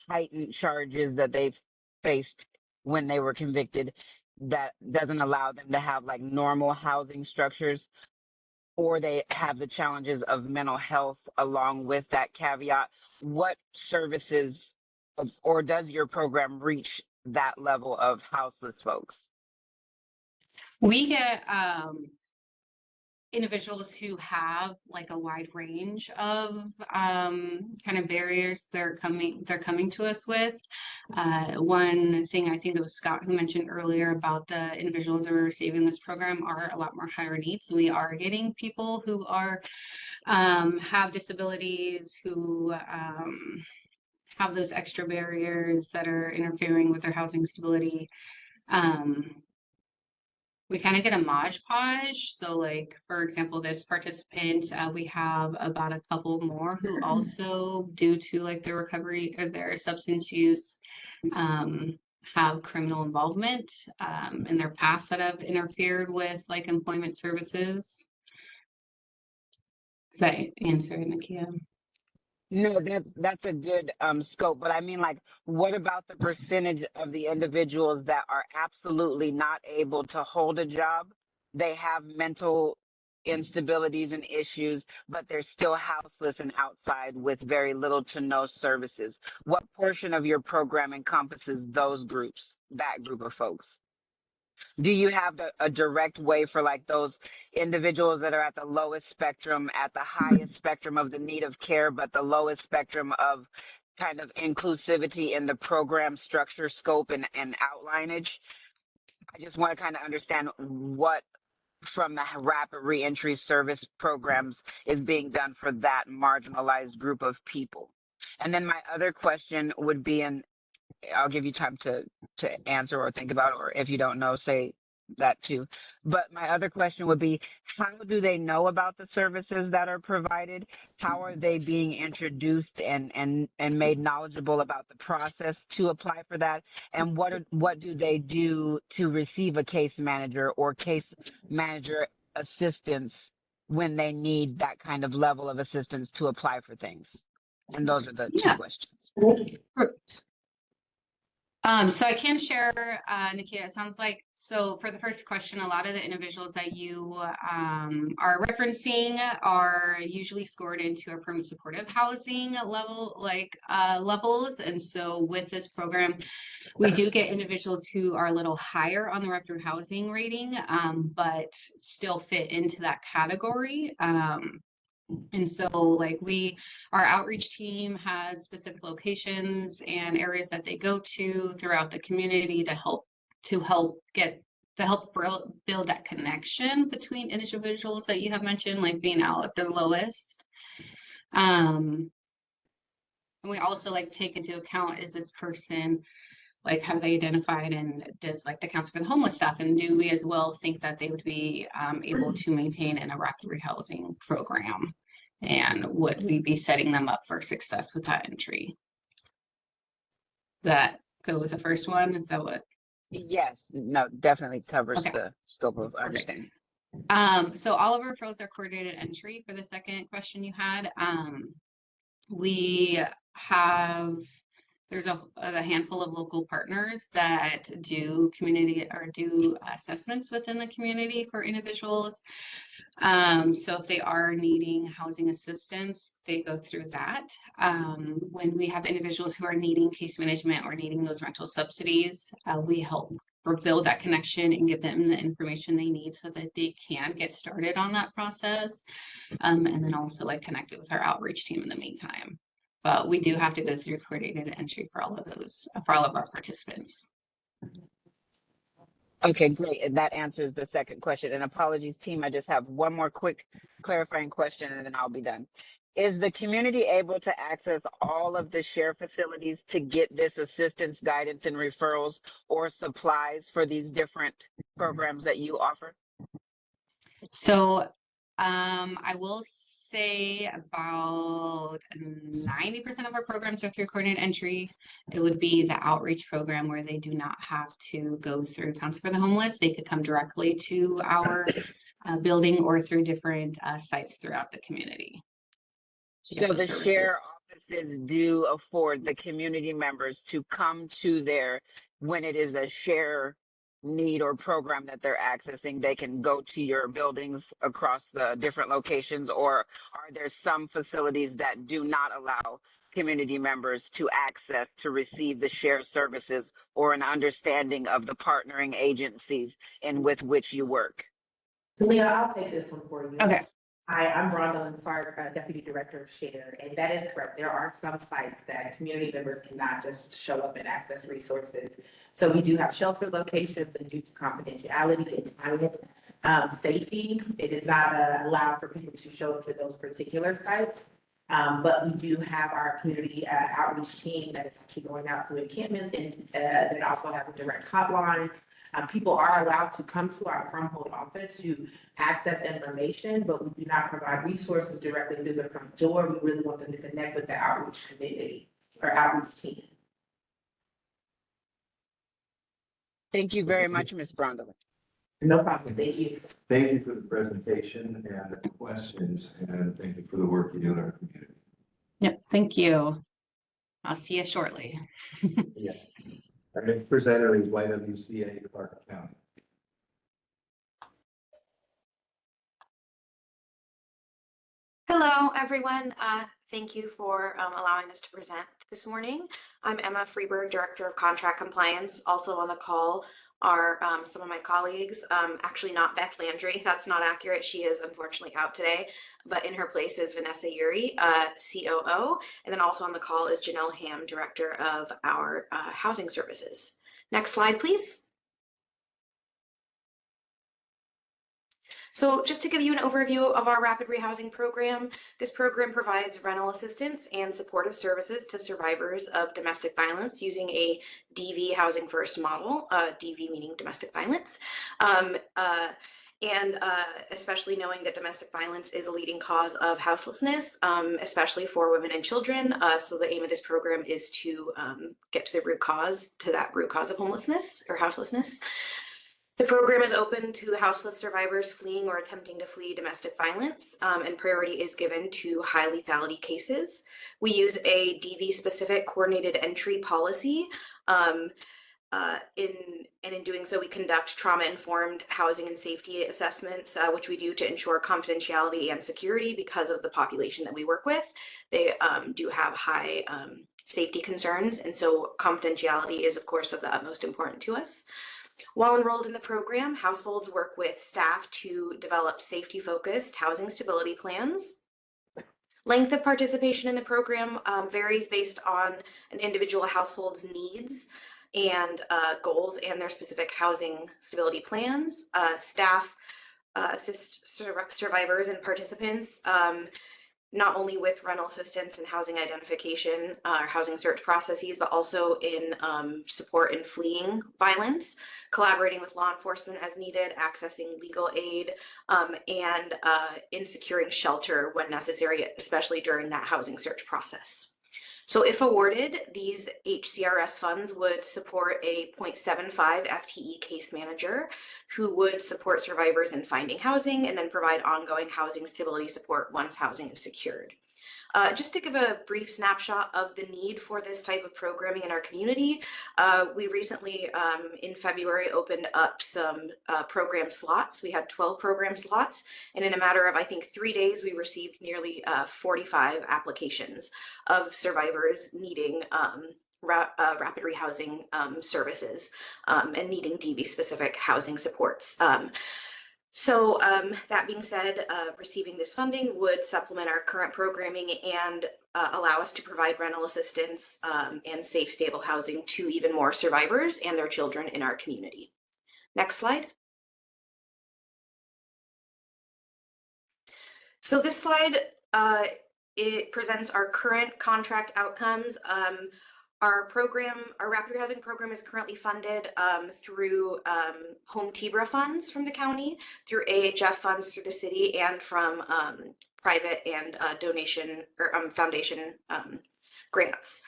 heightened charges that they've faced when they were convicted that doesn't allow them to have like normal housing structures, or they have the challenges of mental health along with that caveat? What services or does your program reach that level of houseless folks? We get individuals who have like a wide range of kind of barriers they're coming to us with. One thing, I think it was Scott who mentioned earlier about the individuals that are receiving this program are a lot more higher needs. We are getting people who are have disabilities, who have those extra barriers that are interfering with their housing stability. We kind of get a modge podge. So like, for example, this participant, we have about a couple more who also, due to like their recovery or their substance use, have criminal involvement in their past that have interfered with like employment services. Does that answer, Nakia? No, that's a good scope, but I mean, like, what about the percentage of the individuals that are absolutely not able to hold a job? They have mental instabilities and issues, but they're still houseless and outside with very little to no services. What portion of your program encompasses those groups, that group of folks? Do you have a direct way for like those individuals that are at the lowest spectrum, at the highest spectrum of the need of care, but the lowest spectrum of kind of inclusivity in the program structure, scope, and outlineage? I just want to kind of understand what from the rapid reentry service programs is being done for that marginalized group of people. And then my other question would be, and I'll give you time to answer or think about it, or if you don't know, say that too. But my other question would be, how do they know about the services that are provided? How are they being introduced and made knowledgeable about the process to apply for that? And what do they do to receive a case manager or case manager assistance when they need that kind of level of assistance to apply for things? And those are the 2 questions. So I can share, Nakia, it sounds like, so for the first question, a lot of the individuals that you are referencing are usually scored into a permanent supportive housing level, levels. And so with this program, we do get individuals who are a little higher on the rapid housing rating, but still fit into that category. And so like our outreach team has specific locations and areas that they go to throughout the community to help build that connection between individuals that you have mentioned, like being out at their lowest. And we also like take into account, is this person, like, have they identified and does like the Council for the Homeless staff, and do we as well think that they would be able to maintain in a rapid rehousing program? And would we be setting them up for success with that entry? Does that go with the first one? Is that what? Yes, no, definitely covers the scope of understanding. So all of our referrals are coordinated entry for the second question you had. We have, there's a handful of local partners that do community or do assessments within the community for individuals. So if they are needing housing assistance, they go through that. When we have individuals who are needing case management or needing those rental subsidies, we help or build that connection and give them the information they need so that they can get started on that process. And then also like connect it with our outreach team in the meantime. But we do have to go through coordinated entry for all of those, for all of our participants. Okay, great. And that answers the second question. And apologies, team, I just have one more quick clarifying question and then I'll be done. Is the community able to access all of the share facilities to get this assistance, guidance, and referrals or supplies for these different programs that you offer? So I will say about 90% of our programs are through coordinated entry. It would be the outreach program where they do not have to go through Council for the Homeless. They could come directly to our building or through different sites throughout the community. So the share offices do afford the community members to come to their, when it is a share need or program that they're accessing, they can go to your buildings across the different locations, or are there some facilities that do not allow community members to access to receive the share services or an understanding of the partnering agencies in with which you work? Leah, I'll take this one for you. Okay. Hi, I'm Rhonda Clark, Deputy Director of Share, and that is correct. There are some sites that community members cannot just show up and access resources. So we do have shelter locations, and due to confidentiality and climate safety, it is not allowed for people to show up to those particular sites. But we do have our community outreach team that is actually going out to encampments, and that also has a direct hotline. People are allowed to come to our From Hold office to access information, but we do not provide resources directly through the front door. We really want them to connect with the outreach community or outreach team. Thank you very much, Ms. Brondele. No problem. Thank you. Thank you for the presentation and the questions, and thank you for the work you do in our community. Yep, thank you. I'll see you shortly. Yeah. Our next presenter is YWCA Clark County. Hello, everyone. Thank you for allowing us to present this morning. I'm Emma Freeberg, Director of Contract Compliance. Also on the call are some of my colleagues, actually not Beth Landry, that's not accurate. She is unfortunately out today, but in her place is Vanessa Uri, COO. And then also on the call is Janelle Ham, Director of our Housing Services. Next slide, please. So just to give you an overview of our rapid rehousing program, this program provides rental assistance and supportive services to survivors of domestic violence using a DV housing first model, DV meaning domestic violence. Especially knowing that domestic violence is a leading cause of houselessness, especially for women and children. So the aim of this program is to get to the root cause, of homelessness or houselessness. The program is open to houseless survivors fleeing or attempting to flee domestic violence, and priority is given to high lethality cases. We use a DV-specific coordinated entry policy. In doing so, we conduct trauma-informed housing and safety assessments, which we do to ensure confidentiality and security because of the population that we work with. They do have high safety concerns, and so confidentiality is, of course, of the utmost importance to us. While enrolled in the program, households work with staff to develop safety-focused housing stability plans. Length of participation in the program varies based on an individual household's needs and goals and their specific housing stability plans. Staff assist survivors and participants not only with rental assistance and housing identification or housing search processes, but also in support in fleeing violence, collaborating with law enforcement as needed, accessing legal aid, and in securing shelter when necessary, especially during that housing search process. So if awarded, these HCRS funds would support a 0.75 FTE case manager who would support survivors in finding housing and then provide ongoing housing stability support once housing is secured. Just to give a brief snapshot of the need for this type of programming in our community, we recently, in February, opened up some program slots. We had 12 program slots, and in a matter of, I think, 3 days, we received nearly 45 applications of survivors needing rapid rehousing services and needing DV-specific housing supports. So that being said, receiving this funding would supplement our current programming and allow us to provide rental assistance and safe, stable housing to even more survivors and their children in our community. Next slide. So this slide, it presents our current contract outcomes. Our rapid rehousing program is currently funded through home TBRA funds from the county, through AHF funds through the city, and from private and donation or foundation grants.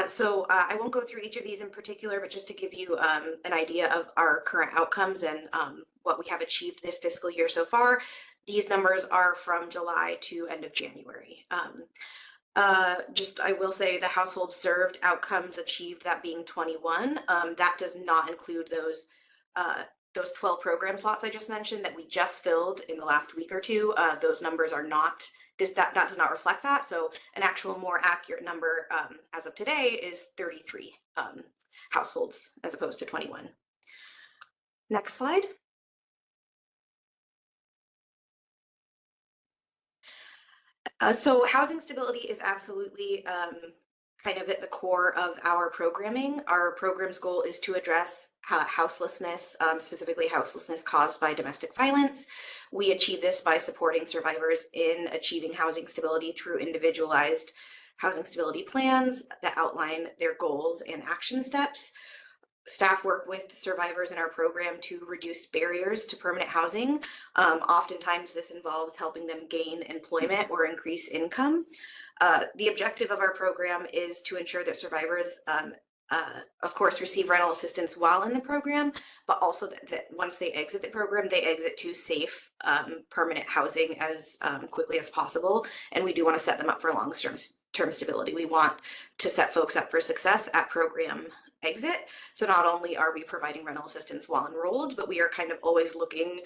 So I won't go through each of these in particular, but just to give you an idea of our current outcomes and what we have achieved this fiscal year so far. These numbers are from July to end of January. I will say the households served outcomes achieved, that being 21. That does not include those 12 program slots I just mentioned that we just filled in the last week or two. Those numbers are not, that does not reflect that. So an actual more accurate number as of today is 33 households as opposed to 21. Next slide. So housing stability is absolutely kind of at the core of our programming. Our program's goal is to address houselessness, specifically houselessness caused by domestic violence. We achieve this by supporting survivors in achieving housing stability through individualized housing stability plans that outline their goals and action steps. Staff work with survivors in our program to reduce barriers to permanent housing. Oftentimes this involves helping them gain employment or increase income. The objective of our program is to ensure that survivors, of course, receive rental assistance while in the program, but also that once they exit the program, they exit to safe, permanent housing as quickly as possible. And we do want to set them up for long-term stability. We want to set folks up for success at program exit. So not only are we providing rental assistance while enrolled, but we are kind of always looking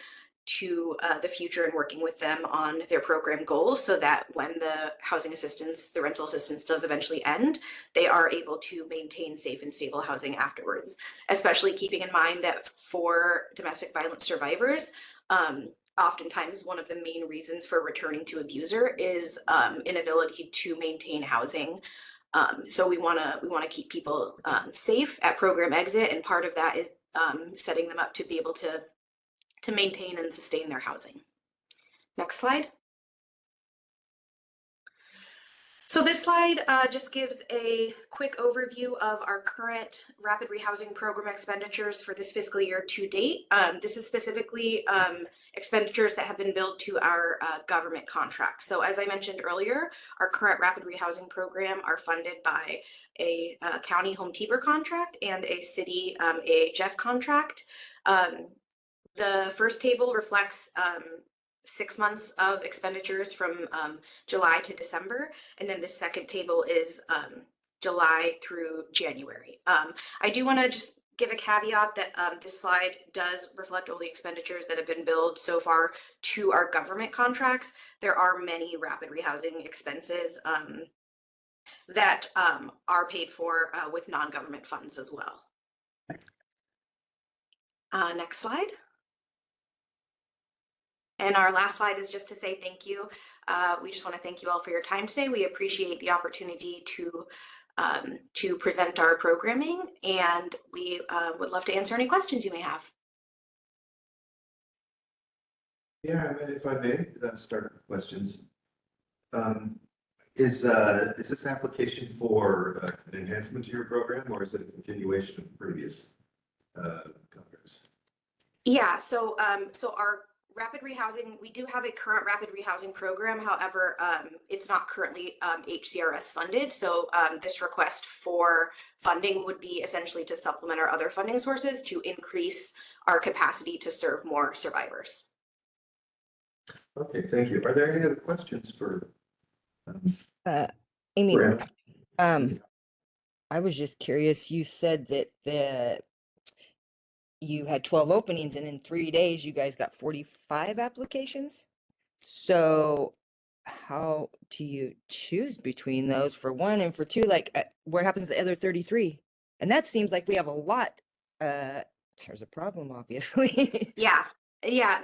to the future and working with them on their program goals so that when the housing assistance, the rental assistance does eventually end, they are able to maintain safe and stable housing afterwards, especially keeping in mind that for domestic violence survivors, oftentimes one of the main reasons for returning to abuser is inability to maintain housing. So we want to keep people safe at program exit, and part of that is setting them up to be able to maintain and sustain their housing. Next slide. So this slide just gives a quick overview of our current rapid rehousing program expenditures for this fiscal year to date. This is specifically expenditures that have been billed to our government contracts. So as I mentioned earlier, our current rapid rehousing program are funded by a county home TBRA contract and a city AHF contract. The first table reflects 6 months of expenditures from July to December, and then the second table is July through January. I do want to just give a caveat that this slide does reflect only expenditures that have been billed so far to our government contracts. There are many rapid rehousing expenses that are paid for with non-government funds as well. Next slide. And our last slide is just to say thank you. We just want to thank you all for your time today. We appreciate the opportunity to present our programming, and we would love to answer any questions you may have. Yeah, if I may start with questions. Is this application for an enhancement to your program, or is it a continuation of previous contracts? Yeah, so our rapid rehousing, we do have a current rapid rehousing program. However, it's not currently HCRS funded. So this request for funding would be essentially to supplement our other funding sources to increase our capacity to serve more survivors. Okay, thank you. Are there any other questions for Amy, for I was just curious, you said that you had 12 openings and in 3 days you guys got 45 applications. So how do you choose between those for one, and for two, like what happens to the other 33? And that seems like we have a lot. There's a problem, obviously. Yeah,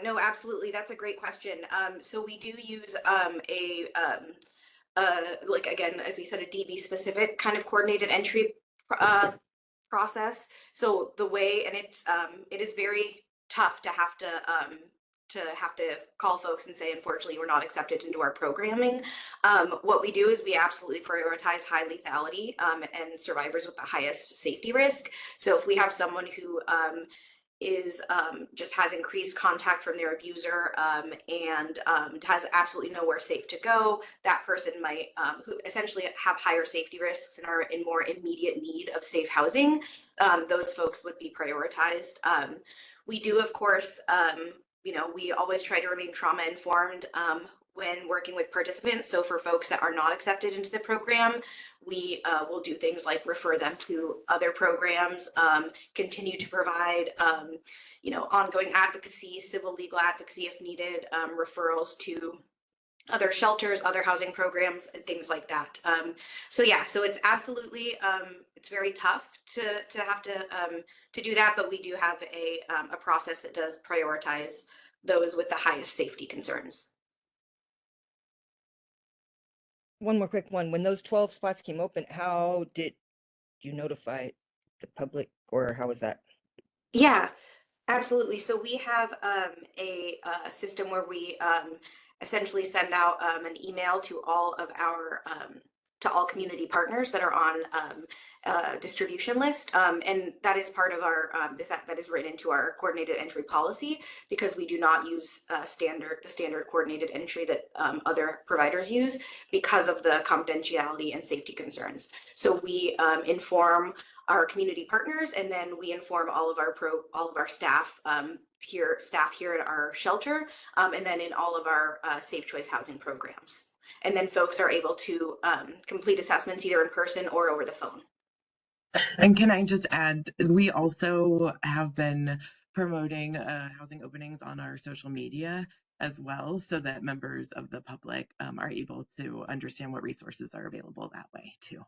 no, absolutely. That's a great question. So we do use like, again, as we said, a DV specific kind of coordinated entry process. So the way, and it is very tough to have to call folks and say, unfortunately, we're not accepted into our programming. What we do is we absolutely prioritize high lethality and survivors with the highest safety risk. So if we have someone who is just has increased contact from their abuser and has absolutely nowhere safe to go, that person might who essentially have higher safety risks and are in more immediate need of safe housing, those folks would be prioritized. We do, of course, we always try to remain trauma informed when working with participants. So for folks that are not accepted into the program, we will do things like refer them to other programs, continue to provide, ongoing advocacy, civil legal advocacy if needed, referrals to other shelters, other housing programs, and things like that. So it's absolutely, it's very tough to have to do that, but we do have a process that does prioritize those with the highest safety concerns. One more quick one. When those 12 spots came open, how did you notify the public, or how was that? Yeah, absolutely. So we have a system where we essentially send out an email to all of our to all community partners that are on distribution list, and that is part of our that is written into our coordinated entry policy, because we do not use the standard coordinated entry that other providers use because of the confidentiality and safety concerns. So we inform our community partners, and then we inform all of our staff here at our shelter, and then in all of our Safe Choice housing programs. And then folks are able to complete assessments either in person or over the phone. And can I just add, we also have been promoting housing openings on our social media as well, so that members of the public are able to understand what resources are available that way too.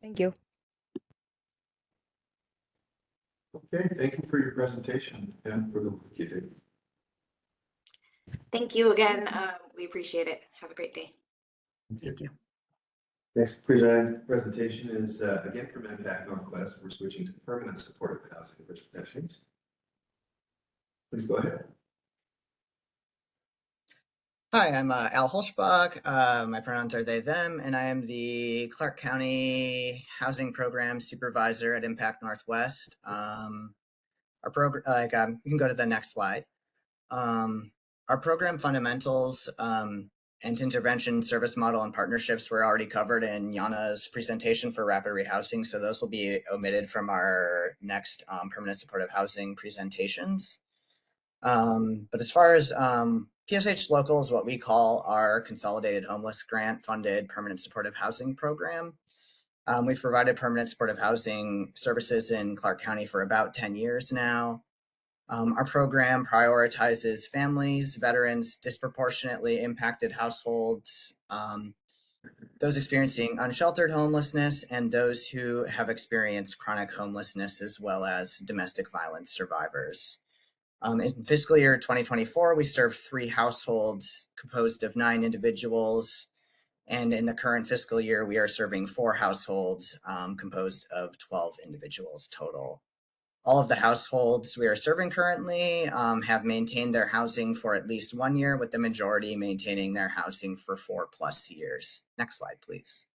Thank you. Okay, thank you for your presentation and for the work you did. Thank you again. We appreciate it. Have a great day. Thank you. Next presentation is again from Impact Northwest. We're switching to permanent supportive housing professions. Please go ahead. Hi, I'm Al Holschbach. My pronouns are they, them, and I am the Clark County Housing Program Supervisor at Impact Northwest. Our program, you can go to the next slide. Our program fundamentals and intervention service model and partnerships were already covered in Yana's presentation for rapid rehousing, so those will be omitted from our next permanent supportive housing presentations. But as far as PSH Local is what we call our consolidated homeless grant funded permanent supportive housing program. We've provided permanent supportive housing services in Clark County for about 10 years now. Our program prioritizes families, veterans, disproportionately impacted households, those experiencing unsheltered homelessness, and those who have experienced chronic homelessness, as well as domestic violence survivors. In fiscal year 2024, we served 3 households composed of 9 individuals. And in the current fiscal year, we are serving 4 households composed of 12 individuals total. All of the households we are serving currently have maintained their housing for at least 1 year, with the majority maintaining their housing for 4+ years. Next slide, please.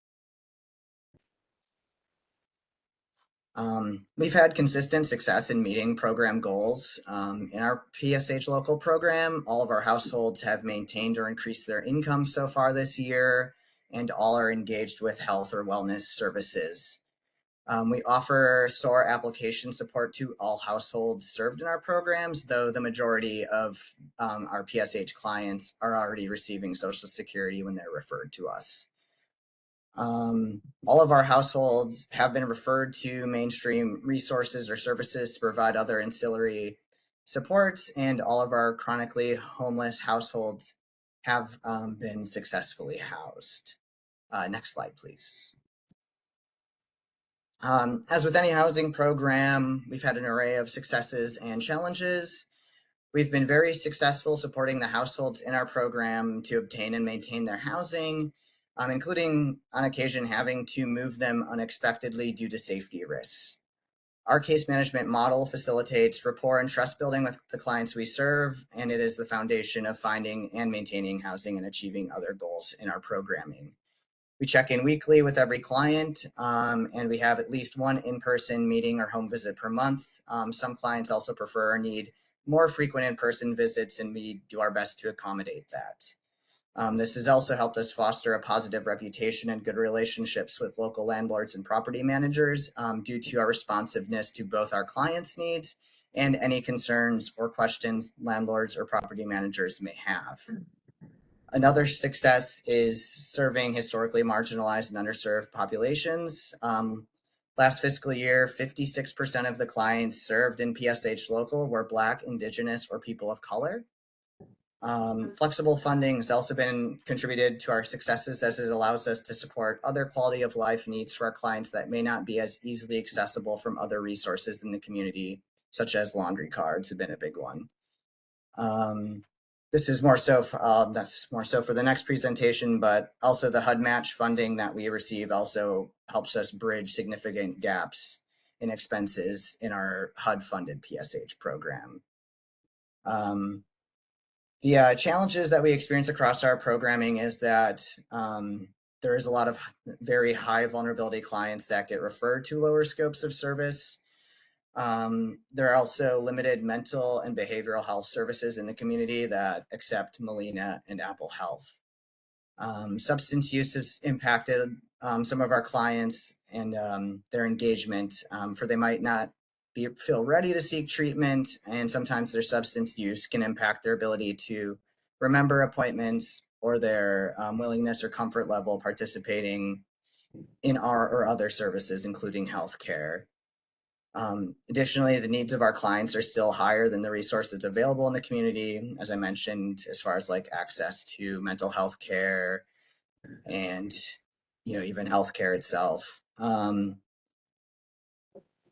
We've had consistent success in meeting program goals. In our PSH local program, all of our households have maintained or increased their income so far this year, and all are engaged with health or wellness services. We offer SOAR application support to all households served in our programs, though the majority of our PSH clients are already receiving Social Security when they're referred to us. All of our households have been referred to mainstream resources or services to provide other ancillary supports, and all of our chronically homeless households have been successfully housed. Next slide, please. As with any housing program, we've had an array of successes and challenges. We've been very successful supporting the households in our program to obtain and maintain their housing, including on occasion having to move them unexpectedly due to safety risks. Our case management model facilitates rapport and trust building with the clients we serve, and it is the foundation of finding and maintaining housing and achieving other goals in our programming. We check in weekly with every client, and we have at least one in-person meeting or home visit per month. Some clients also prefer or need more frequent in-person visits, and we do our best to accommodate that. This has also helped us foster a positive reputation and good relationships with local landlords and property managers due to our responsiveness to both our clients' needs and any concerns or questions landlords or property managers may have. Another success is serving historically marginalized and underserved populations. Last fiscal year, 56% of the clients served in PSH Local were Black, Indigenous, or people of color. Flexible funding has also been contributed to our successes as it allows us to support other quality of life needs for our clients that may not be as easily accessible from other resources in the community, such as laundry cards have been a big one. This is more so, that's more so for the next presentation, but also the HUD match funding that we receive also helps us bridge significant gaps in expenses in our HUD funded PSH program. The challenges that we experience across our programming is that there is a lot of very high vulnerability clients that get referred to lower scopes of service. There are also limited mental and behavioral health services in the community that accept Molina and Apple Health. Substance use has impacted some of our clients and their engagement, for they might not feel ready to seek treatment, and sometimes their substance use can impact their ability to remember appointments or their willingness or comfort level participating in our or other services, including healthcare. Additionally, the needs of our clients are still higher than the resources available in the community, as I mentioned, as far as like access to mental health care and, you know, even healthcare itself.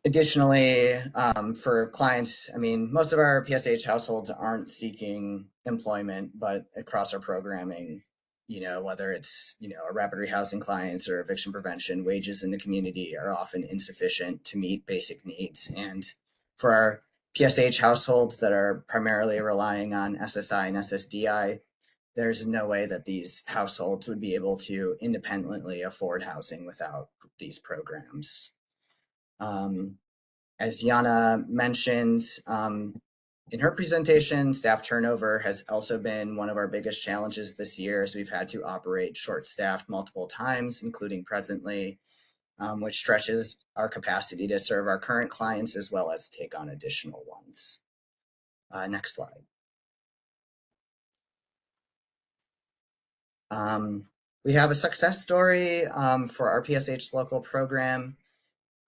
Additionally, for clients, I mean, most of our PSH households aren't seeking employment, but across our programming, you know, whether it's, you know, our rapid rehousing clients or eviction prevention, wages in the community are often insufficient to meet basic needs. And for our PSH households that are primarily relying on SSI and SSDI, there's no way that these households would be able to independently afford housing without these programs. As Yana mentioned in her presentation, staff turnover has also been one of our biggest challenges this year, as we've had to operate short-staffed multiple times, including presently, which stretches our capacity to serve our current clients as well as take on additional ones. Next slide. We have a success story for our PSH local program.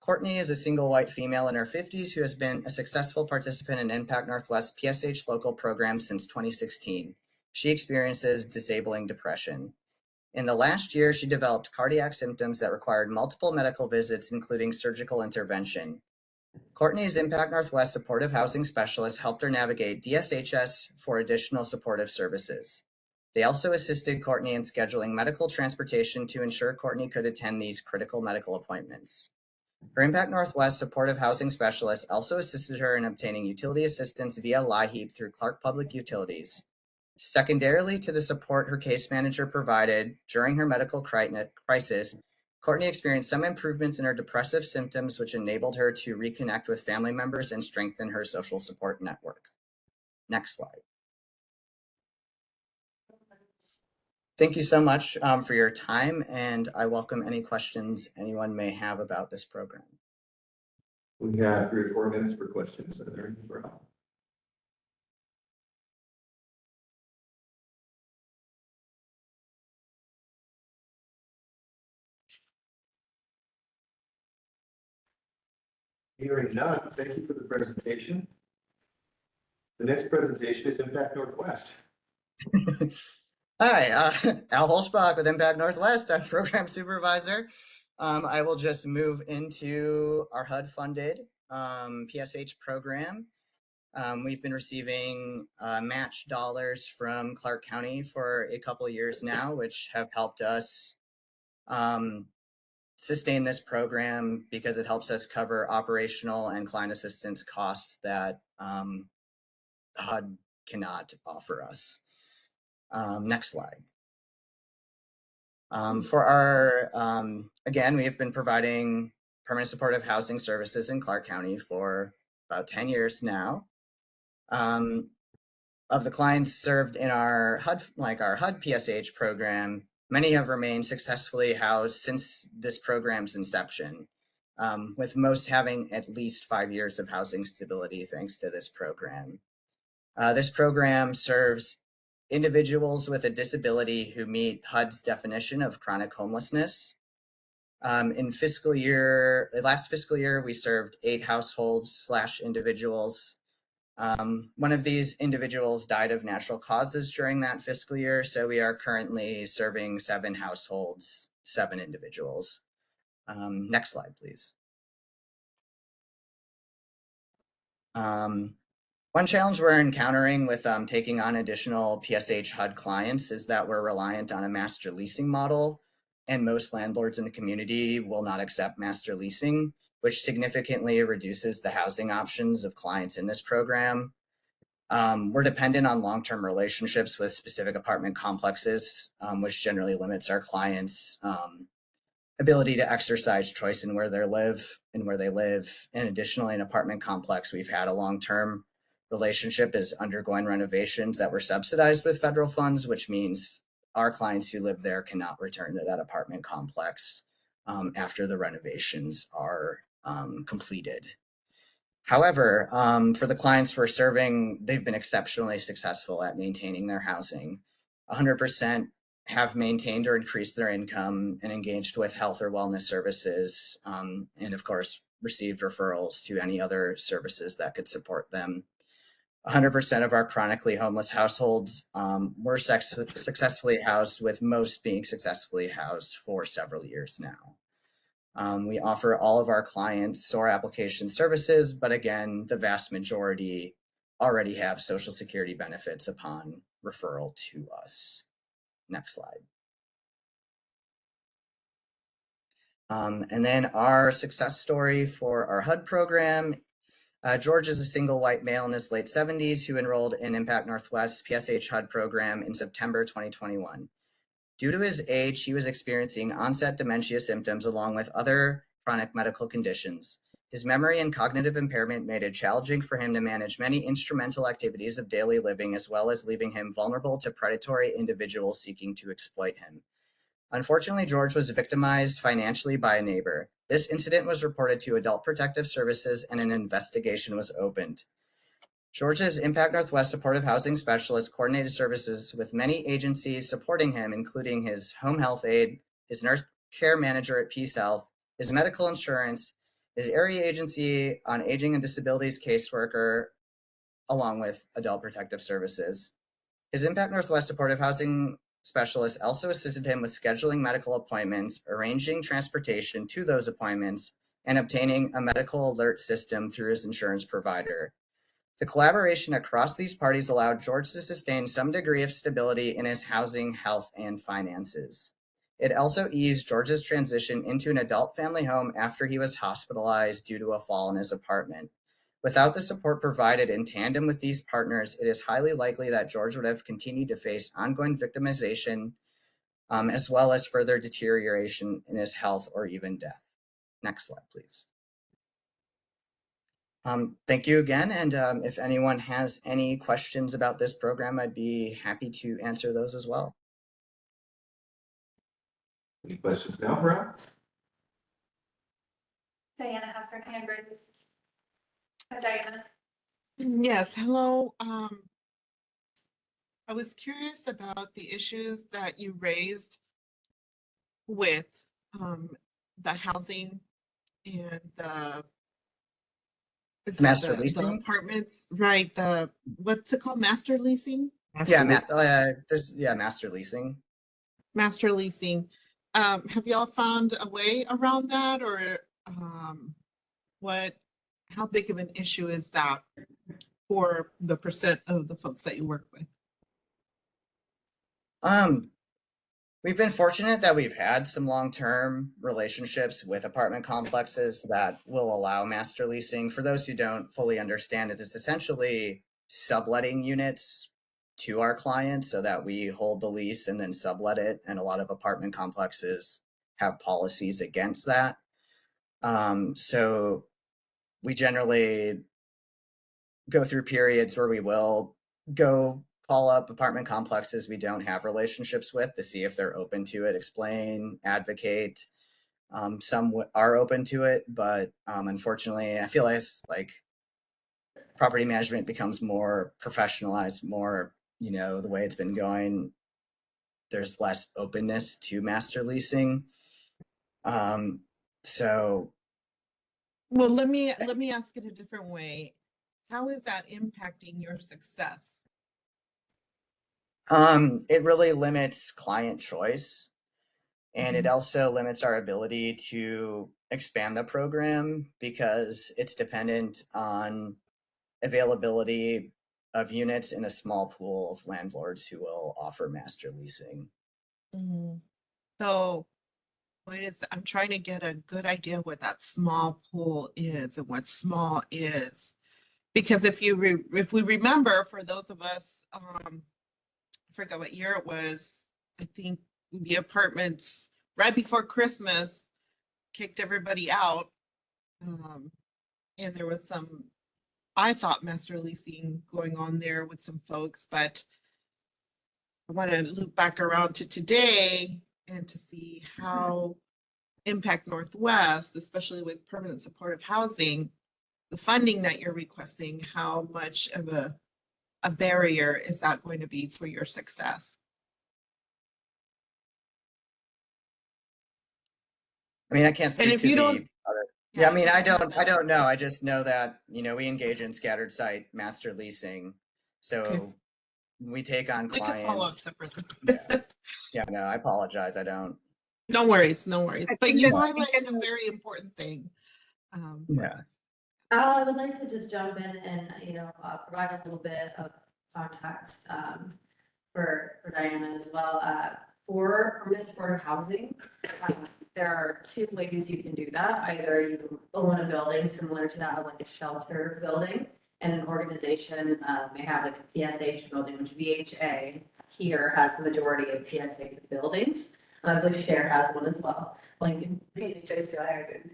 Courtney is a single white female in her 50s who has been a successful participant in Impact Northwest PSH local program since 2016. She experiences disabling depression. In the last year, she developed cardiac symptoms that required multiple medical visits, including surgical intervention. Courtney's Impact Northwest supportive housing specialist helped her navigate DSHS for additional supportive services. They also assisted Courtney in scheduling medical transportation to ensure Courtney could attend these critical medical appointments. Her Impact Northwest supportive housing specialist also assisted her in obtaining utility assistance via LIHEAP through Clark Public Utilities. Secondarily to the support her case manager provided during her medical crisis, Courtney experienced some improvements in her depressive symptoms, which enabled her to reconnect with family members and strengthen her social support network. Next slide. Thank you so much for your time, and I welcome any questions anyone may have about this program. We have 3 or 4 minutes for questions. Are there any for Rob? Hearing none, thank you for the presentation. The next presentation is Impact Northwest. Hi, Al Holschbach with Impact Northwest. I'm program supervisor. I will just move into our HUD-funded PSH program. We've been receiving match dollars from Clark County for a couple of years now, which have helped us sustain this program because it helps us cover operational and client assistance costs that HUD cannot offer us. Next slide. For our, again, we have been providing permanent supportive housing services in Clark County for about 10 years now. Of the clients served in our HUD, our HUD PSH program, many have remained successfully housed since this program's inception, with most having at least 5 years of housing stability thanks to this program. This program serves individuals with a disability who meet HUD's definition of chronic homelessness. In last fiscal year, we served 8 households / individuals. One of these individuals died of natural causes during that fiscal year, so we are currently serving 7 households, 7 individuals. Next slide, please. One challenge we're encountering with taking on additional PSH HUD clients is that we're reliant on a master leasing model, and most landlords in the community will not accept master leasing, which significantly reduces the housing options of clients in this program. We're dependent on long-term relationships with specific apartment complexes, which generally limits our clients' ability to exercise choice in where they live. And additionally, an apartment complex, we've had a long-term relationship is undergoing renovations that were subsidized with federal funds, which means our clients who live there cannot return to that apartment complex after the renovations are completed. However, for the clients we're serving, they've been exceptionally successful at maintaining their housing. 100% have maintained or increased their income and engaged with health or wellness services, and of course, received referrals to any other services that could support them. 100% of our chronically homeless households were successfully housed, with most being successfully housed for several years now. We offer all of our clients SOAR application services, but again, the vast majority already have Social Security benefits upon referral to us. Next slide. And then our success story for our HUD program. George is a single white male in his late 70s who enrolled in Impact Northwest PSH HUD program in September 2021. Due to his age, he was experiencing onset dementia symptoms along with other chronic medical conditions. His memory and cognitive impairment made it challenging for him to manage many instrumental activities of daily living, as well as leaving him vulnerable to predatory individuals seeking to exploit him. Unfortunately, George was victimized financially by a neighbor. This incident was reported to Adult Protective Services and an investigation was opened. George's Impact Northwest Supportive Housing Specialist coordinated services with many agencies supporting him, including his home health aide, his nurse care manager at Peace Health, his medical insurance, his area agency on aging and disabilities caseworker, along with Adult Protective Services. His Impact Northwest Supportive Housing Specialist also assisted him with scheduling medical appointments, arranging transportation to those appointments, and obtaining a medical alert system through his insurance provider. The collaboration across these parties allowed George to sustain some degree of stability in his housing, health, and finances. It also eased George's transition into an adult family home after he was hospitalized due to a fall in his apartment. Without the support provided in tandem with these partners, it is highly likely that George would have continued to face ongoing victimization as well as further deterioration in his health or even death. Next slide, please. Thank you again. And if anyone has any questions about this program, I'd be happy to answer those as well. Any questions now, Rob? Diana has her hand raised. Diana. Yes, hello. I was curious about the issues that you raised with the housing and the Master the leasing? apartments, right? The what's it called? Master leasing? Master leasing. Master leasing. Have y'all found a way around that, or how big of an issue is that for the percent of the folks that you work with? We've been fortunate that we've had some long-term relationships with apartment complexes that will allow master leasing. For those who don't fully understand it, it's essentially subletting units to our clients so that we hold the lease and then sublet it. And a lot of apartment complexes have policies against that. So we generally go through periods where we will go call up apartment complexes we don't have relationships with to see if they're open to it, explain, advocate. Some are open to it, but unfortunately, I feel like property management becomes more professionalized, more, the way it's been going. There's less openness to master leasing. So, well, let me ask it a different way. How is that impacting your success? It really limits client choice, and it also limits our ability to expand the program because it's dependent on availability of units in a small pool of landlords who will offer master leasing. So I'm trying to get a good idea what that small pool is and what small is. Because if we remember, for those of us, I forgot what year it was, I think the apartments right before Christmas kicked everybody out. And there was some, I thought, master leasing going on there with some folks, but I want to loop back around to today and to see how Impact Northwest, especially with permanent supportive housing, the funding that you're requesting, how much of a barrier is that going to be for your success? I mean, I can't speak to the other. Yeah, I mean, I don't know. I just know that, we engage in scattered site master leasing. So we take on clients. We can follow up separately. Yeah, no, I apologize. I don't. No worries, no worries. But you highlighted a very important thing. I would like to just jump in and, provide a little bit of context for Diana as well. For permanent supportive housing, there are two ways you can do that. Either you own a building similar to that, like a shelter building, and an organization may have like a PSH building, which VHA here has the majority of PSH buildings. I believe Share has one as well. Lincoln PHA still has it.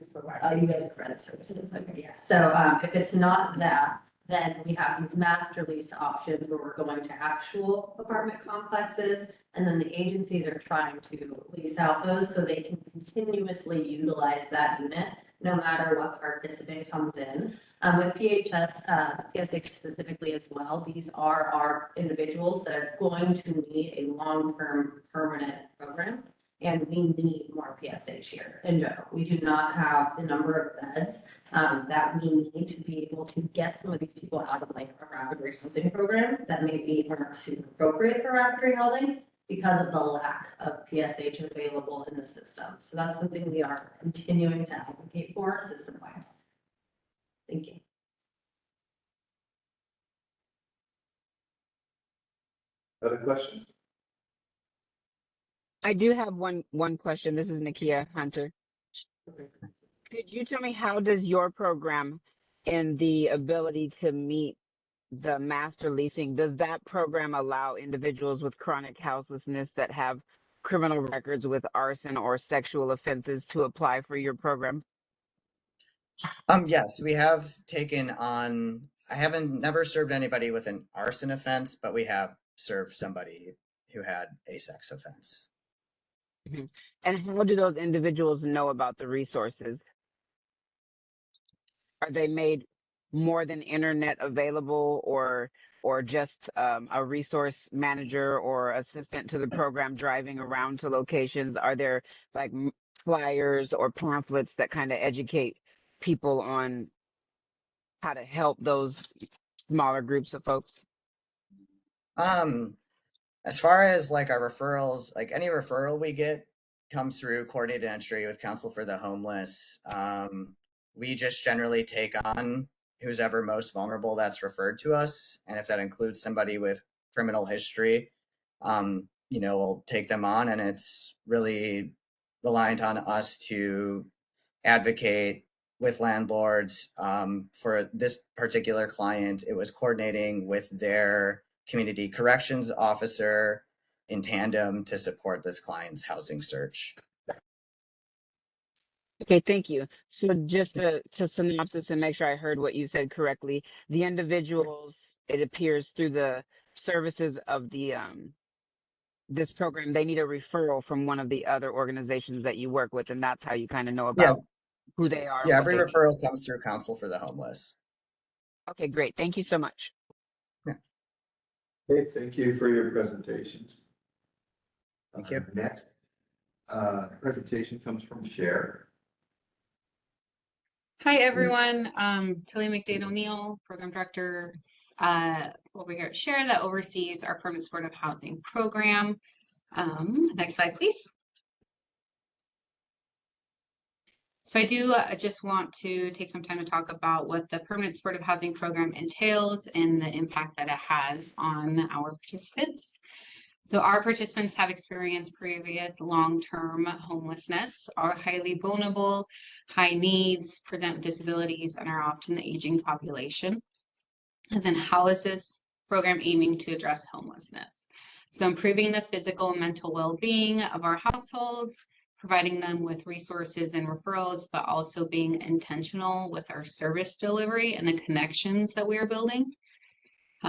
You guys credit services. Okay, yes. So if it's not that, then we have these master lease options where we're going to actual apartment complexes, and then the agencies are trying to lease out those so they can continuously utilize that unit no matter what participant comes in. With PSH specifically as well, these are our individuals that are going to need a long-term permanent program. And we need more PSH here in general. We do not have the number of beds that we need to be able to get some of these people out of like a rapid rehousing program that maybe are not super appropriate for rapid rehousing because of the lack of PSH available in the system. So that's something we are continuing to advocate for system-wide. Thank you. Other questions? I do have one question. This is Nakia Hunter. Could you tell me, how does your program and the ability to meet the master leasing, does that program allow individuals with chronic houselessness that have criminal records with arson or sexual offenses to apply for your program? Yes, we have taken on, I haven't never served anybody with an arson offense, but we have served somebody who had a sex offense. Mhm. And how do those individuals know about the resources? Are they made more than internet available, or just a resource manager or assistant to the program driving around to locations? Are there like flyers or pamphlets that kind of educate people on how to help those smaller groups of folks? As far as like our referrals, like any referral we get comes through coordinated entry with Council for the Homeless. We just generally take on who's ever most vulnerable that's referred to us. And if that includes somebody with criminal history, we'll take them on, and it's really reliant on us to advocate with landlords. For this particular client, it was coordinating with their community corrections officer in tandem to support this client's housing search. Okay, thank you. So just to synopsis and make sure I heard what you said correctly, the individuals, it appears through the services of the this program, they need a referral from one of the other organizations that you work with, and that's how you kind of know Yeah, about who they are and yeah, what every they need. referral comes through Council for the Homeless. Okay, great. Thank you so much. Yeah. Okay, thank you for your presentations. Thank you. Next presentation comes from Cher. Hi, everyone. Tilly McDade O'Neill, Program Director over here at Share that oversees our permanent supportive housing program. Next slide, please. So I do just want to take some time to talk about what the permanent supportive housing program entails and the impact that it has on our participants. So our participants have experienced previous long-term homelessness, are highly vulnerable, high needs, present with disabilities, and are often the aging population. And then how is this program aiming to address homelessness? So improving the physical and mental well-being of our households, providing them with resources and referrals, but also being intentional with our service delivery and the connections that we are building.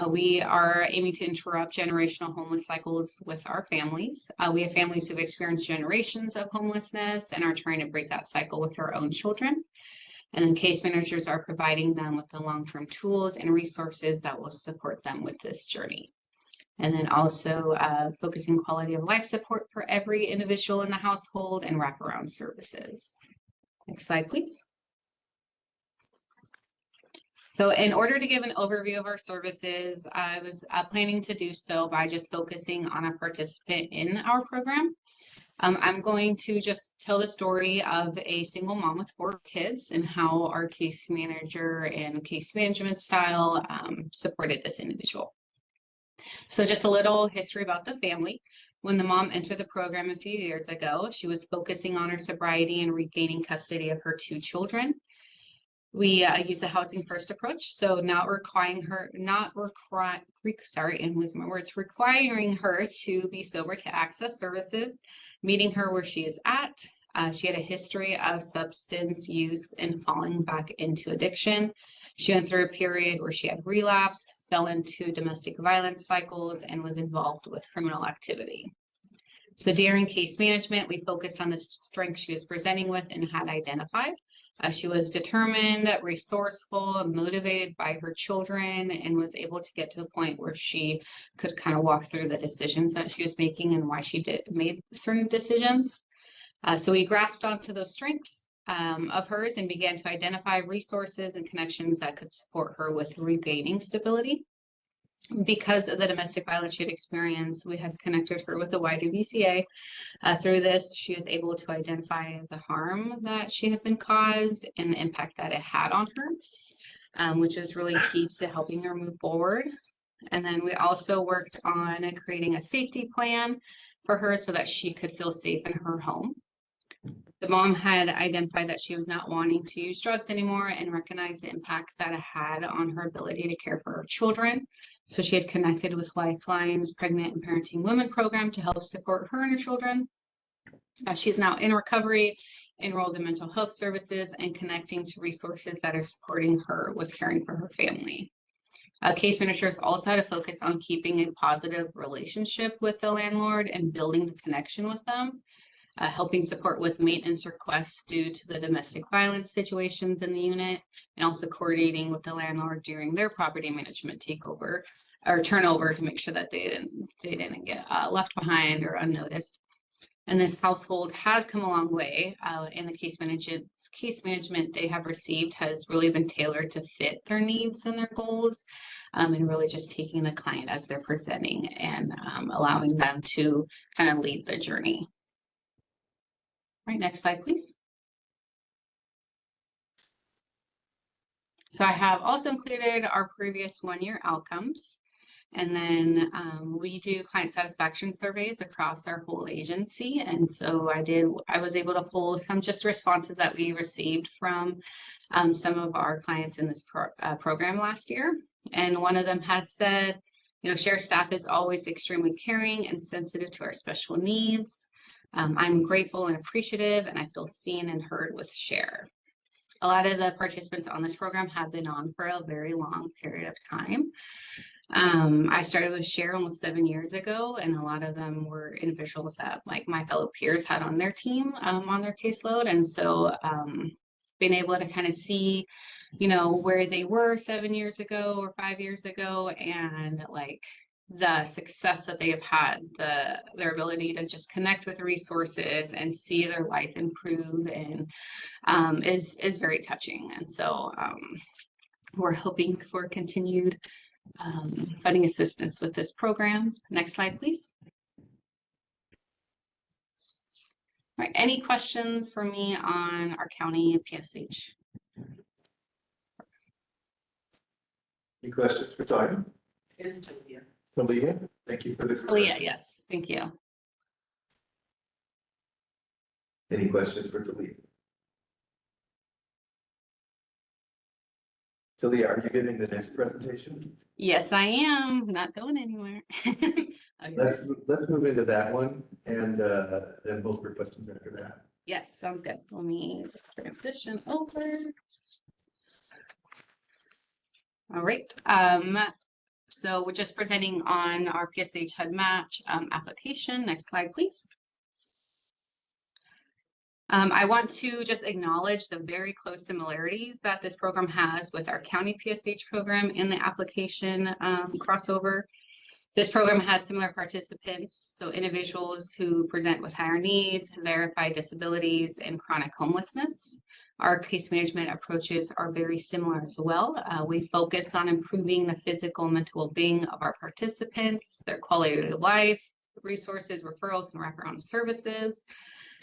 We are aiming to interrupt generational homeless cycles with our families. We have families who've experienced generations of homelessness and are trying to break that cycle with their own children. And then case managers are providing them with the long-term tools and resources that will support them with this journey. And then also focusing quality of life support for every individual in the household and wraparound services. Next slide, please. So in order to give an overview of our services, I was planning to do so by just focusing on a participant in our program. I'm going to just tell the story of a single mom with 4 kids and how our case manager and case management style supported this individual. So just a little history about the family. When the mom entered the program a few years ago, she was focusing on her sobriety and regaining custody of her 2 children. We use the housing first approach, so not requiring her to be sober to access services, meeting her where she is at. She had a history of substance use and falling back into addiction. She went through a period where she had relapsed, fell into domestic violence cycles, and was involved with criminal activity. So during case management, we focused on the strengths she was presenting with and had identified. She was determined, resourceful, motivated by her children, and was able to get to the point where she could kind of walk through the decisions that she was making and why she made certain decisions. So we grasped onto those strengths of hers and began to identify resources and connections that could support her with regaining stability. Because of the domestic violence she had experienced, we had connected her with the YWCA. Through this, she was able to identify the harm that she had been caused and the impact that it had on her, which is really key to helping her move forward. And then we also worked on creating a safety plan for her so that she could feel safe in her home. The mom had identified that she was not wanting to use drugs anymore and recognized the impact that it had on her ability to care for her children. So she had connected with Lifeline's Pregnant and Parenting Women program to help support her and her children. She's now in recovery, enrolled in mental health services, and connecting to resources that are supporting her with caring for her family. Case managers also had a focus on keeping a positive relationship with the landlord and building the connection with them, helping support with maintenance requests due to the domestic violence situations in the unit, and also coordinating with the landlord during their property management takeover or turnover to make sure that they didn't get left behind or unnoticed. And this household has come a long way, and the case management they have received has really been tailored to fit their needs and their goals, and really just taking the client as they're presenting and allowing them to kind of lead the journey. All right, next slide, please. So I have also included our previous one-year outcomes. And then we do client satisfaction surveys across our whole agency. And so I was able to pull some just responses that we received from some of our clients in this program last year. And one of them had said, Share staff is always extremely caring and sensitive to our special needs. I'm grateful and appreciative, and I feel seen and heard with Share. A lot of the participants on this program have been on for a very long period of time. I started with Share almost 7 years ago, and a lot of them were individuals that like my fellow peers had on their team on their caseload. And so being able to kind of see, where they were 7 years ago or 5 years ago, and like the success that they have had, their ability to just connect with resources and see their life improve and is very touching. And so we're hoping for continued funding assistance with this program. Next slide, please. All right, any questions for me on our county PSH? Any questions for Talia? Is Talia. Talia, thank you for the Oh yeah, correction. yes, thank you. Any questions for Talia? Talia, are you giving the next presentation? Yes, I am. Not going anywhere. Okay. Let's move into that one, and then both for questions after that. Yes, sounds good. Let me just transition over. All right. So we're just presenting on our PSH HUD match application. Next slide, please. I want to just acknowledge the very close similarities that this program has with our county PSH program in the application crossover. This program has similar participants, so individuals who present with higher needs, verified disabilities, and chronic homelessness. Our case management approaches are very similar as well. We focus on improving the physical and mental well-being of our participants, their quality of life, resources, referrals, and wraparound services.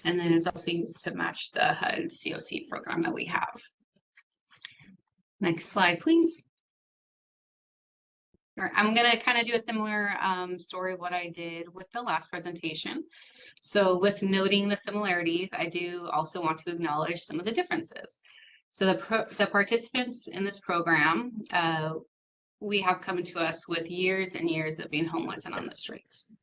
And then it's also used to match the HUD COC program that we have. Next slide, please. All right, I'm going to kind of do a similar story of what I did with the last presentation. So with noting the similarities, I do also want to acknowledge some of the differences. So the participants in this program, we have come to us with years and years of being homeless and on the streets.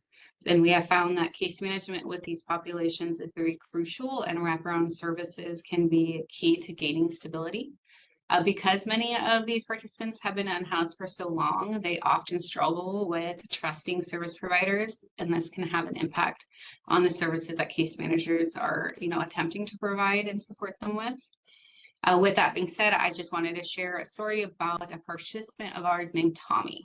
And we have found that case management with these populations is very crucial, and wraparound services can be key to gaining stability. Because many of these participants have been unhoused for so long, they often struggle with trusting service providers, and this can have an impact on the services that case managers are, attempting to provide and support them with. With that being said, I just wanted to share a story about a participant of ours named Tommy.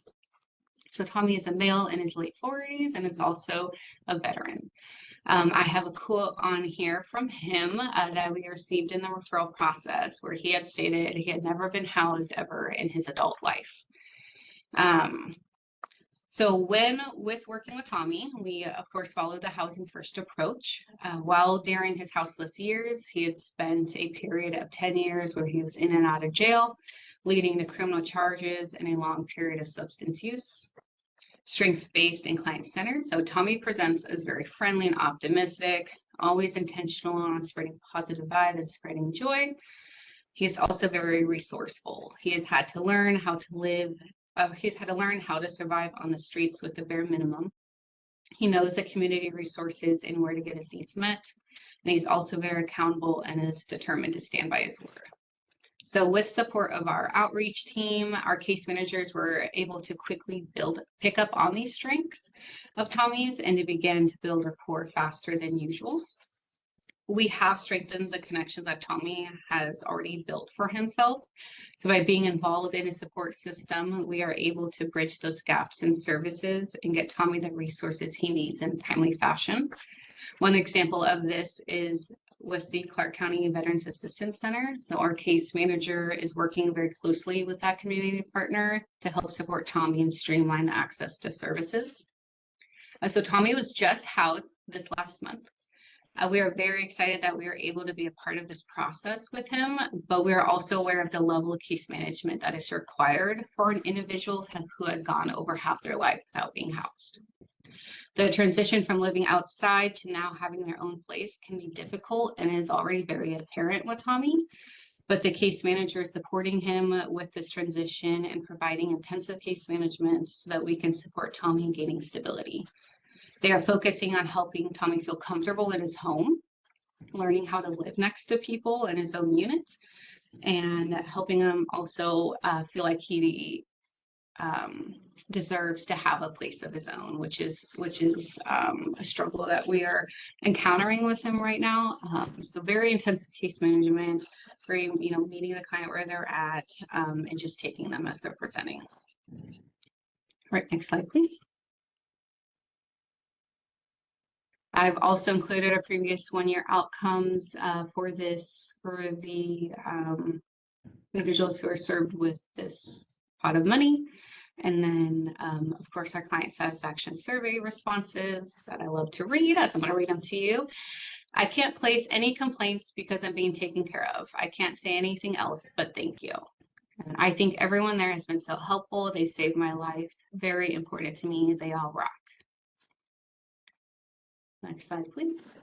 So Tommy is a male in his late 40s and is also a veteran. I have a quote on here from him that we received in the referral process, where he had stated he had never been housed ever in his adult life. So with working with Tommy, we of course followed the housing first approach. While during his houseless years, he had spent a period of 10 years where he was in and out of jail, leading to criminal charges and a long period of substance use. Strength-based and client-centered. So Tommy presents as very friendly and optimistic, always intentional on spreading positive vibe and spreading joy. He is also very resourceful. He has had to learn how to live He's had to learn how to survive on the streets with the bare minimum. He knows the community resources and where to get his needs met. And he's also very accountable and is determined to stand by his word. So with support of our outreach team, our case managers were able to quickly pick up on these strengths of Tommy's and to begin to build rapport faster than usual. We have strengthened the connections that Tommy has already built for himself. So by being involved in a support system, we are able to bridge those gaps in services and get Tommy the resources he needs in a timely fashion. One example of this is with the Clark County Veterans Assistance Center. So our case manager is working very closely with that community partner to help support Tommy and streamline the access to services. So Tommy was just housed this last month. We are very excited that we are able to be a part of this process with him, but we are also aware of the level of case management that is required for an individual who has gone over half their life without being housed. The transition from living outside to now having their own place can be difficult and is already very apparent with Tommy, but the case manager is supporting him with this transition and providing intensive case management so that we can support Tommy in gaining stability. They are focusing on helping Tommy feel comfortable in his home, learning how to live next to people in his own unit, and helping him also feel like he deserves to have a place of his own, which is a struggle that we are encountering with him right now. So very intensive case management, very, meeting the client where they're at, and just taking them as they're presenting. All right, next slide, please. I've also included a previous one-year outcomes for the individuals who are served with this pot of money. And then, of course, our client satisfaction survey responses that I love to read, as I'm going to read them to you. I can't place any complaints because I'm being taken care of. I can't say anything else, but thank you. And I think everyone there has been so helpful. They saved my life. Very important to me. They all rock. Next slide, please.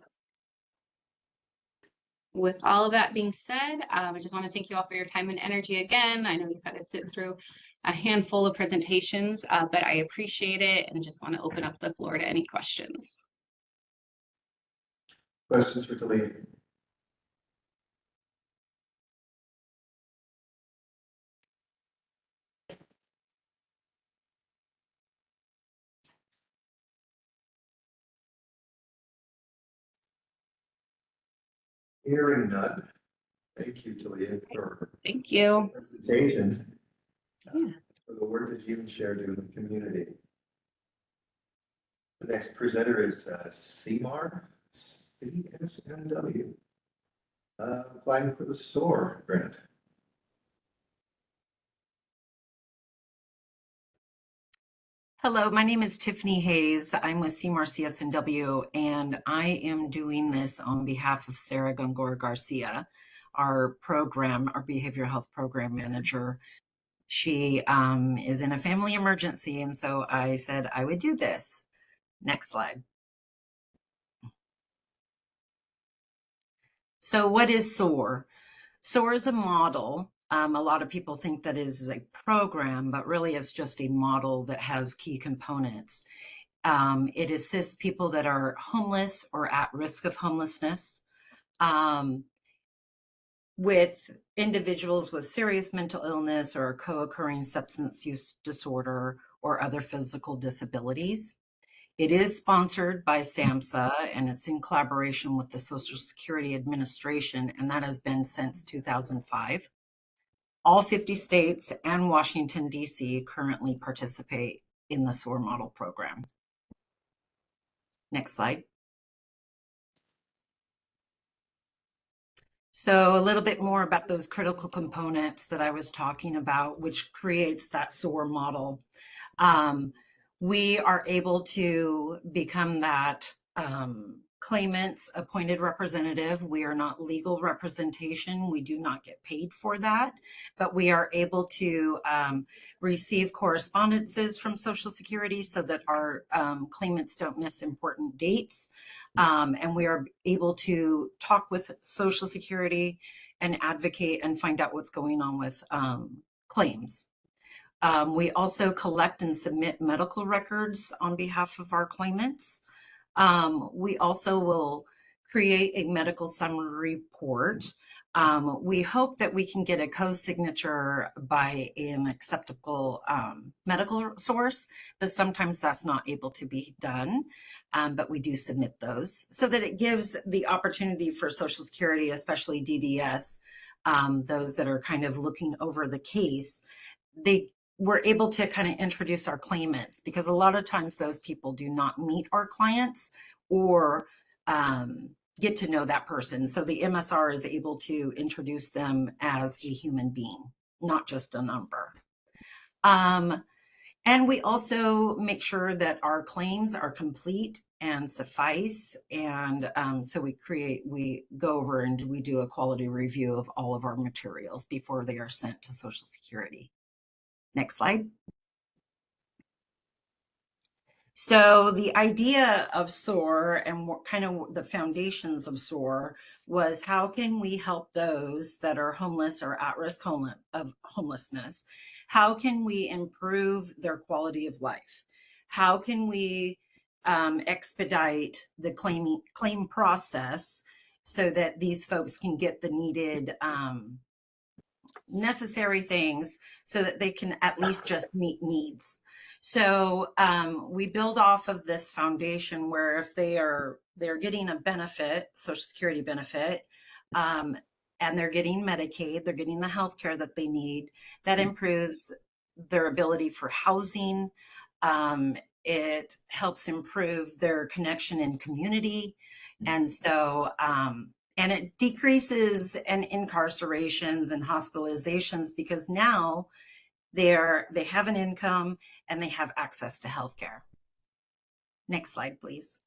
With all of that being said, I just want to thank you all for your time and energy again. I know you've had to sit through a handful of presentations, but I appreciate it and just want to open up the floor to any questions. Questions for Talia? Hearing none. Thank you, Talia, for Thank you. presentation. Yeah. For the work that you shared in the community. The next presenter is CMAR, CSNW, applying for the SOAR grant. Hello, my name is Tiffany Hayes. I'm with CMAR CSNW, and I am doing this on behalf of Sarah Gongor Garcia, our behavioral health program manager. She is in a family emergency, and so I said I would do this. Next slide. So what is SOAR? SOAR is a model. A lot of people think that it is a program, but really it's just a model that has key components. It assists people that are homeless or at risk of homelessness, with individuals with serious mental illness or co-occurring substance use disorder or other physical disabilities. It is sponsored by SAMHSA, and it's in collaboration with the Social Security Administration, and that has been since 2005. All 50 states and Washington, D.C. currently participate in the SOAR model program. Next slide. So a little bit more about those critical components that I was talking about, which creates that SOAR model. We are able to become that claimant's appointed representative. We are not legal representation. We do not get paid for that, but we are able to receive correspondences from Social Security so that our claimants don't miss important dates. And we are able to talk with Social Security and advocate and find out what's going on with claims. We also collect and submit medical records on behalf of our claimants. We also will create a medical summary report. We hope that we can get a co-signature by an acceptable medical source, but sometimes that's not able to be done. But we do submit those so that it gives the opportunity for Social Security, especially DDS, those that are kind of looking over the case, we're able to kind of introduce our claimants, because a lot of times those people do not meet our clients or get to know that person. So the MSR is able to introduce them as a human being, not just a number. And we also make sure that our claims are complete and suffice. And so we go over and we do a quality review of all of our materials before they are sent to Social Security. Next slide. So the idea of SOAR and what kind of the foundations of SOAR was, how can we help those that are homeless or at risk of homelessness? How can we improve their quality of life? How can we expedite the claim process so that these folks can get the needed necessary things so that they can at least just meet needs? So we build off of this foundation where if they're getting a benefit, Social Security benefit, and they're getting Medicaid, they're getting the health care that they need, that improves their ability for housing. It helps improve their connection in community. And so, and it decreases incarcerations and hospitalizations, because now they have an income and they have access to healthcare. Next slide, please.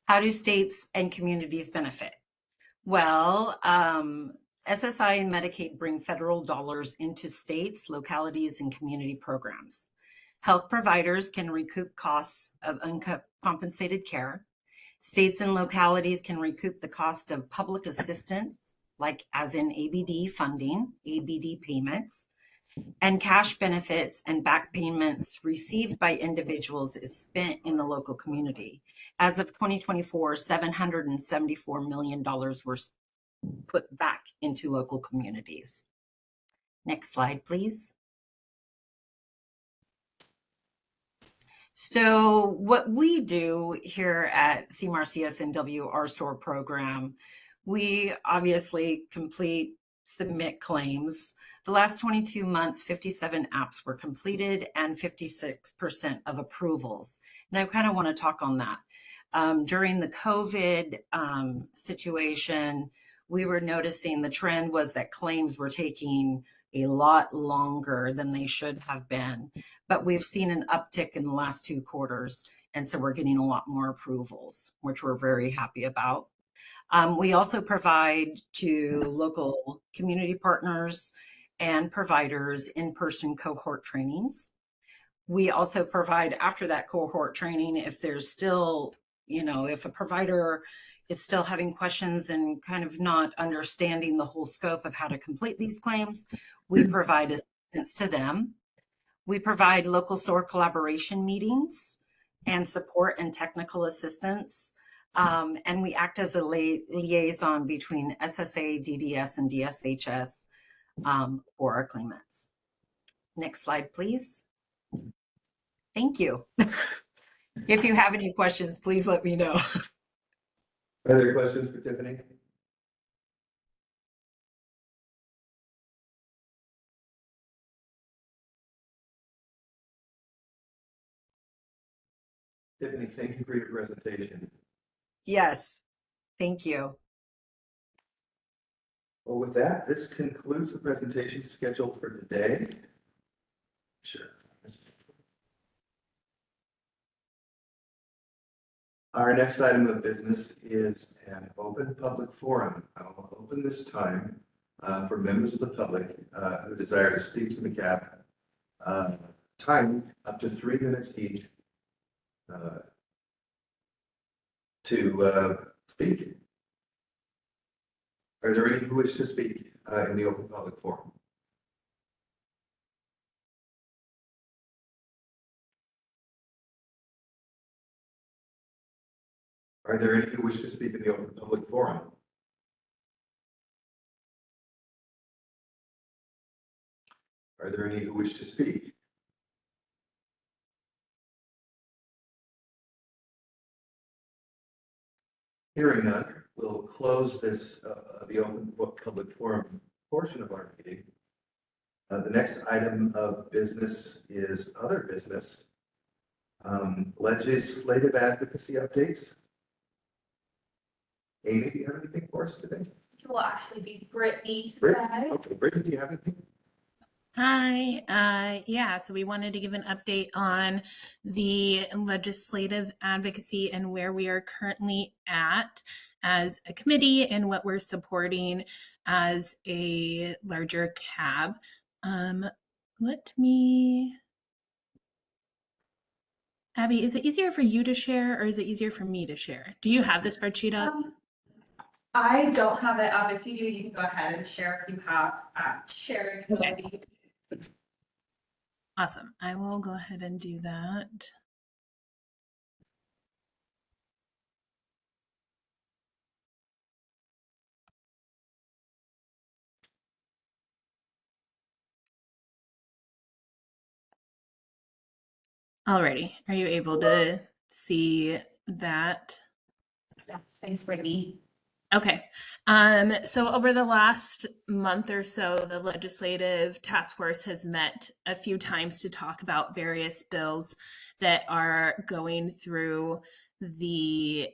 How do states and communities benefit? Well, SSI and Medicaid bring federal dollars into states, localities, and community programs. Health providers can recoup costs of uncompensated care. States and localities can recoup the cost of public assistance, like as in ABD funding, ABD payments, and cash benefits and back payments received by individuals is spent in the local community. As of 2024, $774 million were put back into local communities. Next slide, please. So what we do here at CMAR CSNW, our SOAR program, we obviously submit claims. The last 22 months, 57 apps were completed and 56% of approvals. And I kind of want to talk on that. During the COVID situation, we were noticing the trend was that claims were taking a lot longer than they should have been. But we've seen an uptick in the last 2 quarters. And so we're getting a lot more approvals, which we're very happy about. We also provide to local community partners and providers in-person cohort trainings. We also provide, after that cohort training, if there's still, if a provider is still having questions and kind of not understanding the whole scope of how to complete these claims, we provide assistance to them. We provide local SOAR collaboration meetings and support and technical assistance. And we act as a liaison between SSA, DDS, and DSHS for our claimants. Next slide, please. Thank you. If you have any questions, please let me know. Other questions for Tiffany? Tiffany, thank you for your presentation. Yes, thank you. Well, with that, this concludes the presentation scheduled for today. Sure. Our next item of business is an open public forum. I will open this time for members of the public who desire to speak to the CAAB. Time up to 3 minutes each to speak. Are there any who wish to speak in the open public forum? Are there any who wish to speak in the open public forum? Are there any who wish to speak? Hearing none, we'll close this, the open public forum portion of our meeting. The next item of business is other business. Legislative advocacy updates. Amy, do you have anything for us today? It will actually be Brittany today. Brittany? Okay, Brittany, do you have anything? Hi, yeah, so we wanted to give an update on the legislative advocacy and where we are currently at as a committee and what we're supporting as a larger CAAB. Abby, is it easier for you to share or is it easier for me to share? Do you have the spreadsheet up? I don't have it up. If you do, you can go ahead and share if you have sharing ability. Awesome. I will go ahead and do that. Alrighty. Are you able to see that? Yes, thanks, Brittany. Okay. So over the last month or so, the legislative task force has met a few times to talk about various bills that are going through the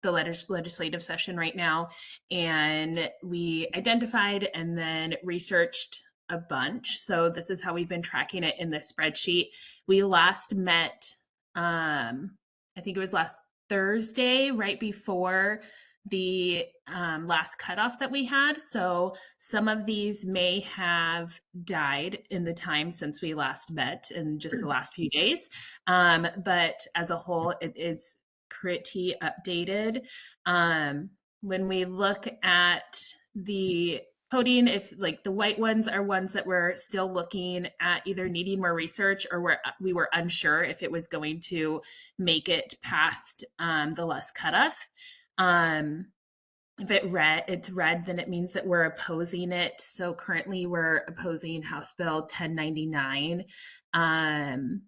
legislative session right now. And we identified and then researched a bunch. So this is how we've been tracking it in this spreadsheet. We last met, I think it was last Thursday, right before the last cutoff that we had. So some of these may have died in the time since we last met in just the last few days. But as a whole, it is pretty updated. When we look at the coding, if like the white ones are ones that we're still looking at either needing more research or we were unsure if it was going to make it past the last cutoff. If it's red, then it means that we're opposing it. So currently we're opposing House Bill 1099. And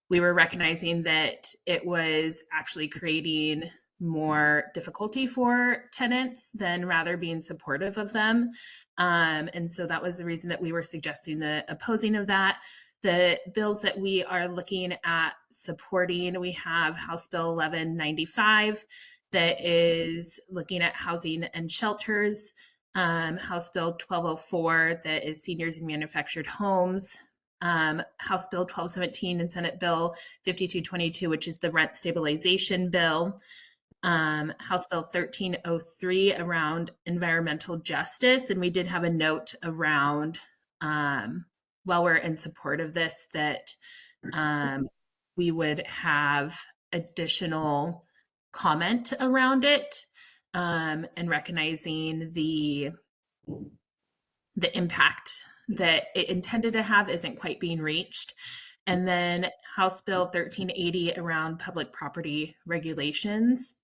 we were recognizing that it was actually creating more difficulty for tenants than rather being supportive of them. And so that was the reason that we were suggesting the opposing of that. The bills that we are looking at supporting, we have House Bill 1195 that is looking at housing and shelters, House Bill 1204 that is seniors in manufactured homes, House Bill 1217 and Senate Bill 5222, which is the rent stabilization bill, House Bill 1303 around environmental justice. And we did have a note around, while we're in support of this, that we would have additional comment around it, and recognizing the impact that it intended to have isn't quite being reached. And then House Bill 1380 around public property regulations,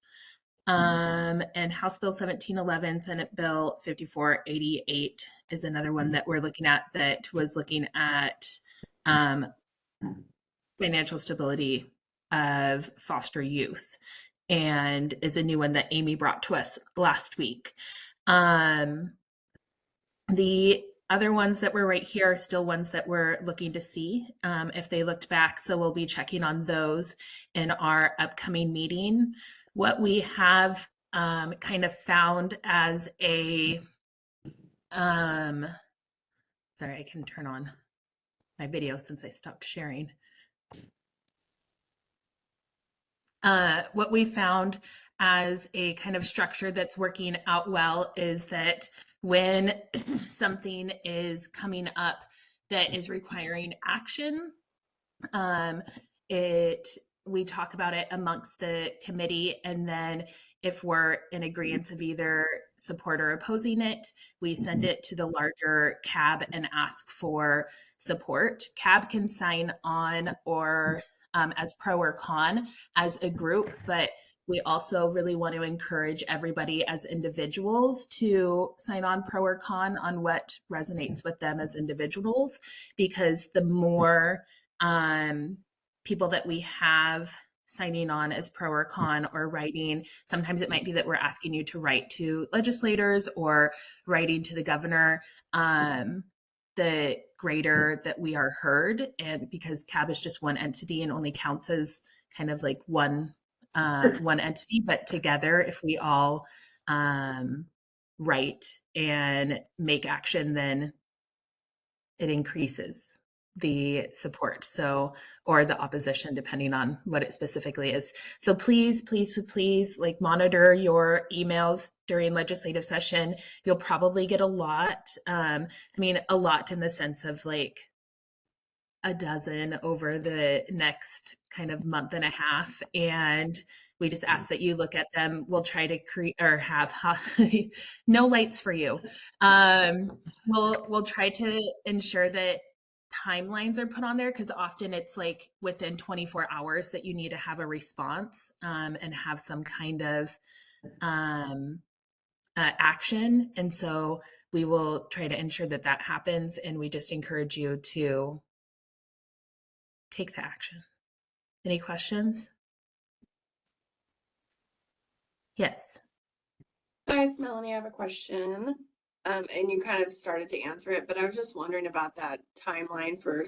and House Bill 1711, Senate Bill 5488 is another one that we're looking at, that was looking at financial stability of foster youth, and is a new one that Amy brought to us last week. The other ones that were right here are still ones that we're looking to see if they looked back. So we'll be checking on those in our upcoming meeting. What we have kind of found as a, sorry, I can turn on my video since I stopped sharing. What we found as a kind of structure that's working out well is that when something is coming up that is requiring action, we talk about it amongst the committee, and then if we're in agreement of either support or opposing it, we send it to the larger CAAB and ask for support. CAAB can sign on or as pro or con as a group, but we also really want to encourage everybody as individuals to sign on pro or con on what resonates with them as individuals, because the more people that we have signing on as pro or con or writing, sometimes it might be that we're asking you to write to legislators or writing to the governor, the greater that we are heard. And because CAAB is just one entity and only counts as kind of like one entity, but together, if we all write and make action, then it increases the support, so, or the opposition, depending on what it specifically is. So please, like monitor your emails during legislative session. You'll probably get a lot. I mean, a lot in the sense of like a dozen over the next kind of month and a half. And we just ask that you look at them. We'll try to create or have no lights for you. We'll try to ensure that timelines are put on there, because often it's like within 24 hours that you need to have a response and have some kind of action. And so we will try to ensure that that happens. And we just encourage you to take the action. Any questions? Yes. Hi, it's Melanie. I have a question. And you kind of started to answer it, but I was just wondering about that timeline for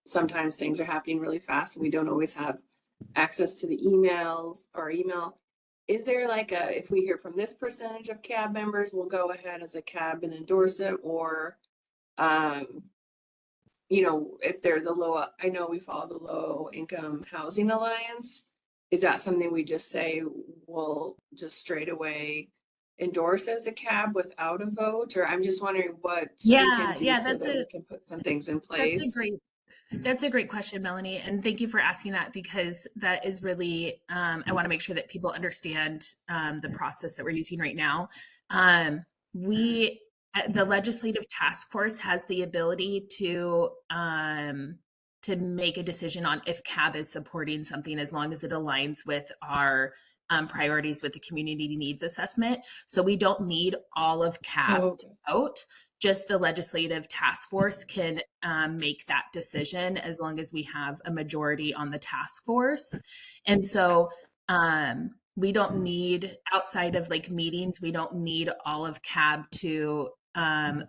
sometimes things are happening really fast and we don't always have access to the emails or email. Is there like if we hear from this percentage of CAAB members, we'll go ahead as a CAAB and endorse it, or you know, if they're I know we follow the Low Income Housing Alliance. Is that something we just say we'll just straight away endorse as a CAAB without a vote? Or I'm just wondering what we can do so that we can put some things in place. That's a great question, Melanie. And thank you for asking that, because that is really, I want to make sure that people understand the process that we're using right now. The legislative task force has the ability to make a decision on if CAAB is supporting something, as long as it aligns with our priorities with the community needs assessment. So we don't need all of CAAB to vote. Just the legislative task force can make that decision, as long as we have a majority on the task force. And so we don't need, outside of like meetings, we don't need all of CAAB to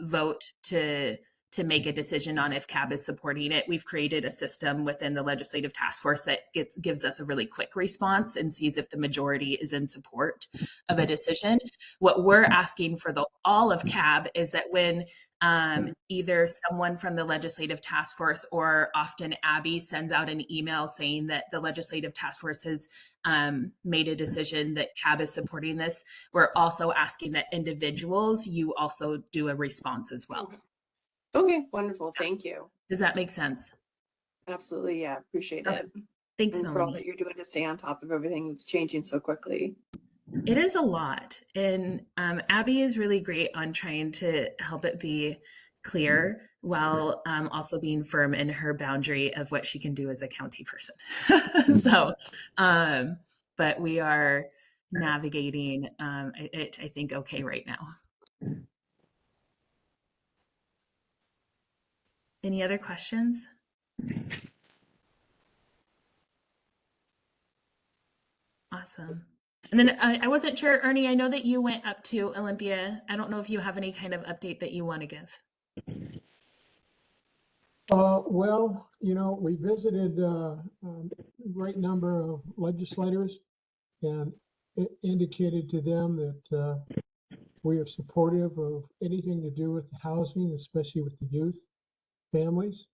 vote to make a decision on if CAAB is supporting it. We've created a system within the legislative task force that gives us a really quick response and sees if the majority is in support of a decision. What we're asking for all of CAAB is that when either someone from the legislative task force, or often Abby, sends out an email saying that the legislative task force has made a decision that CAAB is supporting this, we're also asking that individuals, you also do a response as well. Okay, wonderful. Thank you. Does that make sense? Absolutely. Yeah. Appreciate it. Thanks, and for all Melanie. that you're doing to stay on top of everything that's changing so quickly. It is a lot. And Abby is really great on trying to help it be clear, while also being firm in her boundary of what she can do as a county person. So, but we are navigating it, I think, okay right now. Any other questions? Awesome. And then I wasn't sure, Ernie, I know that you went up to Olympia. I don't know if you have any kind of update that you want to give. Well, you know, we visited a great number of legislators and it indicated to them that we are supportive of anything to do with housing, especially with the youth families.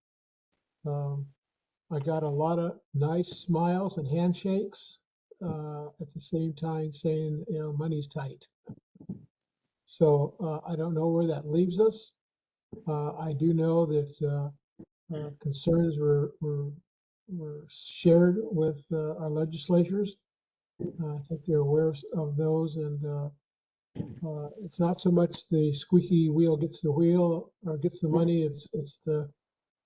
I got a lot of nice smiles and handshakes at the same time saying, you know, money's tight. So I don't know where that leaves us. I do know that concerns were shared with our legislators. I think they're aware of those, and it's not so much the squeaky wheel gets the wheel or gets the money. It's the,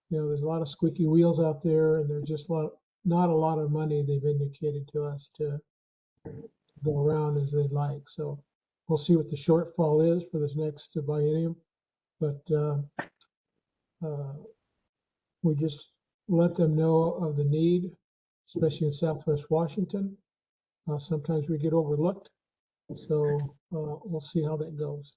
you know, there's a lot of squeaky wheels out there, and there's just a lot not a lot of money they've indicated to us to go around as they'd like. So we'll see what the shortfall is for this next biennium. But we just let them know of the need, especially in Southwest Washington. Sometimes we get overlooked. So we'll see how that goes.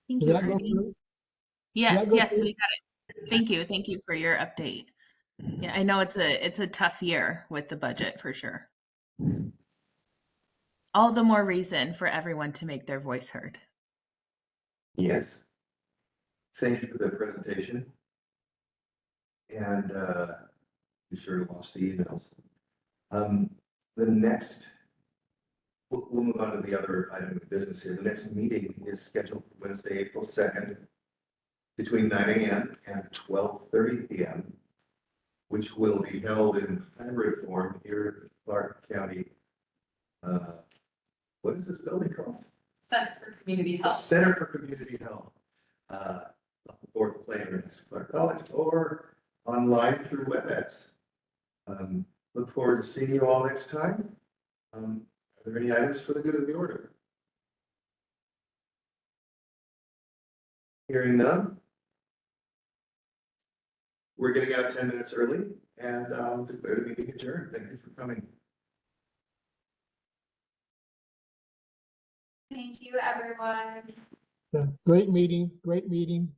Thank Did you, that go Ernie. through? Yes, go yes, through? we got it. Thank you. Thank you for your update. Yeah, I know it's a tough year with the budget for sure. All the more reason for everyone to make their voice heard. Yes. Thank you for the presentation. And be sure to watch the emails. The next, we'll move on to the other item of business here. The next meeting is scheduled for Wednesday, April 2nd, between 9 a.m. and 12:30 p.m., which will be held in hybrid form here at Clark County. What is this building called? Center for Community The Health. Center for Community Health. Fourth Plainer at Clark College, or online through WebEx. Look forward to seeing you all next time. Are there any items for the good of the order? Hearing none. We're getting out 10 minutes early, and I'll declare the meeting adjourned. Thank you for coming. Thank you, everyone. Yeah, great meeting, great meeting.